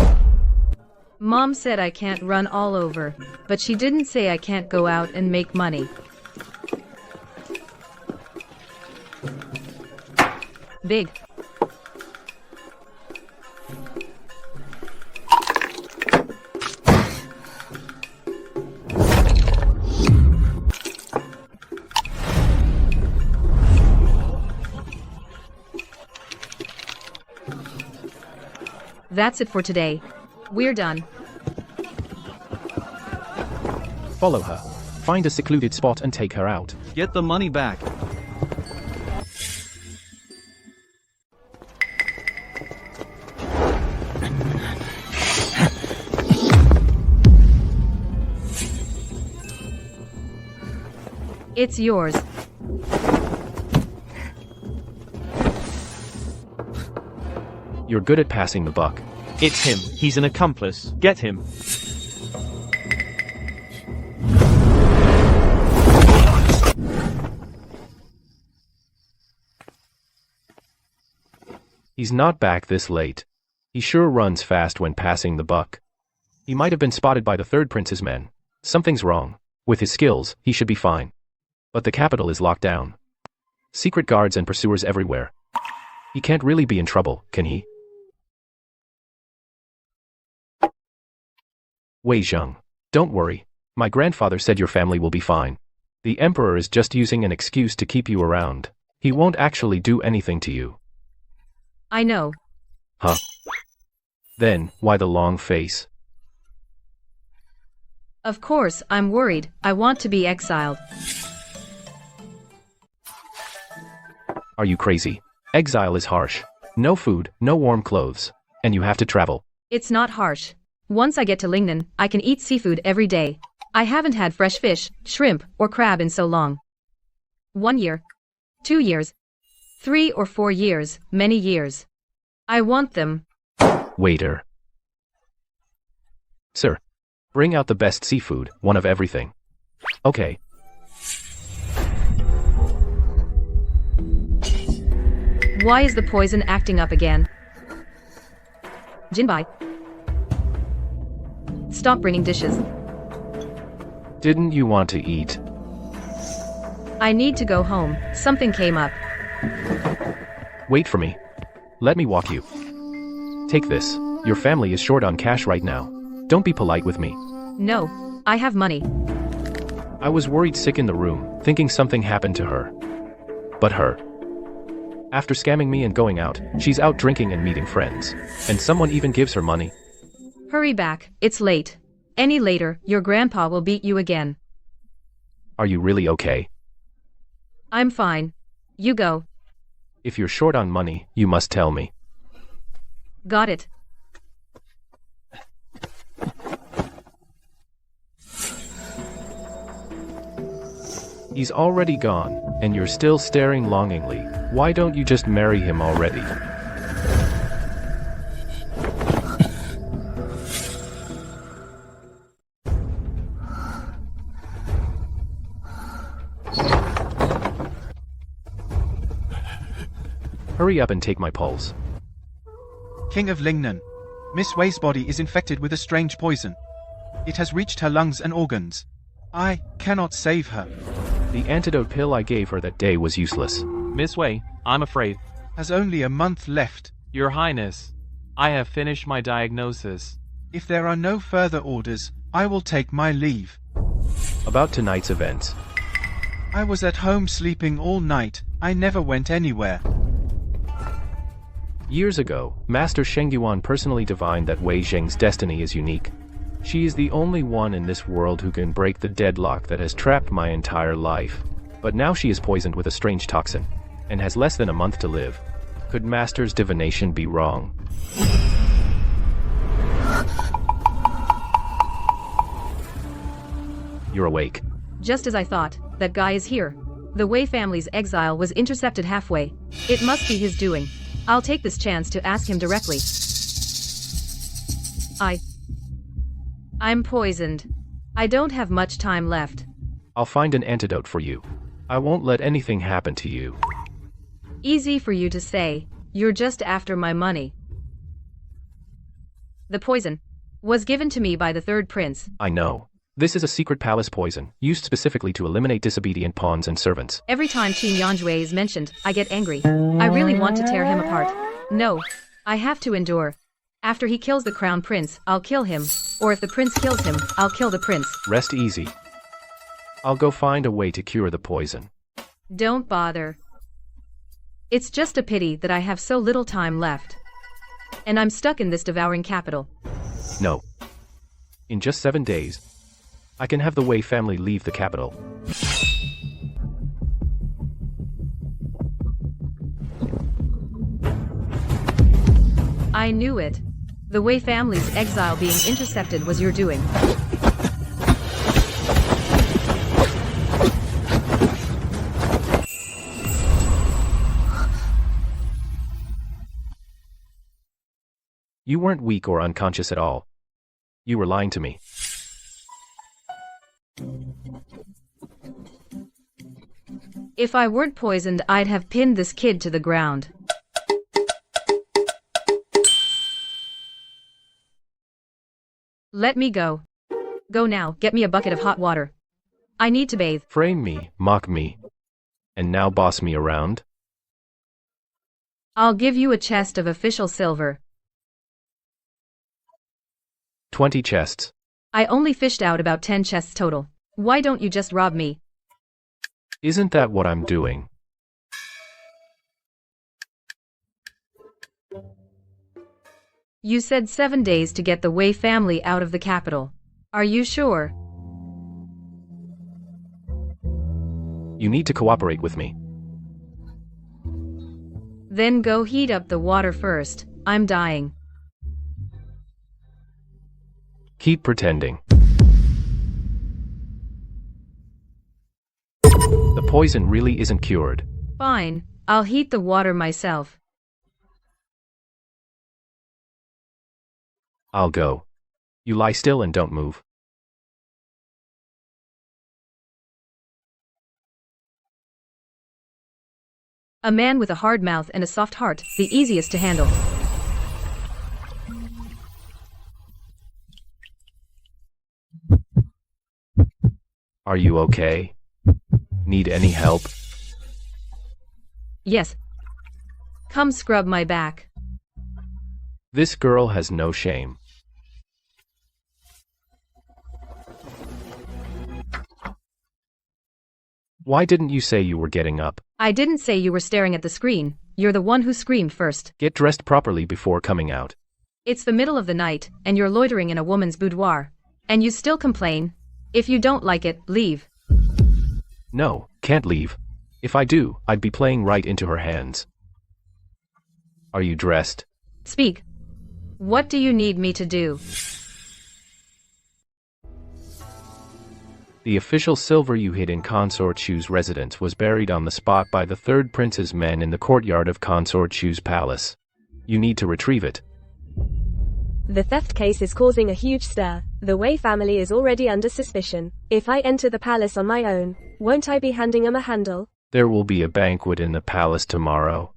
[SPEAKER 2] Mom said I can't run all over, but she didn't say I can't go out and make money. Big. That's it for today. We're done.
[SPEAKER 1] Follow her. Find a secluded spot and take her out.
[SPEAKER 8] Get the money back.
[SPEAKER 2] It's yours.
[SPEAKER 1] You're good at passing the buck.
[SPEAKER 7] It's him. He's an accomplice. Get him.
[SPEAKER 1] He's not back this late. He sure runs fast when passing the buck. He might have been spotted by the third prince's men. Something's wrong. With his skills, he should be fine. But the capital is locked down. Secret guards and pursuers everywhere. He can't really be in trouble, can he? Wei Zheng, don't worry. My grandfather said your family will be fine. The emperor is just using an excuse to keep you around. He won't actually do anything to you.
[SPEAKER 2] I know.
[SPEAKER 1] Huh? Then, why the long face?
[SPEAKER 2] Of course, I'm worried. I want to be exiled.
[SPEAKER 1] Are you crazy? Exile is harsh. No food, no warm clothes. And you have to travel.
[SPEAKER 2] It's not harsh. Once I get to Lingnan, I can eat seafood every day. I haven't had fresh fish, shrimp, or crab in so long. 1 year. 2 years. 3 or 4 years, many years. I want them.
[SPEAKER 1] Waiter. Sir. Bring out the best seafood, one of everything. Okay.
[SPEAKER 2] Why is the poison acting up again? Jinbai. Stop bringing dishes.
[SPEAKER 1] Didn't you want to eat?
[SPEAKER 2] I need to go home. Something came up.
[SPEAKER 1] Wait for me. Let me walk you. Take this. Your family is short on cash right now. Don't be polite with me.
[SPEAKER 2] No, I have money.
[SPEAKER 1] I was worried sick in the room, thinking something happened to her. But her. After scamming me and going out, she's out drinking and meeting friends. And someone even gives her money.
[SPEAKER 2] Hurry back, it's late. Any later, your grandpa will beat you again.
[SPEAKER 1] Are you really okay?
[SPEAKER 2] I'm fine. You go.
[SPEAKER 1] If you're short on money, you must tell me.
[SPEAKER 2] Got it.
[SPEAKER 1] He's already gone, and you're still staring longingly. Why don't you just marry him already? Hurry up and take my pulse.
[SPEAKER 3] King of Lingnan. Miss Wei's body is infected with a strange poison. It has reached her lungs and organs. I cannot save her.
[SPEAKER 1] The antidote pill I gave her that day was useless.
[SPEAKER 15] Miss Wei, I'm afraid.
[SPEAKER 3] Has only a month left.
[SPEAKER 15] Your Highness, I have finished my diagnosis.
[SPEAKER 3] If there are no further orders, I will take my leave.
[SPEAKER 1] About tonight's events.
[SPEAKER 3] I was at home sleeping all night. I never went anywhere.
[SPEAKER 1] Years ago, Master Sheng Yuan personally divined that Wei Zheng's destiny is unique. She is the only one in this world who can break the deadlock that has trapped my entire life. But now she is poisoned with a strange toxin, and has less than a month to live. Could Master's divination be wrong? You're awake.
[SPEAKER 2] Just as I thought, that guy is here. The Wei family's exile was intercepted halfway. It must be his doing. I'll take this chance to ask him directly. I'm poisoned. I don't have much time left.
[SPEAKER 1] I'll find an antidote for you. I won't let anything happen to you.
[SPEAKER 2] Easy for you to say. You're just after my money. The poison was given to me by the third prince.
[SPEAKER 1] I know. This is a secret palace poison, used specifically to eliminate disobedient pawns and servants.
[SPEAKER 2] Every time Qin Yanjue is mentioned, I get angry. I really want to tear him apart. No. I have to endure. After he kills the crown prince, I'll kill him. Or if the prince kills him, I'll kill the prince.
[SPEAKER 1] Rest easy. I'll go find a way to cure the poison.
[SPEAKER 2] Don't bother. It's just a pity that I have so little time left. And I'm stuck in this devouring capital.
[SPEAKER 1] No. In just 7 days, I can have the Wei family leave the capital.
[SPEAKER 2] I knew it. The Wei family's exile being intercepted was your doing.
[SPEAKER 1] You weren't weak or unconscious at all. You were lying to me.
[SPEAKER 2] If I weren't poisoned, I'd have pinned this kid to the ground. Let me go. Go now, get me a bucket of hot water. I need to bathe.
[SPEAKER 1] Frame me, mock me, and now boss me around?
[SPEAKER 2] I'll give you a chest of official silver.
[SPEAKER 1] 20 chests.
[SPEAKER 2] I only fished out about 10 chests total. Why don't you just rob me?
[SPEAKER 1] Isn't that what I'm doing?
[SPEAKER 2] You said 7 days to get the Wei family out of the capital. Are you sure?
[SPEAKER 1] You need to cooperate with me.
[SPEAKER 2] Then go heat up the water first. I'm dying.
[SPEAKER 1] Keep pretending. The poison really isn't cured.
[SPEAKER 2] Fine, I'll heat the water myself.
[SPEAKER 1] I'll go. You lie still and don't move.
[SPEAKER 2] A man with a hard mouth and a soft heart, the easiest to handle.
[SPEAKER 1] Are you okay? Need any help?
[SPEAKER 2] Yes. Come scrub my back.
[SPEAKER 1] This girl has no shame. Why didn't you say you were getting up?
[SPEAKER 2] I didn't say you were staring at the screen. You're the one who screamed first.
[SPEAKER 1] Get dressed properly before coming out.
[SPEAKER 2] It's the middle of the night, and you're loitering in a woman's boudoir. And you still complain? If you don't like it, leave.
[SPEAKER 1] No, can't leave. If I do, I'd be playing right into her hands. Are you dressed?
[SPEAKER 2] Speak. What do you need me to do?
[SPEAKER 1] The official silver you hid in Consort Shu's residence was buried on the spot by the third prince's men in the courtyard of Consort Shu's palace. You need to retrieve it.
[SPEAKER 6] The theft case is causing a huge stir. The Wei family is already under suspicion. If I enter the palace on my own, won't I be handing them a handle?
[SPEAKER 1] There will be a banquet in the palace tomorrow.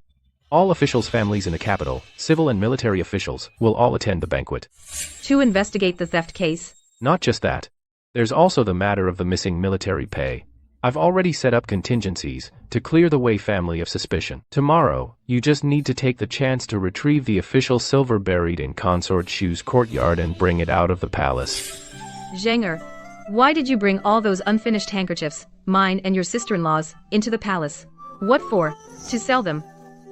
[SPEAKER 1] All officials' families in the capital, civil and military officials, will all attend the banquet.
[SPEAKER 2] To investigate the theft case?
[SPEAKER 1] Not just that. There's also the matter of the missing military pay. I've already set up contingencies to clear the Wei family of suspicion. Tomorrow, you just need to take the chance to retrieve the official silver buried in Consort Shu's courtyard and bring it out of the palace.
[SPEAKER 2] Zhenger, why did you bring all those unfinished handkerchiefs, mine and your sister-in-law's, into the palace? What for? To sell them.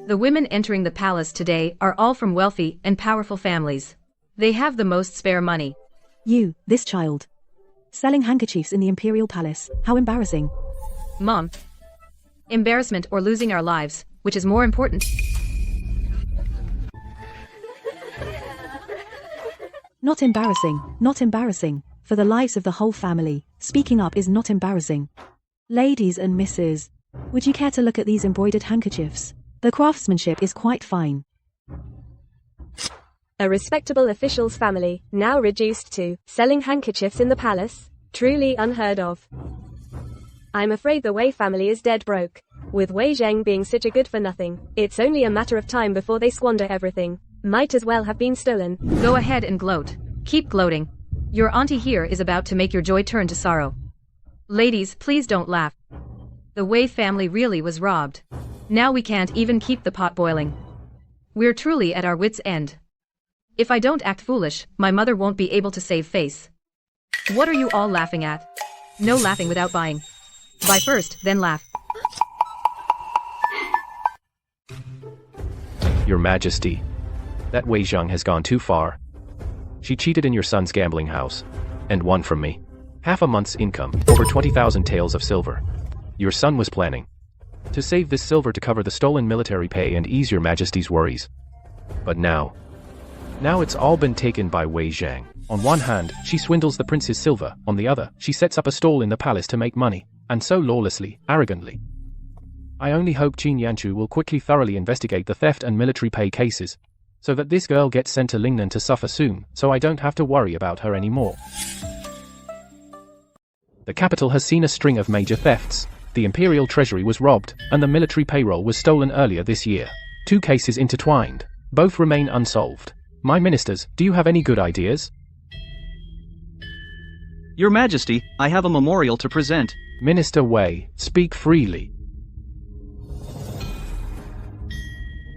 [SPEAKER 2] The women entering the palace today are all from wealthy and powerful families. They have the most spare money.
[SPEAKER 5] You, this child. Selling handkerchiefs in the imperial palace, how embarrassing.
[SPEAKER 2] Mom. Embarrassment or losing our lives, which is more important?
[SPEAKER 5] Not embarrassing, not embarrassing. For the lives of the whole family, speaking up is not embarrassing. Ladies and misses, would you care to look at these embroidered handkerchiefs? The craftsmanship is quite fine.
[SPEAKER 6] A respectable official's family, now reduced to selling handkerchiefs in the palace? Truly unheard of. I'm afraid the Wei family is dead broke. With Wei Zheng being such a good for nothing, it's only a matter of time before they squander everything. Might as well have been stolen.
[SPEAKER 2] Go ahead and gloat. Keep gloating. Your auntie here is about to make your joy turn to sorrow. Ladies, please don't laugh. The Wei family really was robbed. Now we can't even keep the pot boiling. We're truly at our wits' end. If I don't act foolish, my mother won't be able to save face. What are you all laughing at? No laughing without buying. Buy first, then laugh.
[SPEAKER 1] Your Majesty, that Wei Zhang has gone too far. She cheated in your son's gambling house, and won from me. Half a month's income, over 20,000 taels of silver. Your son was planning to save this silver to cover the stolen military pay and ease your Majesty's worries. But now it's all been taken by Wei Zhang. On one hand, she swindles the prince's silver, on the other, she sets up a stall in the palace to make money, and so lawlessly, arrogantly. I only hope Qin Yanchu will quickly thoroughly investigate the theft and military pay cases, so that this girl gets sent to Lingnan to suffer soon, so I don't have to worry about her anymore. The capital has seen a string of major thefts. The imperial treasury was robbed, and the military payroll was stolen earlier this year. 2 cases intertwined. Both remain unsolved. My ministers, do you have any good ideas?
[SPEAKER 8] Your Majesty, I have a memorial to present.
[SPEAKER 1] Minister Wei, speak freely.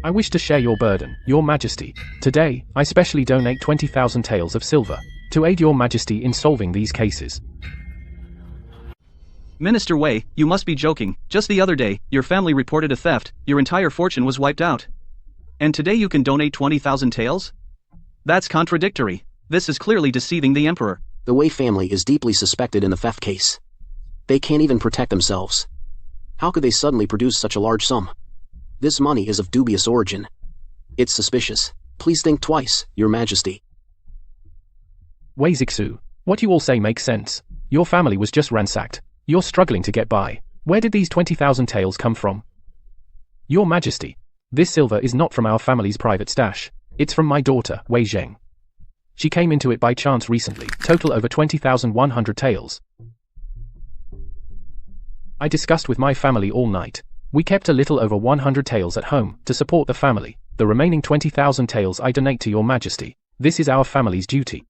[SPEAKER 1] I wish to share your burden, Your Majesty. Today, I specially donate 20,000 taels of silver to aid Your Majesty in solving these cases.
[SPEAKER 8] Minister Wei, you must be joking. Just the other day, your family reported a theft, your entire fortune was wiped out. And today you can donate 20,000 taels? That's contradictory. This is clearly deceiving the emperor.
[SPEAKER 16] The Wei family is deeply suspected in the theft case. They can't even protect themselves. How could they suddenly produce such a large sum? This money is of dubious origin. It's suspicious. Please think twice, Your Majesty.
[SPEAKER 1] Wei Zixu, what you all say makes sense. Your family was just ransacked. You're struggling to get by. Where did these 20,000 taels come from? Your Majesty, this silver is not from our family's private stash. It's from my daughter, Wei Zheng. She came into it by chance recently, total over 20,100 taels. I discussed with my family all night. We kept a little over 100 taels at home, to support the family. The remaining 20,000 taels I donate to Your Majesty. This is our family's duty.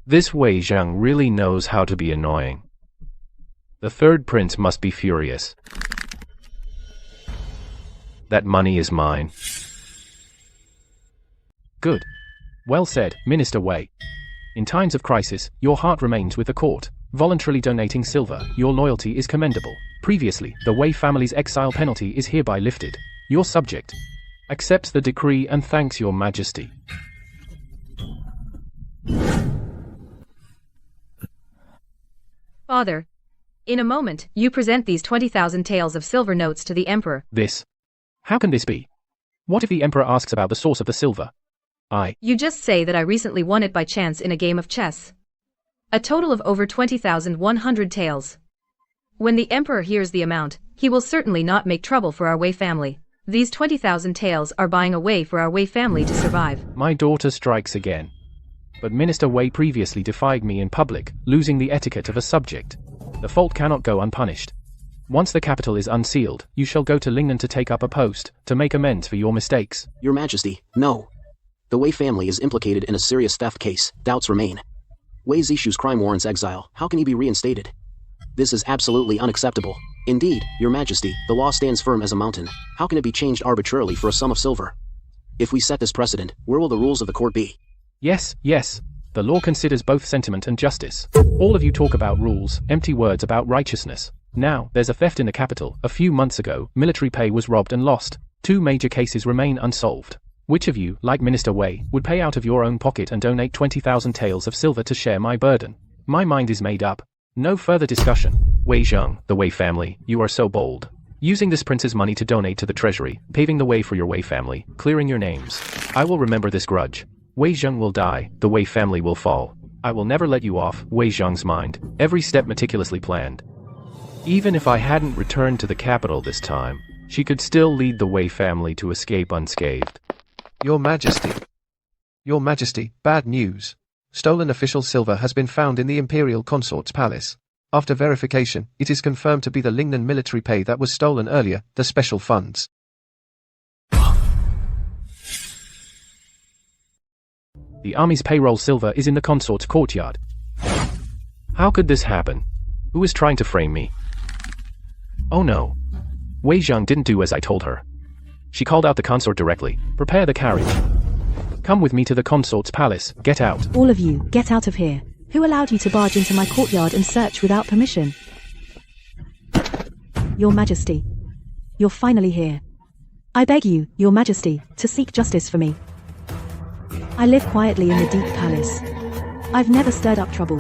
[SPEAKER 1] This Wei Zhang really knows how to be annoying. The third prince must be furious. That money is mine. Good. Well said, Minister Wei. In times of crisis, your heart remains with the court. Voluntarily donating silver, your loyalty is commendable. Previously, the Wei family's exile penalty is hereby lifted. Your subject accepts the decree and thanks Your Majesty.
[SPEAKER 2] Father, in a moment, you present these 20,000 taels of silver notes to the emperor.
[SPEAKER 1] This? How can this be? What if the emperor asks about the source of the silver?
[SPEAKER 2] You just say that I recently won it by chance in a game of chess. A total of over 20,100 taels. When the emperor hears the amount, he will certainly not make trouble for our Wei family. These 20,000 taels are buying a way for our Wei family to survive.
[SPEAKER 1] My daughter strikes again. But Minister Wei previously defied me in public, losing the etiquette of a subject. The fault cannot go unpunished. Once the capital is unsealed, you shall go to Lingnan to take up a post, to make amends for your mistakes.
[SPEAKER 16] Your Majesty, no. The Wei family is implicated in a serious theft case. Doubts remain. Wei Zixu's crime warrants exile. How can he be reinstated? This is absolutely unacceptable. Indeed, Your Majesty, the law stands firm as a mountain. How can it be changed arbitrarily for a sum of silver? If we set this precedent, where will the rules of the court be?
[SPEAKER 1] Yes. The law considers both sentiment and justice. All of you talk about rules, empty words about righteousness. Now, there's a theft in the capital. A few months ago, military pay was robbed and lost. 2 major cases remain unsolved. Which of you, like Minister Wei, would pay out of your own pocket and donate 20,000 taels of silver to share my burden? My mind is made up. No further discussion. Wei Zhang, the Wei family, you are so bold. using this prince's money to donate to the treasury, paving the way for your Wei family, clearing your names. I will remember this grudge. Wei Zheng will die, the Wei family will fall. I will never let you off Wei Zheng's mind, every step meticulously planned. Even if I hadn't returned to the capital this time, she could still lead the Wei family to escape unscathed.
[SPEAKER 10] Your Majesty. Your Majesty, bad news. Stolen official silver has been found in the Imperial Consort's palace. After verification, it is confirmed to be the Lingnan military pay that was stolen earlier, the special funds.
[SPEAKER 1] The army's payroll silver is in the consort's courtyard. How could this happen? Who is trying to frame me? Oh no. Wei Zheng didn't do as I told her. She called out the consort directly. Prepare the carriage. Come with me to the consort's palace. Get out.
[SPEAKER 5] All of you, get out of here. Who allowed you to barge into my courtyard and search without permission? Your Majesty. You're finally here. I beg you, Your Majesty, to seek justice for me. I live quietly in the deep palace. I've never stirred up trouble.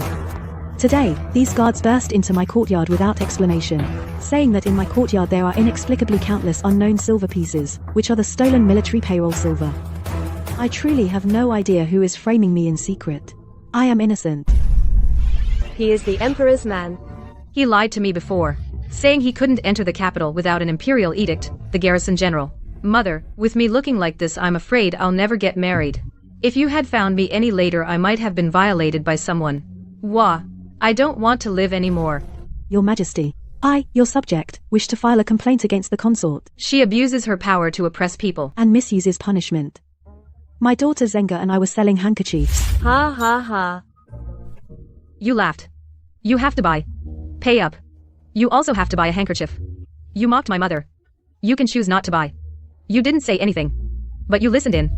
[SPEAKER 5] Today, these guards burst into my courtyard without explanation, saying that in my courtyard there are inexplicably countless unknown silver pieces, which are the stolen military payroll silver. I truly have no idea who is framing me in secret. I am innocent.
[SPEAKER 6] He is the Emperor's man.
[SPEAKER 2] He lied to me before, saying he couldn't enter the capital without an imperial edict, the garrison general. Mother, with me looking like this, I'm afraid I'll never get married. If you had found me any later, I might have been violated by someone. Wah. I don't want to live anymore.
[SPEAKER 5] Your Majesty, I, your subject, wish to file a complaint against the consort.
[SPEAKER 2] She abuses her power to oppress people
[SPEAKER 5] and misuses punishment. My daughter Zenga and I were selling handkerchiefs.
[SPEAKER 6] Ha ha ha.
[SPEAKER 2] You laughed. You have to buy. Pay up. You also have to buy a handkerchief. You mocked my mother. You can choose not to buy. You didn't say anything. But you listened in.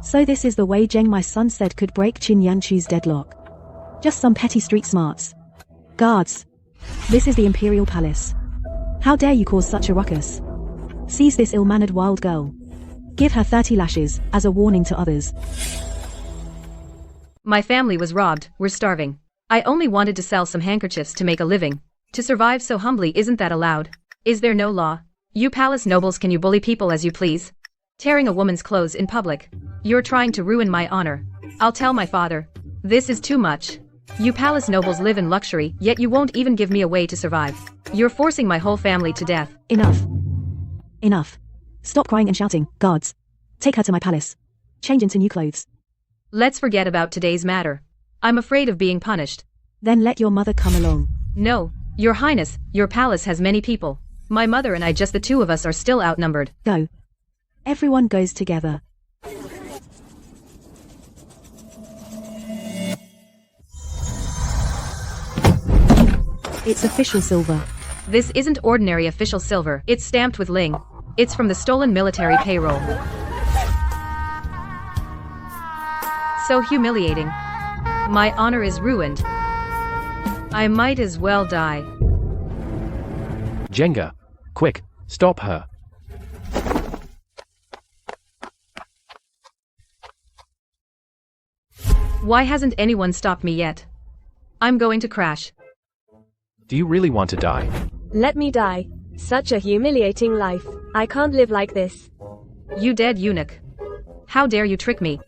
[SPEAKER 5] So this is the way Zheng my son said could break Qin Yanchu's deadlock. Just some petty street smarts. Guards. This is the Imperial Palace. How dare you cause such a ruckus? Seize this ill-mannered wild girl. Give her 30 lashes, as a warning to others.
[SPEAKER 2] My family was robbed, we're starving. I only wanted to sell some handkerchiefs to make a living. To survive so humbly, isn't that allowed? Is there no law? You palace nobles, can you bully people as you please? Tearing a woman's clothes in public. You're trying to ruin my honor. I'll tell my father. This is too much. You palace nobles live in luxury, yet you won't even give me a way to survive. You're forcing my whole family to death.
[SPEAKER 5] Enough. Enough. Stop crying and shouting, guards. Take her to my palace. Change into new clothes.
[SPEAKER 2] Let's forget about today's matter. I'm afraid of being punished.
[SPEAKER 5] Then let your mother come along.
[SPEAKER 2] No, Your Highness, your palace has many people. My mother and I, just the two of us, are still outnumbered.
[SPEAKER 5] Go. Everyone goes together. It's official silver.
[SPEAKER 2] This isn't ordinary official silver. It's stamped with Ling. It's from the stolen military payroll. So humiliating. My honor is ruined. I might as well die.
[SPEAKER 1] Jenga. Quick, stop her.
[SPEAKER 2] Why hasn't anyone stopped me yet? I'm going to crash.
[SPEAKER 1] Do you really want to die?
[SPEAKER 6] Let me die. Such a humiliating life. I can't live like this.
[SPEAKER 2] You dead eunuch. How dare you trick me?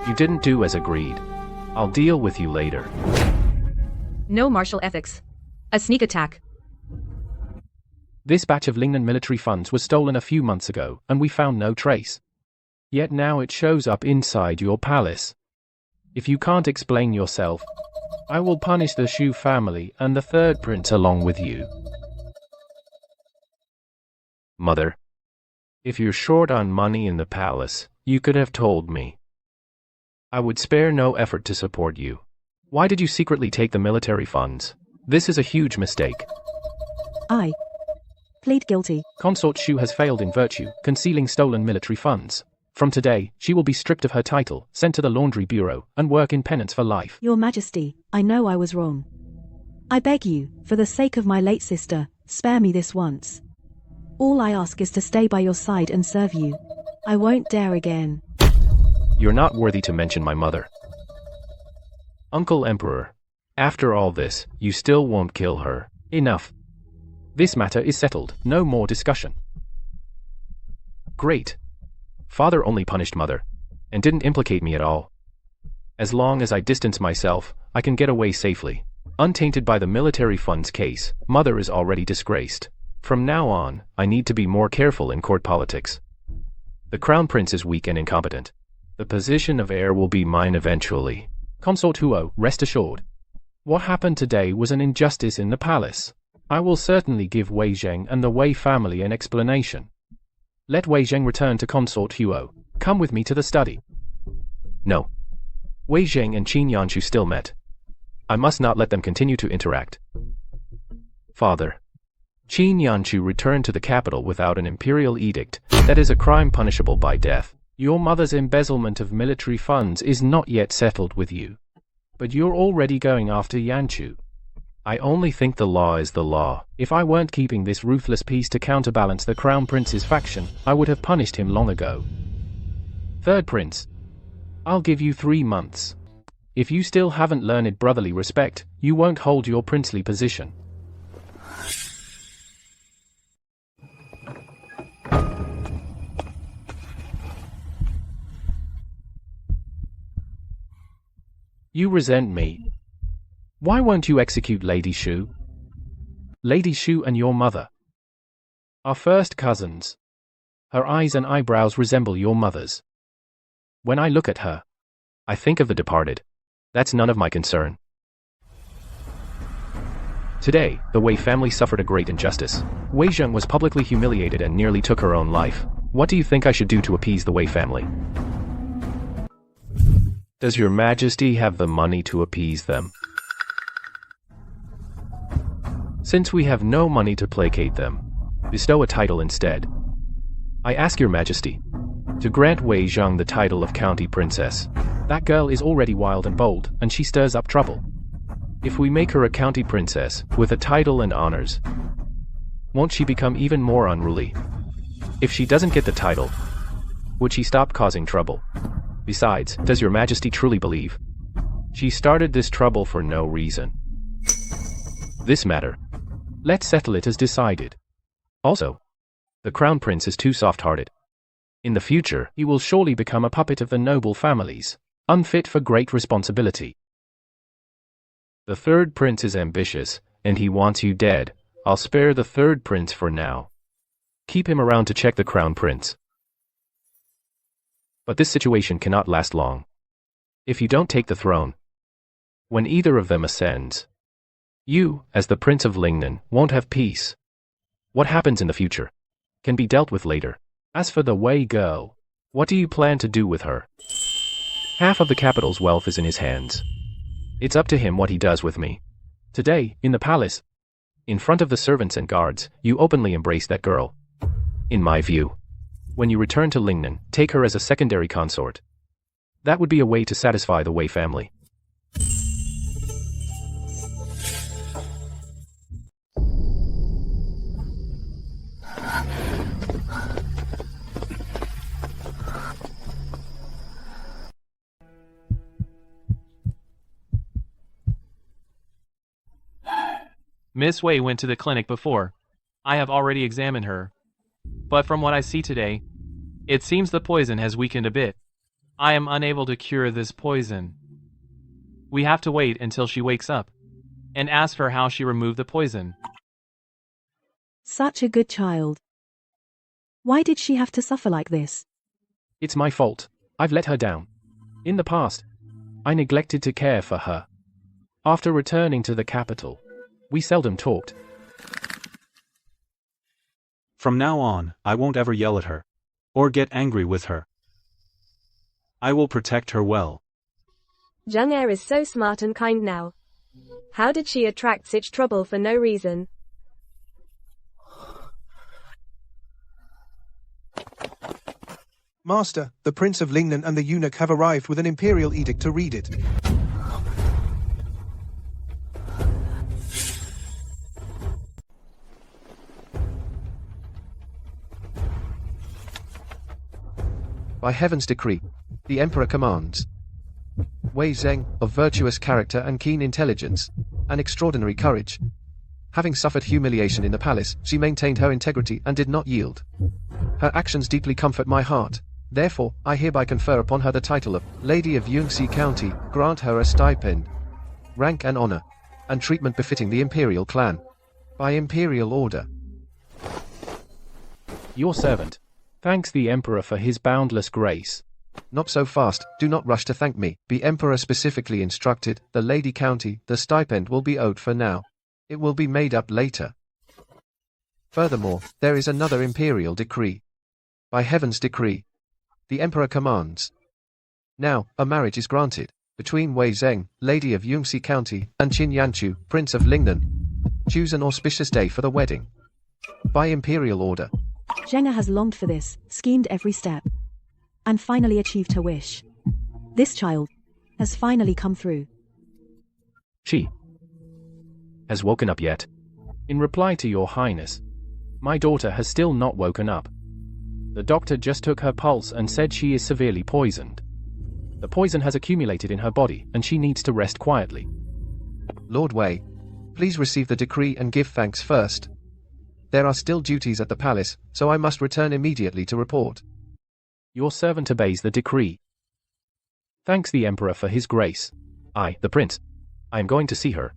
[SPEAKER 1] You didn't do as agreed. I'll deal with you later.
[SPEAKER 2] No martial ethics. A sneak attack.
[SPEAKER 1] This batch of Lingnan military funds was stolen a few months ago, and we found no trace. Yet now it shows up inside your palace. If you can't explain yourself, I will punish the Shu family and the third prince along with you. Mother, if you're short on money in the palace, you could have told me. I would spare no effort to support you. Why did you secretly take the military funds? This is a huge mistake.
[SPEAKER 5] I plead guilty.
[SPEAKER 1] Consort Shu has failed in virtue, concealing stolen military funds. From today, she will be stripped of her title, sent to the laundry bureau, and work in penance for life.
[SPEAKER 5] Your Majesty, I know I was wrong. I beg you, for the sake of my late sister, spare me this once. All I ask is to stay by your side and serve you. I won't dare again.
[SPEAKER 1] You're not worthy to mention my mother. Uncle Emperor, After all this, you still won't kill her. Enough. This matter is settled, no more discussion. Great. Father only punished mother, and didn't implicate me at all. As long as I distance myself, I can get away safely. Untainted by the military funds case, mother is already disgraced. From now on, I need to be more careful in court politics. The crown prince is weak and incompetent. The position of heir will be mine eventually. Consort Huo, rest assured. What happened today was an injustice in the palace. I will certainly give Wei Zheng and the Wei family an explanation. Let Wei Zheng return to Consort Huo. Come with me to the study. No. Wei Zheng and Qin Yanshu still met. I must not let them continue to interact. Father. Qin Yanshu returned to the capital without an imperial edict. That is a crime punishable by death. Your mother's embezzlement of military funds is not yet settled with you. But you're already going after Yanshu. I only think the law is the law. If I weren't keeping this ruthless piece to counterbalance the crown prince's faction, I would have punished him long ago. Third prince. I'll give you 3 months. If you still haven't learned brotherly respect, you won't hold your princely position. You resent me. Why won't you execute Lady Shu? Lady Shu and your mother are first cousins. Her eyes and eyebrows resemble your mother's. When I look at her, I think of the departed. That's none of my concern. Today, the Wei family suffered a great injustice. Wei Zheng was publicly humiliated and nearly took her own life. What do you think I should do to appease the Wei family? Does your Majesty have the money to appease them? Since we have no money to placate them, bestow a title instead. I ask your Majesty to grant Wei Zheng the title of county princess. That girl is already wild and bold, and she stirs up trouble. If we make her a county princess, with a title and honors, won't she become even more unruly? If she doesn't get the title, would she stop causing trouble? Besides, does your Majesty truly believe she started this trouble for no reason? This matter, let's settle it as decided. Also, the crown prince is too soft-hearted. In the future, he will surely become a puppet of the noble families, unfit for great responsibility. The third prince is ambitious, and he wants you dead. I'll spare the third prince for now. Keep him around to check the crown prince. But this situation cannot last long. If you don't take the throne, when either of them ascends, you, as the Prince of Lingnan, won't have peace. What happens in the future can be dealt with later. As for the Wei girl, what do you plan to do with her? Half of the capital's wealth is in his hands. It's up to him what he does with me. Today, in the palace, in front of the servants and guards, you openly embrace that girl. In my view, when you return to Lingnan, take her as a secondary consort. That would be a way to satisfy the Wei family.
[SPEAKER 15] Miss Wei went to the clinic before. I have already examined her. But from what I see today, it seems the poison has weakened a bit. I am unable to cure this poison. We have to wait until she wakes up and ask her how she removed the poison.
[SPEAKER 5] Such a good child. Why did she have to suffer like this?
[SPEAKER 1] It's my fault. I've let her down. In the past, I neglected to care for her. After returning to the capital, we seldom talked.
[SPEAKER 9] From now on, I won't ever yell at her, or get angry with her. I will protect her well.
[SPEAKER 6] Zheng Er is so smart and kind now. How did she attract such trouble for no reason?
[SPEAKER 3] Master, the Prince of Lingnan and the eunuch have arrived with an imperial edict to read it.
[SPEAKER 10] By heaven's decree, the Emperor commands. Wei Zheng, of virtuous character and keen intelligence, and extraordinary courage. Having suffered humiliation in the palace, she maintained her integrity and did not yield. Her actions deeply comfort my heart. Therefore, I hereby confer upon her the title of Lady of Yunxi County, grant her a stipend, rank and honor, and treatment befitting the imperial clan. By imperial order.
[SPEAKER 1] Your servant. Thanks the Emperor for his boundless grace.
[SPEAKER 10] Not so fast, do not rush to thank me. The Emperor specifically instructed, the Lady County, the stipend will be owed for now. It will be made up later. Furthermore, there is another imperial decree. By heaven's decree, the Emperor commands. Now, a marriage is granted, between Wei Zheng, Lady of Yunxi County, and Qin Yanchu, Prince of Lingnan. Choose an auspicious day for the wedding. By imperial order.
[SPEAKER 5] Zheng has longed for this, schemed every step, and finally achieved her wish. This child has finally come through.
[SPEAKER 1] She has woken up yet? In reply to your highness, my daughter has still not woken up. The doctor just took her pulse and said she is severely poisoned. The poison has accumulated in her body and she needs to rest quietly.
[SPEAKER 10] Lord Wei, please receive the decree and give thanks first. There are still duties at the palace, so I must return immediately to report.
[SPEAKER 1] Your servant obeys the decree. Thanks the Emperor for his grace. I, the prince, I am going to see her.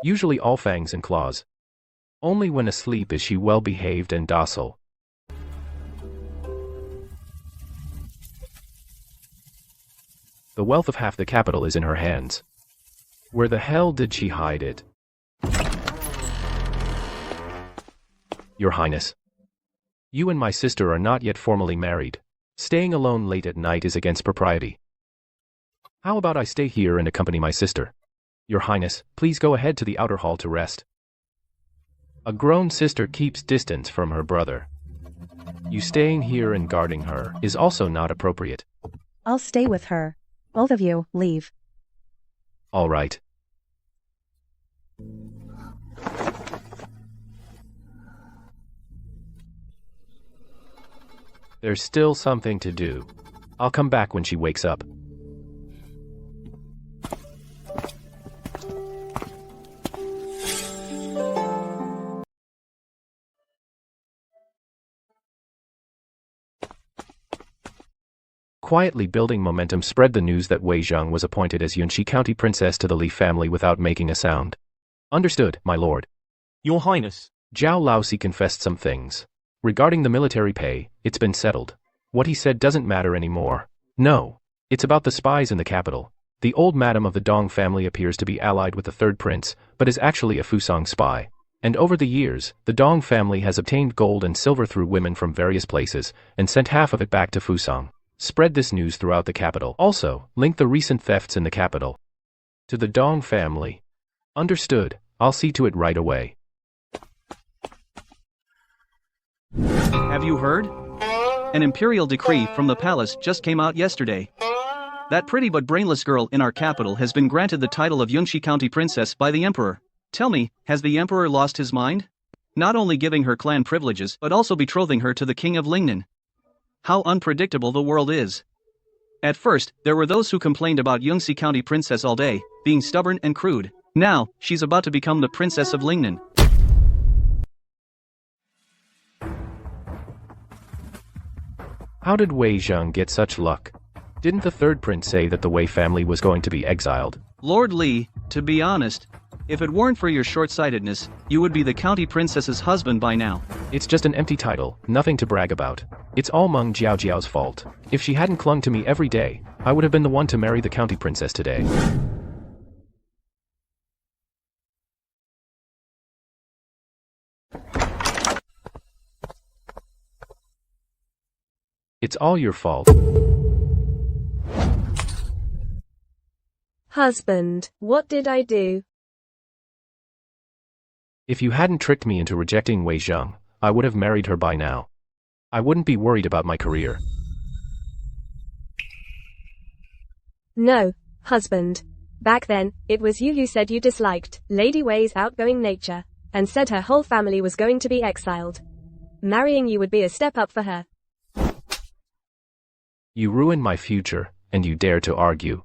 [SPEAKER 1] Usually all fangs and claws. Only when asleep is she well behaved and docile. The wealth of half the capital is in her hands. Where the hell did she hide it? Your Highness, you and my sister are not yet formally married. Staying alone late at night is against propriety. How about I stay here and accompany my sister? Your Highness, please go ahead to the outer hall to rest. A grown sister keeps distance from her brother. You staying here and guarding her is also not appropriate.
[SPEAKER 13] I'll stay with her. Both of you, leave.
[SPEAKER 1] All right. There's still something to do. I'll come back when she wakes up. Quietly building momentum spread the news that Wei Zheng was appointed as Yunxi County Princess to the Li family without making a sound. Understood, my lord.
[SPEAKER 7] Your Highness.
[SPEAKER 1] Zhao Laosi confessed some things. Regarding the military pay, it's been settled. What he said doesn't matter anymore. No. It's about the spies in the capital. The old madam of the Dong family appears to be allied with the third prince, but is actually a Fusang spy. And over the years, the Dong family has obtained gold and silver through women from various places, and sent half of it back to Fusang. Spread this news throughout the capital. Also, link the recent thefts in the capital to the Dong family. Understood. I'll see to it right away.
[SPEAKER 8] Have you heard? An imperial decree from the palace just came out yesterday. That pretty but brainless girl in our capital has been granted the title of Yunxi County Princess by the Emperor. Tell me, has the Emperor lost his mind? Not only giving her clan privileges but also betrothing her to the King of Lingnan. How unpredictable the world is. At first, there were those who complained about Yunxi County Princess all day, being stubborn and crude. Now, she's about to become the Princess of Lingnan.
[SPEAKER 1] How did Wei Zheng get such luck? Didn't the third prince say that the Wei family was going to be exiled?
[SPEAKER 8] Lord Li, to be honest, if it weren't for your short-sightedness, you would be the county princess's husband by now.
[SPEAKER 1] It's just an empty title, nothing to brag about. It's all Meng Jiaojiao's fault. If she hadn't clung to me every day, I would have been the one to marry the county princess today. It's all your fault.
[SPEAKER 6] Husband, what did I do?
[SPEAKER 1] If you hadn't tricked me into rejecting Wei Zheng, I would have married her by now. I wouldn't be worried about my career.
[SPEAKER 6] No, husband. Back then, it was you who said you disliked Lady Wei's outgoing nature, and said her whole family was going to be exiled. Marrying you would be a step up for her.
[SPEAKER 1] You ruined my future, and you dare to argue.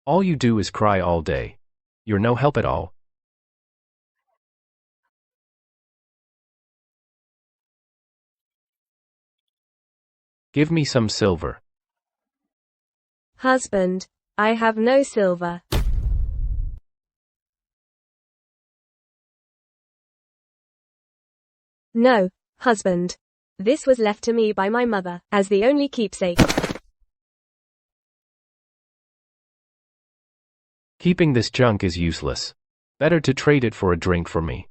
[SPEAKER 1] All you do is cry all day. You're no help at all. Give me some silver.
[SPEAKER 6] Husband, I have no silver. No, husband. This was left to me by my mother, as the only keepsake.
[SPEAKER 1] Keeping this junk is useless. Better to trade it for a drink for me.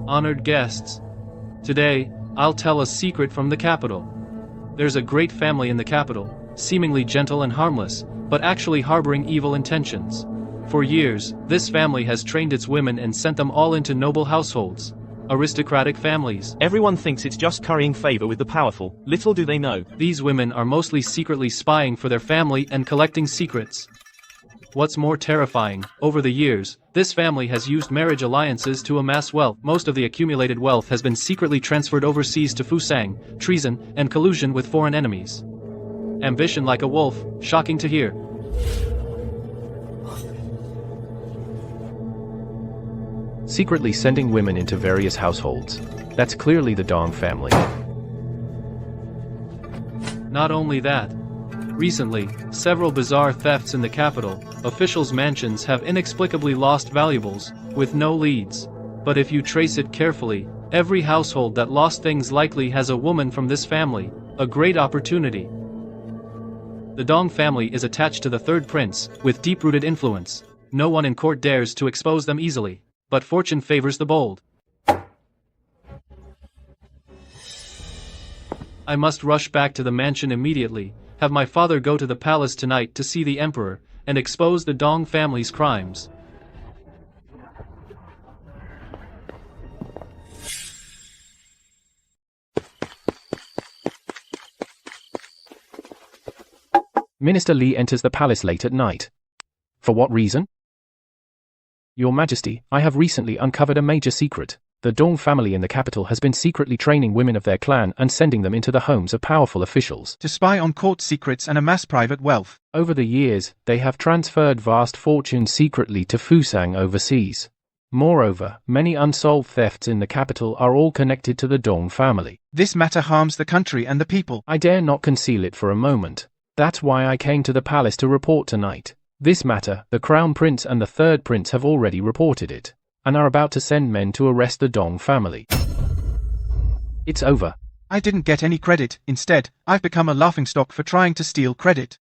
[SPEAKER 15] Honored guests, today, I'll tell a secret from the capital. There's a great family in the capital, seemingly gentle and harmless, but actually harboring evil intentions. For years, this family has trained its women and sent them all into noble households, aristocratic families.
[SPEAKER 7] Everyone thinks it's just currying favor with the powerful. Little do they know.
[SPEAKER 15] These women are mostly secretly spying for their family and collecting secrets. What's more terrifying, over the years, this family has used marriage alliances to amass wealth. Most of the accumulated wealth has been secretly transferred overseas to Fusang, treason, and collusion with foreign enemies. Ambition like a wolf, shocking to hear.
[SPEAKER 1] Secretly sending women into various households. That's clearly the Dong family.
[SPEAKER 15] Not only that. Recently, several bizarre thefts in the capital. Officials' mansions have inexplicably lost valuables, with no leads. But if you trace it carefully, every household that lost things likely has a woman from this family. A great opportunity. The Dong family is attached to the third prince, with deep-rooted influence. No one in court dares to expose them easily, but fortune favors the bold. I must rush back to the mansion immediately, have my father go to the palace tonight to see the emperor, and expose the Dong family's crimes.
[SPEAKER 1] Minister Li enters the palace late at night. For what reason? Your Majesty, I have recently uncovered a major secret. The Dong family in the capital has been secretly training women of their clan and sending them into the homes of powerful officials
[SPEAKER 3] to spy on court secrets and amass private wealth.
[SPEAKER 1] Over the years, they have transferred vast fortunes secretly to Fusang overseas. Moreover, many unsolved thefts in the capital are all connected to the Dong family.
[SPEAKER 3] This matter harms the country and the people.
[SPEAKER 1] I dare not conceal it for a moment. That's why I came to the palace to report tonight. This matter, the Crown Prince and the Third Prince have already reported it, and are about to send men to arrest the Dong family. It's over.
[SPEAKER 3] I didn't get any credit. Instead, I've become a laughingstock for trying to steal credit.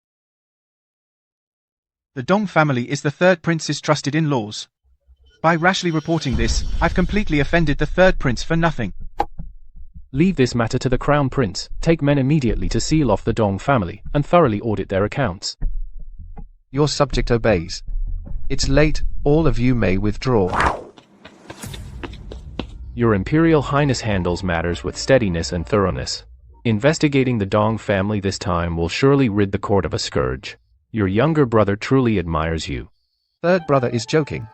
[SPEAKER 3] The Dong family is the Third Prince's trusted in-laws. By rashly reporting this, I've completely offended the Third Prince for nothing.
[SPEAKER 1] Leave this matter to the Crown Prince, take men immediately to seal off the Dong family, and thoroughly audit their accounts.
[SPEAKER 10] Your subject obeys. It's late, all of you may withdraw.
[SPEAKER 1] Your Imperial Highness handles matters with steadiness and thoroughness. Investigating the Dong family this time will surely rid the court of a scourge. Your younger brother truly admires you.
[SPEAKER 10] Third brother is joking.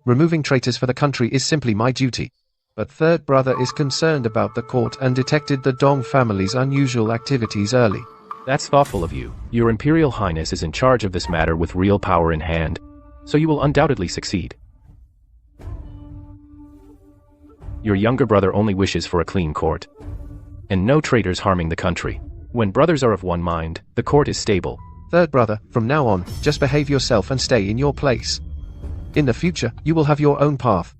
[SPEAKER 10] Removing traitors for the country is simply my duty. But third brother is concerned about the court and detected the Dong family's unusual activities early.
[SPEAKER 1] That's thoughtful of you. Your Imperial Highness is in charge of this matter with real power in hand, so you will undoubtedly succeed. Your younger brother only wishes for a clean court, and no traitors harming the country. When brothers are of one mind, the court is stable.
[SPEAKER 10] Third brother, from now on, just behave yourself and stay in your place. In the future, you will have your own path.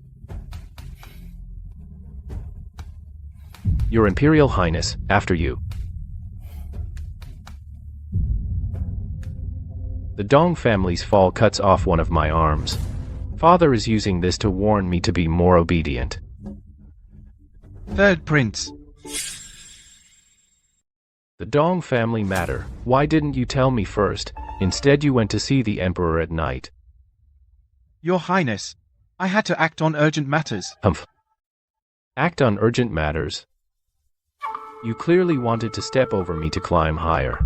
[SPEAKER 1] Your Imperial Highness, after you. The Dong family's fall cuts off one of my arms. Father is using this to warn me to be more obedient.
[SPEAKER 3] Third Prince.
[SPEAKER 1] The Dong family matter. Why didn't you tell me first? Instead you went to see the emperor at night.
[SPEAKER 3] Your Highness, I had to act on urgent matters.
[SPEAKER 1] Humph. Act on urgent matters. You clearly wanted to step over me to climb higher.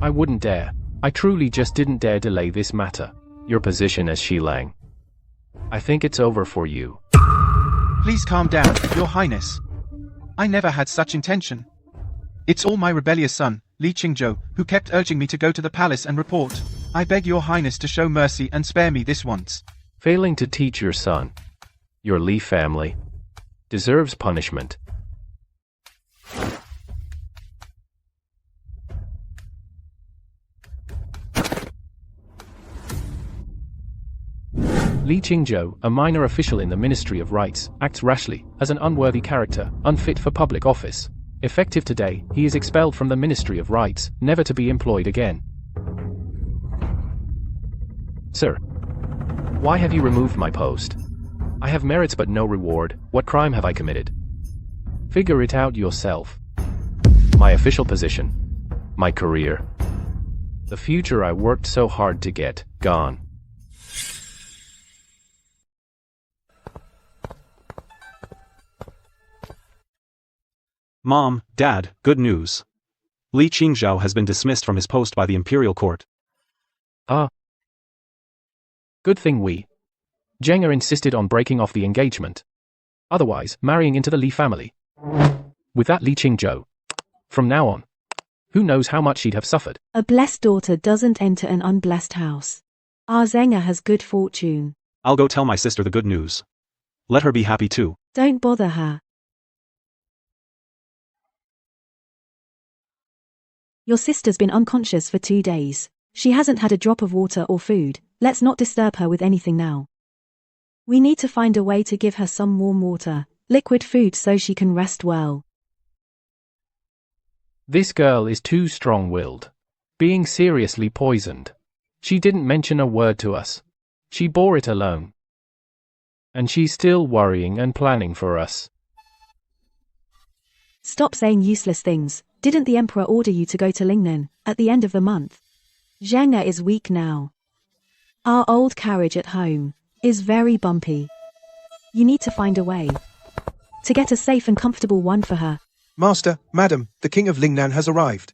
[SPEAKER 1] I wouldn't dare. I truly just didn't dare delay this matter. Your position as Shilang. I think it's over for you.
[SPEAKER 3] Please calm down, Your Highness. I never had such intention. It's all my rebellious son, Li Qingzhou, who kept urging me to go to the palace and report. I beg Your Highness to show mercy and spare me this once.
[SPEAKER 1] Failing to teach your son, your Li family, deserves punishment. Li Qingzhou, a minor official in the Ministry of Rights, acts rashly, as an unworthy character, unfit for public office. Effective today, he is expelled from the Ministry of Rights, never to be employed again. Sir, why have you removed my post? I have merits but no reward. What crime have I committed? Figure it out yourself. My official position, my career, the future I worked so hard to get, gone.
[SPEAKER 9] Mom, Dad, good news. Li Qingzhou has been dismissed from his post by the imperial court.
[SPEAKER 1] Ah. Good thing Zheng insisted on breaking off the engagement. Otherwise, marrying into the Li family. With that Li Qingzhou. From now on. Who knows how much she'd have suffered.
[SPEAKER 5] A blessed daughter doesn't enter an unblessed house. Our Zheng has good fortune.
[SPEAKER 9] I'll go tell my sister the good news. Let her be happy too.
[SPEAKER 5] Don't bother her. Your sister's been unconscious for 2 days. She hasn't had a drop of water or food. Let's not disturb her with anything now. We need to find a way to give her some warm water, liquid food so she can rest well.
[SPEAKER 1] This girl is too strong-willed. Being seriously poisoned. She didn't mention a word to us. She bore it alone. And she's still worrying and planning for us.
[SPEAKER 5] Stop saying useless things. Didn't the emperor order you to go to Lingnan at the end of the month? Zheng is weak now. Our old carriage at home is very bumpy. You need to find a way to get a safe and comfortable one for her.
[SPEAKER 3] Master, Madam, the King of Lingnan has arrived.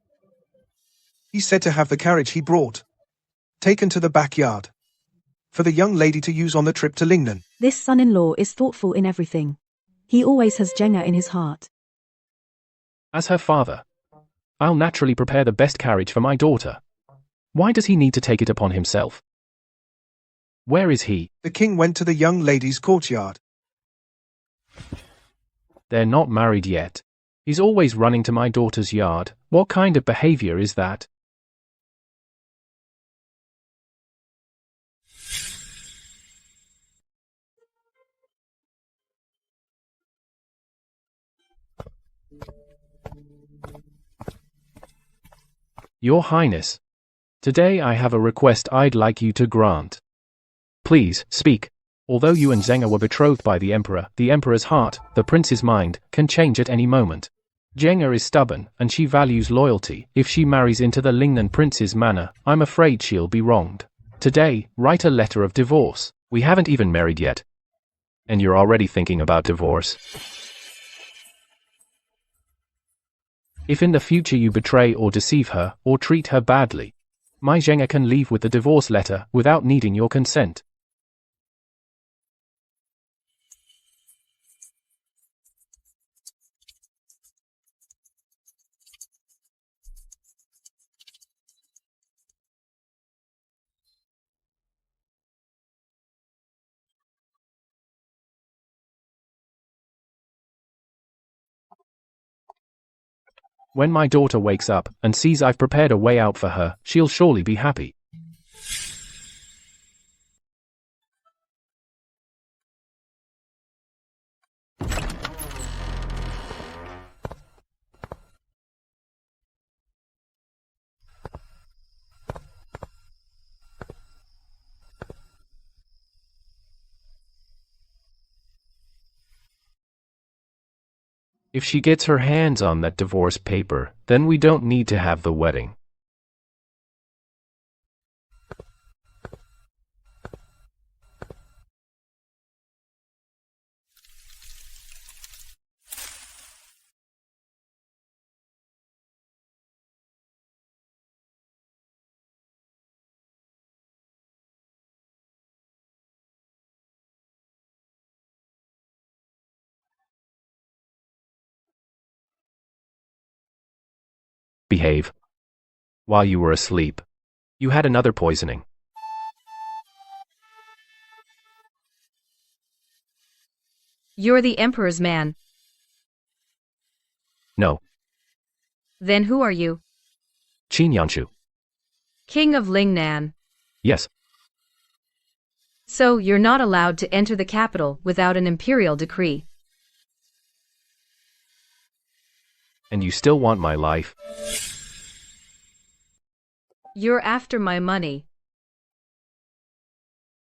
[SPEAKER 3] He's said to have the carriage he brought taken to the backyard for the young lady to use on the trip to Lingnan.
[SPEAKER 5] This son-in-law is thoughtful in everything. He always has Zheng in his heart.
[SPEAKER 1] As her father, I'll naturally prepare the best carriage for my daughter. Why does he need to take it upon himself? Where is he?
[SPEAKER 3] The king went to the young lady's courtyard.
[SPEAKER 1] They're not married yet. He's always running to my daughter's yard. What kind of behavior is that? Your Highness, today I have a request I'd like you to grant. Please, speak. Although you and Zheng were betrothed by the Emperor's heart, the prince's mind, can change at any moment. Zheng is stubborn, and she values loyalty. If she marries into the Lingnan prince's manor, I'm afraid she'll be wronged. Today, write a letter of divorce. We haven't even married yet. And you're already thinking about divorce. If in the future you betray or deceive her, or treat her badly, my Zheng can leave with the divorce letter without needing your consent. When my daughter wakes up and sees I've prepared a way out for her, she'll surely be happy. If she gets her hands on that divorce paper, then we don't need to have the wedding. Behave. While you were asleep, you had another poisoning.
[SPEAKER 2] You're the emperor's man.
[SPEAKER 1] No.
[SPEAKER 2] Then who are you?
[SPEAKER 1] Qin Yanshu.
[SPEAKER 2] King of Lingnan.
[SPEAKER 1] Yes.
[SPEAKER 2] So you're not allowed to enter the capital without an imperial decree.
[SPEAKER 1] And you still want my life?
[SPEAKER 2] You're after my money.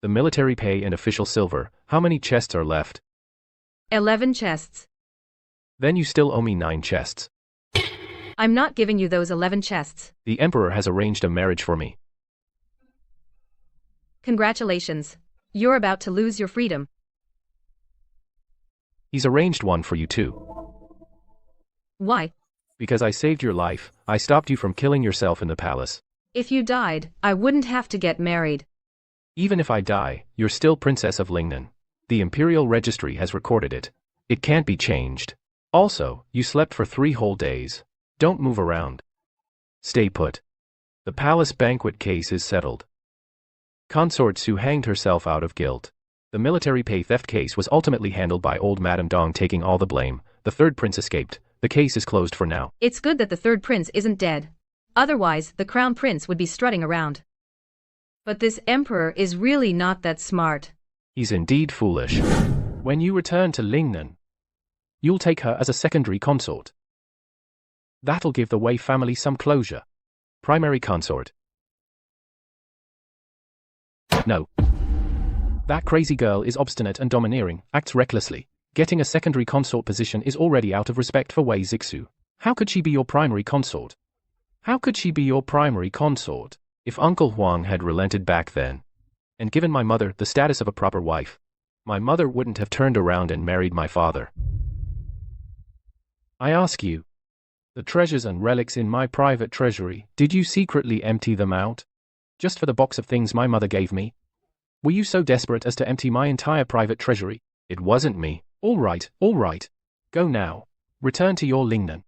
[SPEAKER 1] The military pay and official silver, how many chests are left?
[SPEAKER 2] 11 chests.
[SPEAKER 1] Then you still owe me 9 chests.
[SPEAKER 2] I'm not giving you those 11 chests.
[SPEAKER 1] The emperor has arranged a marriage for me.
[SPEAKER 2] Congratulations. You're about to lose your freedom.
[SPEAKER 1] He's arranged one for you too.
[SPEAKER 2] Why?
[SPEAKER 1] Because I saved your life, I stopped you from killing yourself in the palace.
[SPEAKER 2] If you died, I wouldn't have to get married.
[SPEAKER 1] Even if I die, you're still Princess of Lingnan. The imperial registry has recorded it. It can't be changed. Also, you slept for 3 whole days. Don't move around. Stay put. The palace banquet case is settled. Consort Su hanged herself out of guilt. The military pay theft case was ultimately handled by old Madame Dong taking all the blame. The third prince escaped. The case is closed for now.
[SPEAKER 2] It's good that the third prince isn't dead. Otherwise, the crown prince would be strutting around. But this emperor is really not that smart.
[SPEAKER 1] He's indeed foolish. When you return to Lingnan, you'll take her as a secondary consort. That'll give the Wei family some closure. Primary consort. No. That crazy girl is obstinate and domineering, acts recklessly. Getting a secondary consort position is already out of respect for Wei Zixu. How could she be your primary consort? How could she be your primary consort? If Uncle Huang had relented back then, and given my mother the status of a proper wife, my mother wouldn't have turned around and married my father. I ask you, the treasures and relics in my private treasury, did you secretly empty them out? Just for the box of things my mother gave me? Were you so desperate as to empty my entire private treasury? It wasn't me. All right. Go now. Return to your Lingnan.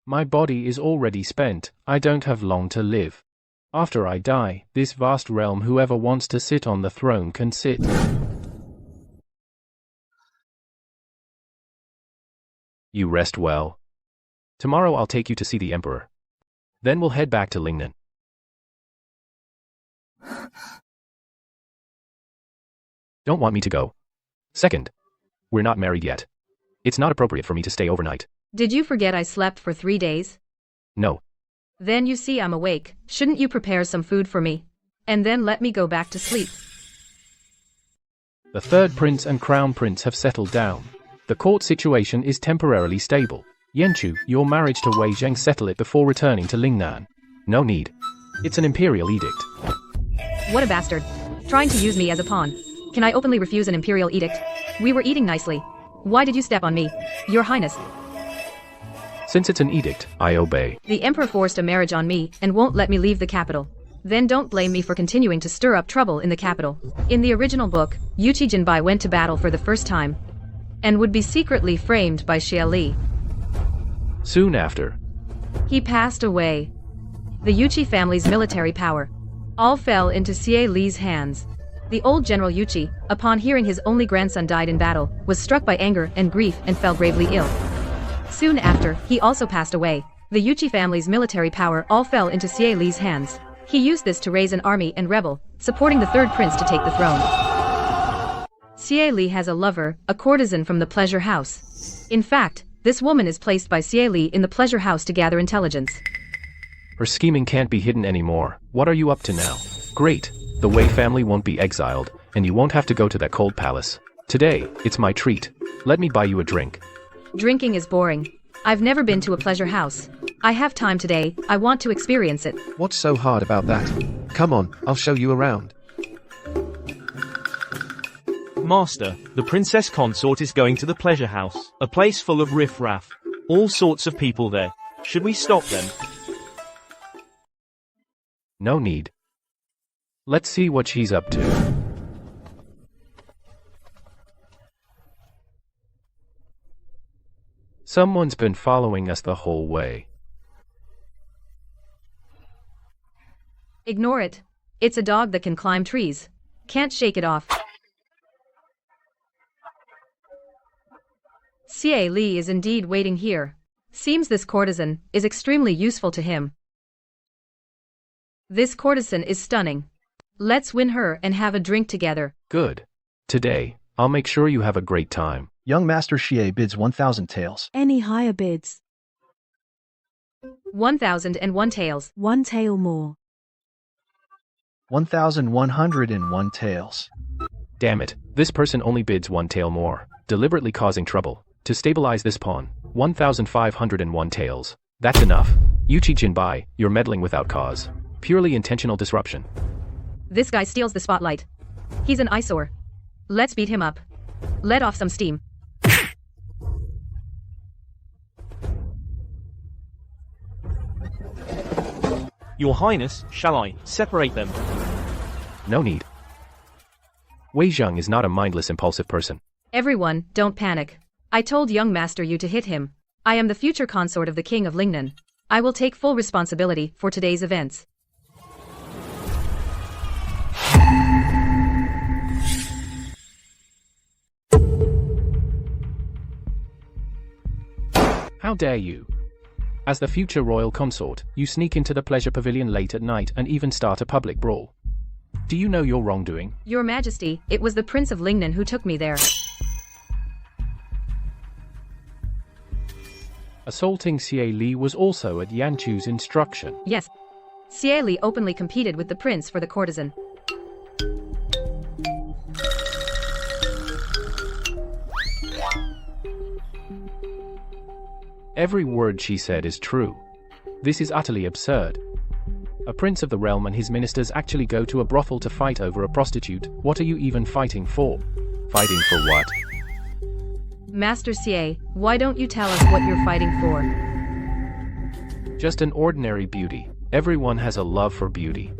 [SPEAKER 1] My body is already spent, I don't have long to live. After I die, this vast realm whoever wants to sit on the throne can sit. You rest well. Tomorrow I'll take you to see the emperor. Then we'll head back to Lingnan. Don't want me to go. Second, we're not married yet. It's not appropriate for me to stay overnight.
[SPEAKER 2] Did you forget I slept for 3 days?
[SPEAKER 1] No.
[SPEAKER 2] Then you see I'm awake. Shouldn't you prepare some food for me? And then let me go back to sleep.
[SPEAKER 1] The third prince and crown prince have settled down. The court situation is temporarily stable. Yanchu, your marriage to Wei Zheng, settle it before returning to Lingnan. No need. It's an imperial edict.
[SPEAKER 2] What a bastard. Trying to use me as a pawn. Can I openly refuse an imperial edict? We were eating nicely. Why did you step on me, Your Highness?
[SPEAKER 1] Since it's an edict, I obey.
[SPEAKER 2] The emperor forced a marriage on me and won't let me leave the capital. Then don't blame me for continuing to stir up trouble in the capital. In the original book, Yuqi Jinbai went to battle for the first time and would be secretly framed by Xie Li.
[SPEAKER 1] Soon after,
[SPEAKER 2] he passed away. The Yuqi family's military power all fell into Xie Li's hands. The old General Yuqi, upon hearing his only grandson died in battle, was struck by anger and grief and fell gravely ill. Soon after, he also passed away. The Yuqi family's military power all fell into Xie Li's hands. He used this to raise an army and rebel, supporting the third prince to take the throne. Xie Li has a lover, a courtesan from the pleasure house. In fact, this woman is placed by Xie Li in the pleasure house to gather intelligence.
[SPEAKER 1] Her scheming can't be hidden anymore. What are you up to now? Great. The Wei family won't be exiled, and you won't have to go to that cold palace. Today, it's my treat. Let me buy you a drink.
[SPEAKER 2] Drinking is boring. I've never been to a pleasure house. I have time today, I want to experience it.
[SPEAKER 10] What's so hard about that? Come on, I'll show you around.
[SPEAKER 7] Master, the princess consort is going to the pleasure house, a place full of riff-raff. All sorts of people there. Should we stop them?
[SPEAKER 1] No need. Let's see what she's up to. Someone's been following us the whole way.
[SPEAKER 2] Ignore it. It's a dog that can climb trees. Can't shake it off. Xie Li is indeed waiting here. Seems this courtesan is extremely useful to him. This courtesan is stunning. Let's win her and have a drink together.
[SPEAKER 1] Good. Today, I'll make sure you have a great time.
[SPEAKER 12] Young Master Xie bids 1,000 taels.
[SPEAKER 5] Any higher bids?
[SPEAKER 2] 1,001 taels.
[SPEAKER 5] 1 tael more.
[SPEAKER 12] 1,101 taels.
[SPEAKER 1] Damn it, this person only bids 1 tael more, deliberately causing trouble. To stabilize this pawn, 1,501 taels. That's enough. Yuchi Jinbai, you're meddling without cause. Purely intentional disruption.
[SPEAKER 2] This guy steals the spotlight. He's an eyesore. Let's beat him up. Let off some steam.
[SPEAKER 7] Your Highness, shall I separate them?
[SPEAKER 1] No need. Wei Zheng is not a mindless, impulsive person.
[SPEAKER 2] Everyone, don't panic. I told young master you to hit him. I am the future consort of the King of Lingnan. I will take full responsibility for today's events.
[SPEAKER 1] How dare you? As the future royal consort, you sneak into the pleasure pavilion late at night and even start a public brawl. Do you know your wrongdoing?
[SPEAKER 2] Your Majesty, it was the Prince of Lingnan who took me there.
[SPEAKER 1] Assaulting Xie Li was also at Yanchu's instruction.
[SPEAKER 2] Yes. Xie Li openly competed with the prince for the courtesan.
[SPEAKER 1] Every word she said is true. This is utterly absurd. A prince of the realm and his ministers actually go to a brothel to fight over a prostitute. What are you even fighting for? Fighting for what?
[SPEAKER 2] Master Xie, why don't you tell us what you're fighting for?
[SPEAKER 1] Just an ordinary beauty. Everyone has a love for beauty.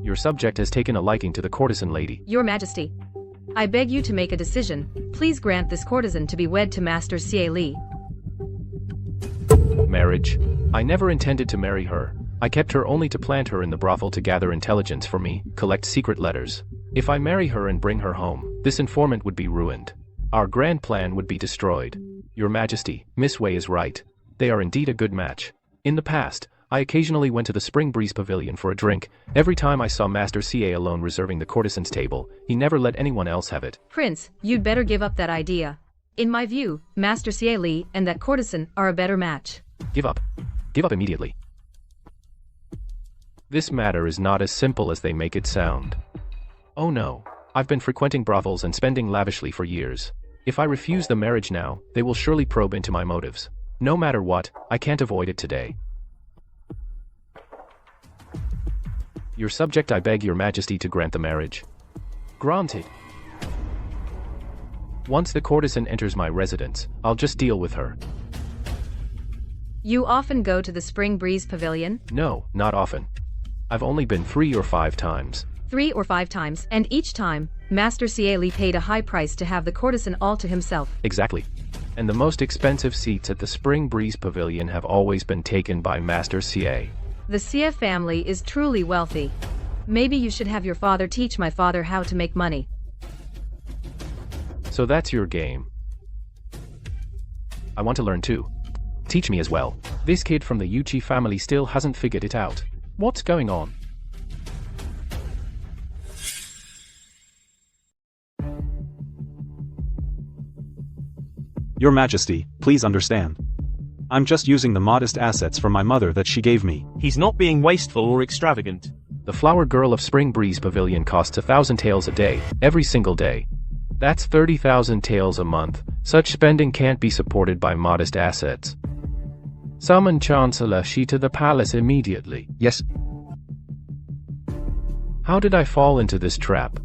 [SPEAKER 1] Your subject has taken a liking to the courtesan lady.
[SPEAKER 2] Your Majesty, I beg you to make a decision. Please grant this courtesan to be wed to Master Xie Li.
[SPEAKER 1] Marriage? I never intended to marry her. I kept her only to plant her in the brothel to gather intelligence for me, collect secret letters. If I marry her and bring her home, this informant would be ruined. Our grand plan would be destroyed. Your Majesty, Miss Wei is right. They are indeed a good match. In the past, I occasionally went to the Spring Breeze Pavilion for a drink. Every time I saw Master Xie alone reserving the courtesan's table, he never let anyone else have it.
[SPEAKER 2] Prince, you'd better give up that idea. In my view, Master Xie Li and that courtesan are a better match.
[SPEAKER 1] Give up. Give up immediately. This matter is not as simple as they make it sound. Oh no. I've been frequenting brothels and spending lavishly for years. If I refuse the marriage now, they will surely probe into my motives. No matter what, I can't avoid it today. Your subject, I beg your Majesty to grant the marriage. Granted. Once the courtesan enters my residence, I'll just deal with her.
[SPEAKER 2] You often go to the Spring Breeze Pavilion?
[SPEAKER 1] No, not often. I've only been 3 or 5 times.
[SPEAKER 2] 3 or 5 times, and each time, Master Xie Li paid a high price to have the courtesan all to himself.
[SPEAKER 1] Exactly. And the most expensive seats at the Spring Breeze Pavilion have always been taken by Master Xie.
[SPEAKER 2] The Xie family is truly wealthy. Maybe you should have your father teach my father how to make money.
[SPEAKER 1] So that's your game. I want to learn too. Teach me as well. This kid from the Yuchi family still hasn't figured it out. What's going on?
[SPEAKER 9] Your Majesty, please understand. I'm just using the modest assets from my mother that she gave me.
[SPEAKER 7] He's not being wasteful or extravagant.
[SPEAKER 1] The flower girl of Spring Breeze Pavilion costs 1,000 taels a day, every single day. That's 30,000 taels a month. Such spending can't be supported by modest assets. Summon Chancellor Shi to the palace immediately.
[SPEAKER 10] Yes.
[SPEAKER 1] How did I fall into this trap?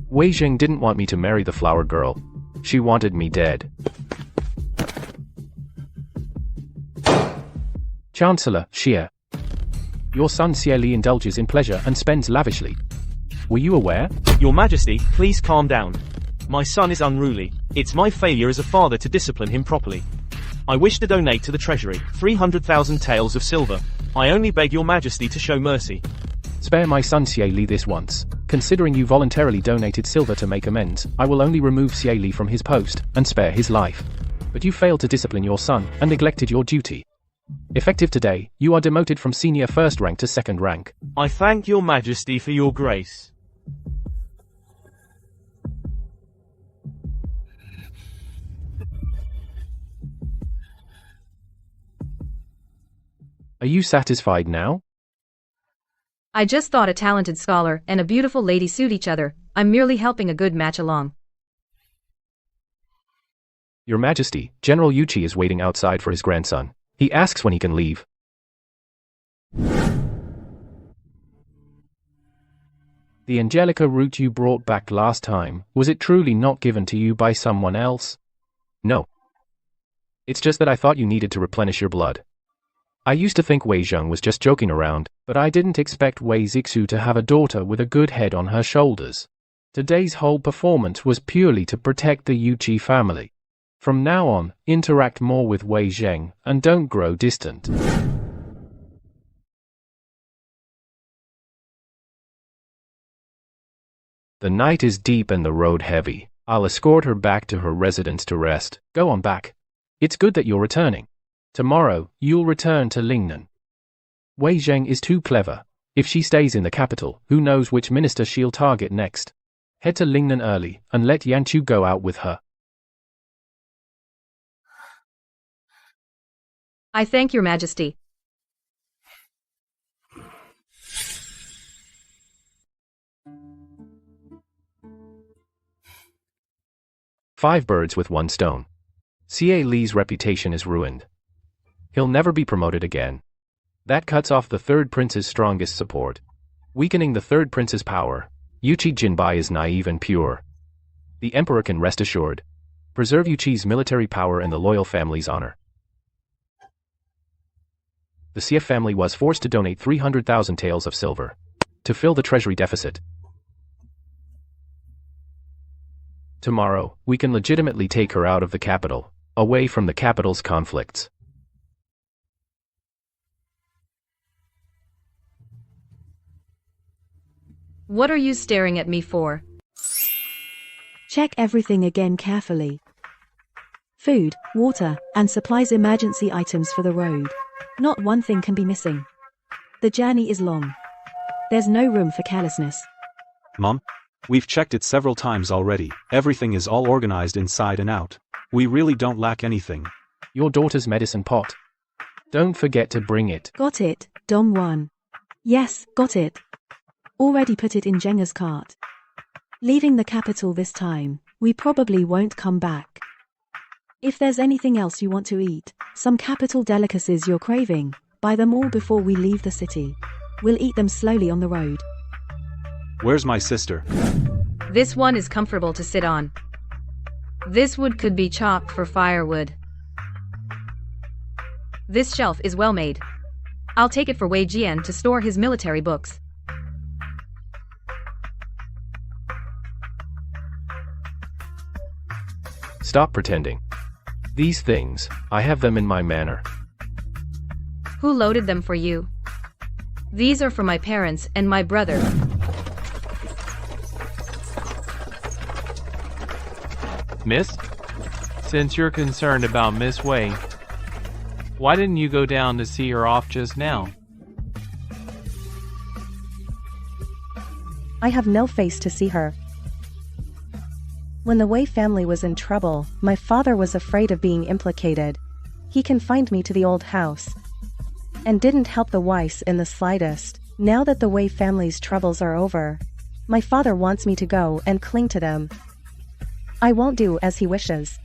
[SPEAKER 1] Wei Zheng didn't want me to marry the flower girl. She wanted me dead. Chancellor Xie, your son Xie Li indulges in pleasure and spends lavishly. Were you aware?
[SPEAKER 7] Your Majesty, please calm down. My son is unruly. It's my failure as a father to discipline him properly. I wish to donate to the treasury 300,000 taels of silver. I only beg your Majesty to show mercy.
[SPEAKER 1] Spare my son Xie Li this once. Considering you voluntarily donated silver to make amends, I will only remove Xie Li from his post, and spare his life. But you failed to discipline your son, and neglected your duty. Effective today, you are demoted from senior first rank to second rank.
[SPEAKER 7] I thank your majesty for your grace.
[SPEAKER 1] Are you satisfied now?
[SPEAKER 2] I just thought a talented scholar and a beautiful lady suit each other. I'm merely helping a good match along.
[SPEAKER 1] Your Majesty, General Yuchi is waiting outside for his grandson. He asks when he can leave. The Angelica root you brought back last time, was it truly not given to you by someone else? No. It's just that I thought you needed to replenish your blood. I used to think Wei Zheng was just joking around, but I didn't expect Wei Zixu to have a daughter with a good head on her shoulders. Today's whole performance was purely to protect the Yuchi family. From now on, interact more with Wei Zheng, and don't grow distant. The night is deep and the road heavy. I'll escort her back to her residence to rest. Go on back. It's good that you're returning. Tomorrow, you'll return to Lingnan. Wei Zheng is too clever. If she stays in the capital, who knows which minister she'll target next. Head to Lingnan early, and let Yanchu go out with her.
[SPEAKER 2] I thank your Majesty.
[SPEAKER 1] Five birds with one stone. Xie Li's reputation is ruined. He'll never be promoted again. That cuts off the third prince's strongest support. Weakening the third prince's power, Yuchi Jinbai is naive and pure. The emperor can rest assured. Preserve Yuchi's military power and the loyal family's honor. The Xie family was forced to donate 300,000 taels of silver to fill the treasury deficit. Tomorrow, we can legitimately take her out of the capital, away from the capital's conflicts.
[SPEAKER 2] What are you staring at me for?
[SPEAKER 5] Check everything again carefully. Food, water, and supplies, emergency items for the road. Not one thing can be missing. The journey is long. There's no room for carelessness.
[SPEAKER 9] Mom? We've checked it several times already. Everything is all organized inside and out. We really don't lack anything.
[SPEAKER 1] Your daughter's medicine pot. Don't forget to bring it.
[SPEAKER 5] Got it, Dongwon. Yes, got it. Already put it in Jenga's cart. Leaving the capital this time, we probably won't come back. If there's anything else you want to eat, some capital delicacies you're craving, buy them all before we leave the city. We'll eat them slowly on the road.
[SPEAKER 9] Where's my sister?
[SPEAKER 2] This one is comfortable to sit on. This wood could be chopped for firewood. This shelf is well made. I'll take it for Wei Jian to store his military books.
[SPEAKER 1] Stop pretending. These things, I have them in my manor.
[SPEAKER 2] Who loaded them for you? These are for my parents and my brother.
[SPEAKER 15] Miss? Since you're concerned about Miss Wei, why didn't you go down to see her off just now?
[SPEAKER 13] I have no face to see her. When the Wei family was in trouble, my father was afraid of being implicated. He confined me to the old house and didn't help the Weiss in the slightest. Now that the Wei family's troubles are over, my father wants me to go and cling to them. I won't do as he wishes.